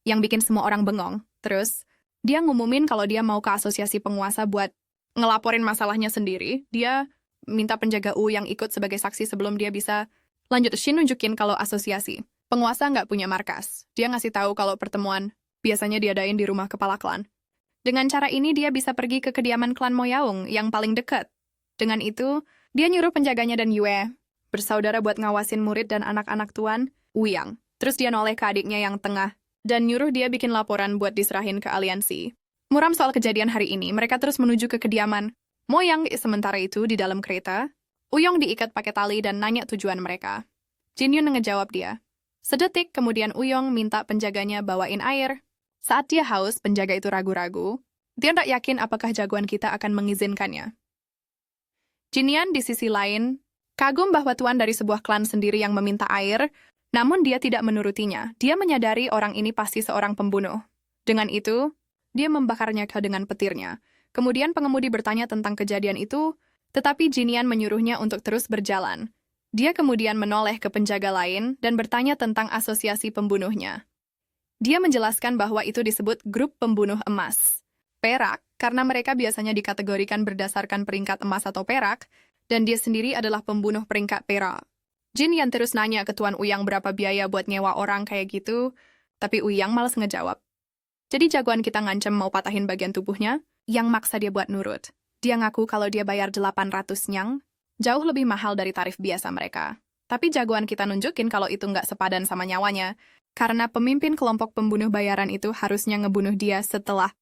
yang bikin semua orang bengong. Terus, dia ngumumin kalau dia mau ke asosiasi penguasa buat ngelaporin masalahnya sendiri. Dia minta penjaga yang ikut sebagai saksi sebelum dia bisa lanjut. Shin nunjukin kalau asosiasi penguasa nggak punya markas. Dia ngasih tahu kalau pertemuan biasanya diadain di rumah kepala klan. Dengan cara ini dia bisa pergi ke kediaman klan Moyaung yang paling dekat. Dengan itu, dia nyuruh penjaganya dan Yue bersaudara buat ngawasin murid dan anak-anak Tuan Uyang. Terus dia noleh ke adiknya yang tengah dan nyuruh dia bikin laporan buat diserahin ke aliansi. Muram soal kejadian hari ini, mereka terus menuju ke kediaman Moyang. Sementara itu, di dalam kereta, Uyong diikat pakai tali dan nanya tujuan mereka. Jinyun ngejawab dia. Sedetik kemudian Uyong minta penjaganya bawain air. Saat dia haus, penjaga itu ragu-ragu. Dia tak yakin apakah jagoan kita akan mengizinkannya. Jinyan di sisi lain, kagum bahwa tuan dari sebuah klan sendiri yang meminta air, namun dia tidak menurutinya. Dia menyadari orang ini pasti seorang pembunuh. Dengan itu, dia membakarnya dengan petirnya. Kemudian pengemudi bertanya tentang kejadian itu, tetapi Jinyan menyuruhnya untuk terus berjalan. Dia kemudian menoleh ke penjaga lain dan bertanya tentang asosiasi pembunuhnya. Dia menjelaskan bahwa itu disebut grup pembunuh emas. Perak, karena mereka biasanya dikategorikan berdasarkan peringkat emas atau perak, dan dia sendiri adalah pembunuh peringkat perak. Jin Yan terus nanya ke Tuan Uyang berapa biaya buat nyewa orang kayak gitu, tapi Uyang malas ngejawab. Jadi jagoan kita ngancem mau patahin bagian tubuhnya, yang maksa dia buat nurut. Dia ngaku kalau dia bayar 800 nyang, jauh lebih mahal dari tarif biasa mereka. Tapi jagoan kita nunjukin kalau itu nggak sepadan sama nyawanya. Karena pemimpin kelompok pembunuh bayaran itu harusnya ngebunuh dia setelah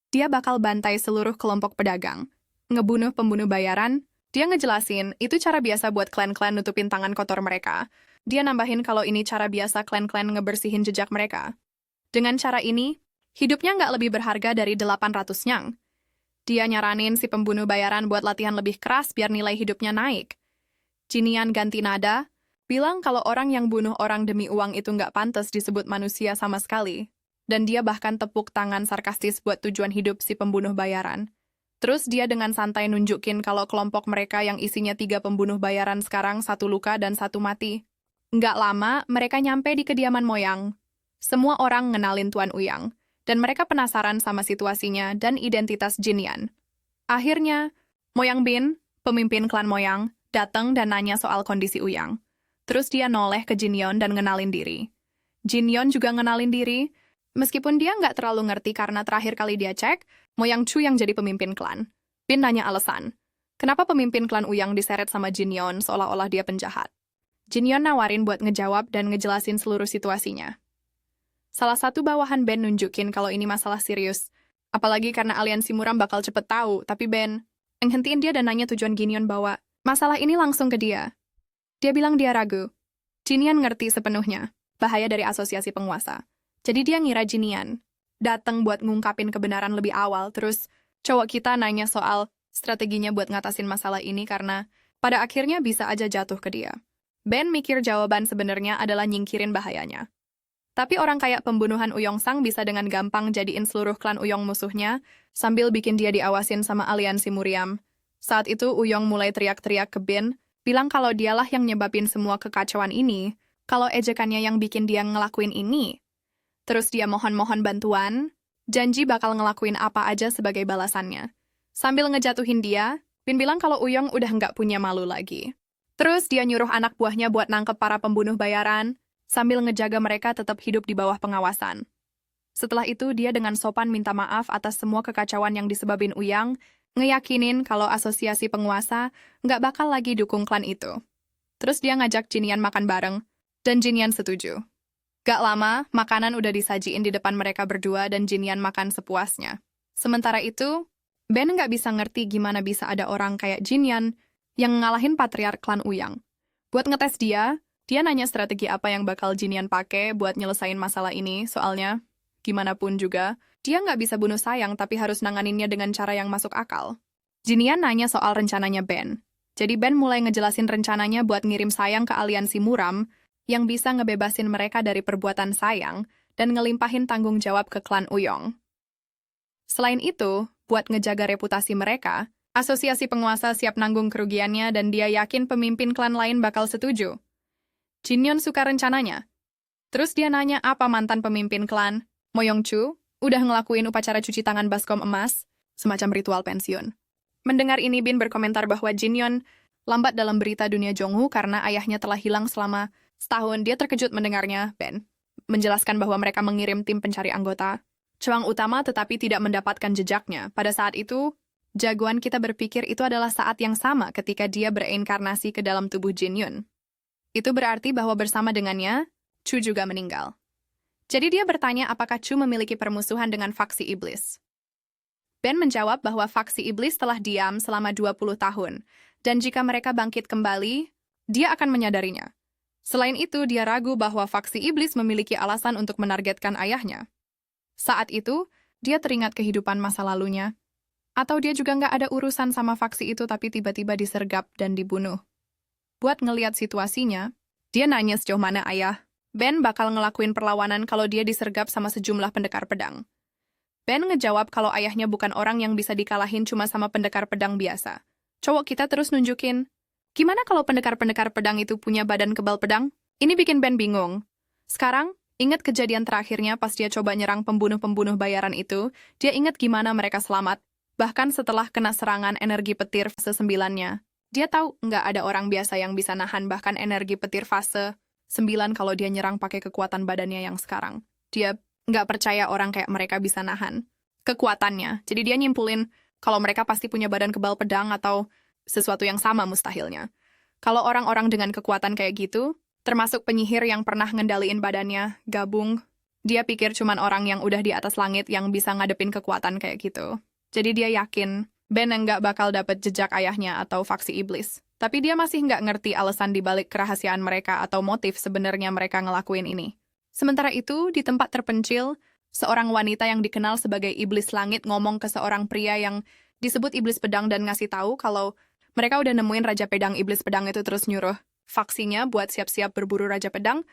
dia bakal bantai seluruh kelompok pedagang. Ngebunuh pembunuh bayaran, dia ngejelasin itu cara biasa buat klan-klan nutupin tangan kotor mereka. Dia nambahin kalau ini cara biasa klan-klan ngebersihin jejak mereka. Dengan cara ini, hidupnya nggak lebih berharga dari 800 nyang. Dia nyaranin si pembunuh bayaran buat latihan lebih keras biar nilai hidupnya naik. Jinian ganti nada, bilang kalau orang yang bunuh orang demi uang itu nggak pantas disebut manusia sama sekali. Dan dia bahkan tepuk tangan sarkastis buat tujuan hidup si pembunuh bayaran. Terus dia dengan santai nunjukin kalau kelompok mereka yang isinya 3 pembunuh bayaran sekarang 1 luka dan 1 mati. Nggak lama, mereka nyampe di kediaman Moyang. Semua orang ngenalin Tuan Uyang. Dan mereka penasaran sama situasinya dan identitas Jinian. Akhirnya, Moyang Bin, pemimpin klan Moyang, datang dan nanya soal kondisi Uyang. Terus dia noleh ke Jinyon dan ngenalin diri. Jinyon juga ngenalin diri, meskipun dia nggak terlalu ngerti karena terakhir kali dia cek, Moyang Chu yang jadi pemimpin klan. Bin nanya alasan, kenapa pemimpin klan Uyang diseret sama Jinyon seolah-olah dia penjahat. Jinyon nawarin buat ngejawab dan ngejelasin seluruh situasinya. Salah satu bawahan Ben nunjukin kalau ini masalah serius. Apalagi karena aliansi muram bakal cepet tahu, tapi Ben nghentiin dia dan nanya tujuan Jinyon bawa masalah ini langsung ke dia. Dia bilang dia ragu. Jinian ngerti sepenuhnya bahaya dari asosiasi penguasa. Jadi dia ngira Jinian datang buat ngungkapin kebenaran lebih awal, terus cowok kita nanya soal strateginya buat ngatasin masalah ini karena pada akhirnya bisa aja jatuh ke dia. Ben mikir jawaban sebenarnya adalah nyingkirin bahayanya. Tapi orang kayak pembunuhan Uyong Sang bisa dengan gampang jadiin seluruh klan Uyong musuhnya, sambil bikin dia diawasin sama aliansi Muriam. Saat itu Uyong mulai teriak-teriak ke Ben, bilang kalau dialah yang nyebabin semua kekacauan ini, kalau ejekannya yang bikin dia ngelakuin ini. Terus dia mohon-mohon bantuan, janji bakal ngelakuin apa aja sebagai balasannya. Sambil ngejatuhin dia, Ben bilang kalau Uyong udah nggak punya malu lagi. Terus dia nyuruh anak buahnya buat nangkep para pembunuh bayaran, sambil ngejaga mereka tetap hidup di bawah pengawasan. Setelah itu, dia dengan sopan minta maaf atas semua kekacauan yang disebabin Uyang, ngeyakinin kalau asosiasi penguasa nggak bakal lagi dukung klan itu. Terus dia ngajak Jinian makan bareng, dan Jinian setuju. Gak lama, makanan udah disajiin di depan mereka berdua dan Jinian makan sepuasnya. Sementara itu, Ben nggak bisa ngerti gimana bisa ada orang kayak Jinian yang ngalahin patriark klan Uyang. Buat ngetes dia nanya strategi apa yang bakal Jinian pakai buat nyelesain masalah ini, soalnya, gimana pun juga, dia nggak bisa bunuh Sayang tapi harus nanganinnya dengan cara yang masuk akal. Jinian nanya soal rencananya Ben. Jadi Ben mulai ngejelasin rencananya buat ngirim Sayang ke aliansi Muram yang bisa ngebebasin mereka dari perbuatan Sayang dan ngelimpahin tanggung jawab ke klan Uyong. Selain itu, buat ngejaga reputasi mereka, asosiasi penguasa siap nanggung kerugiannya dan dia yakin pemimpin klan lain bakal setuju. Jinyon suka rencananya. Terus dia nanya apa mantan pemimpin klan, Moyong Chu, udah ngelakuin upacara cuci tangan baskom emas, semacam ritual pensiun. Mendengar ini, Bin berkomentar bahwa Jinyon lambat dalam berita dunia Jonghu karena ayahnya telah hilang selama setahun. Dia terkejut mendengarnya, Ben menjelaskan bahwa mereka mengirim tim pencari anggota Cuang utama tetapi tidak mendapatkan jejaknya. Pada saat itu, jagoan kita berpikir itu adalah saat yang sama ketika dia bereinkarnasi ke dalam tubuh Jinyun. Itu berarti bahwa bersama dengannya, Chu juga meninggal. Jadi dia bertanya apakah Chu memiliki permusuhan dengan faksi iblis. Ben menjawab bahwa faksi iblis telah diam selama 20 tahun, dan jika mereka bangkit kembali, dia akan menyadarinya. Selain itu, dia ragu bahwa faksi iblis memiliki alasan untuk menargetkan ayahnya. Saat itu, dia teringat kehidupan masa lalunya. Atau dia juga nggak ada urusan sama faksi itu tapi tiba-tiba disergap dan dibunuh. Buat ngeliat situasinya, dia nanya sejauh mana ayah. Ben bakal ngelakuin perlawanan kalau dia disergap sama sejumlah pendekar pedang. Ben ngejawab kalau ayahnya bukan orang yang bisa dikalahin cuma sama pendekar pedang biasa. Cowok kita terus nunjukin, gimana kalau pendekar-pendekar pedang itu punya badan kebal pedang? Ini bikin Ben bingung. Sekarang, ingat kejadian terakhirnya pas dia coba nyerang pembunuh-pembunuh bayaran itu, dia ingat gimana mereka selamat, bahkan setelah kena serangan energi petir fase 9-nya. Dia tahu nggak ada orang biasa yang bisa nahan bahkan energi petir fase 9 kalau dia nyerang pakai kekuatan badannya yang sekarang. Dia nggak percaya orang kayak mereka bisa nahan kekuatannya. Jadi dia nyimpulin kalau mereka pasti punya badan kebal pedang atau sesuatu yang sama mustahilnya. Kalau orang-orang dengan kekuatan kayak gitu, Termasuk penyihir yang pernah ngendaliin badannya, gabung. Dia pikir cuman orang yang udah di atas langit yang bisa ngadepin kekuatan kayak gitu. Jadi dia yakin Ben nggak bakal dapet jejak ayahnya atau faksi iblis. Tapi dia masih nggak ngerti alasan dibalik kerahasiaan mereka atau motif sebenarnya mereka ngelakuin ini. Sementara itu, di tempat terpencil, seorang wanita yang dikenal sebagai iblis langit ngomong ke seorang pria yang disebut iblis pedang dan ngasih tahu kalau mereka udah nemuin Raja Pedang Iblis Pedang itu terus nyuruh faksinya buat siap-siap berburu Raja Pedang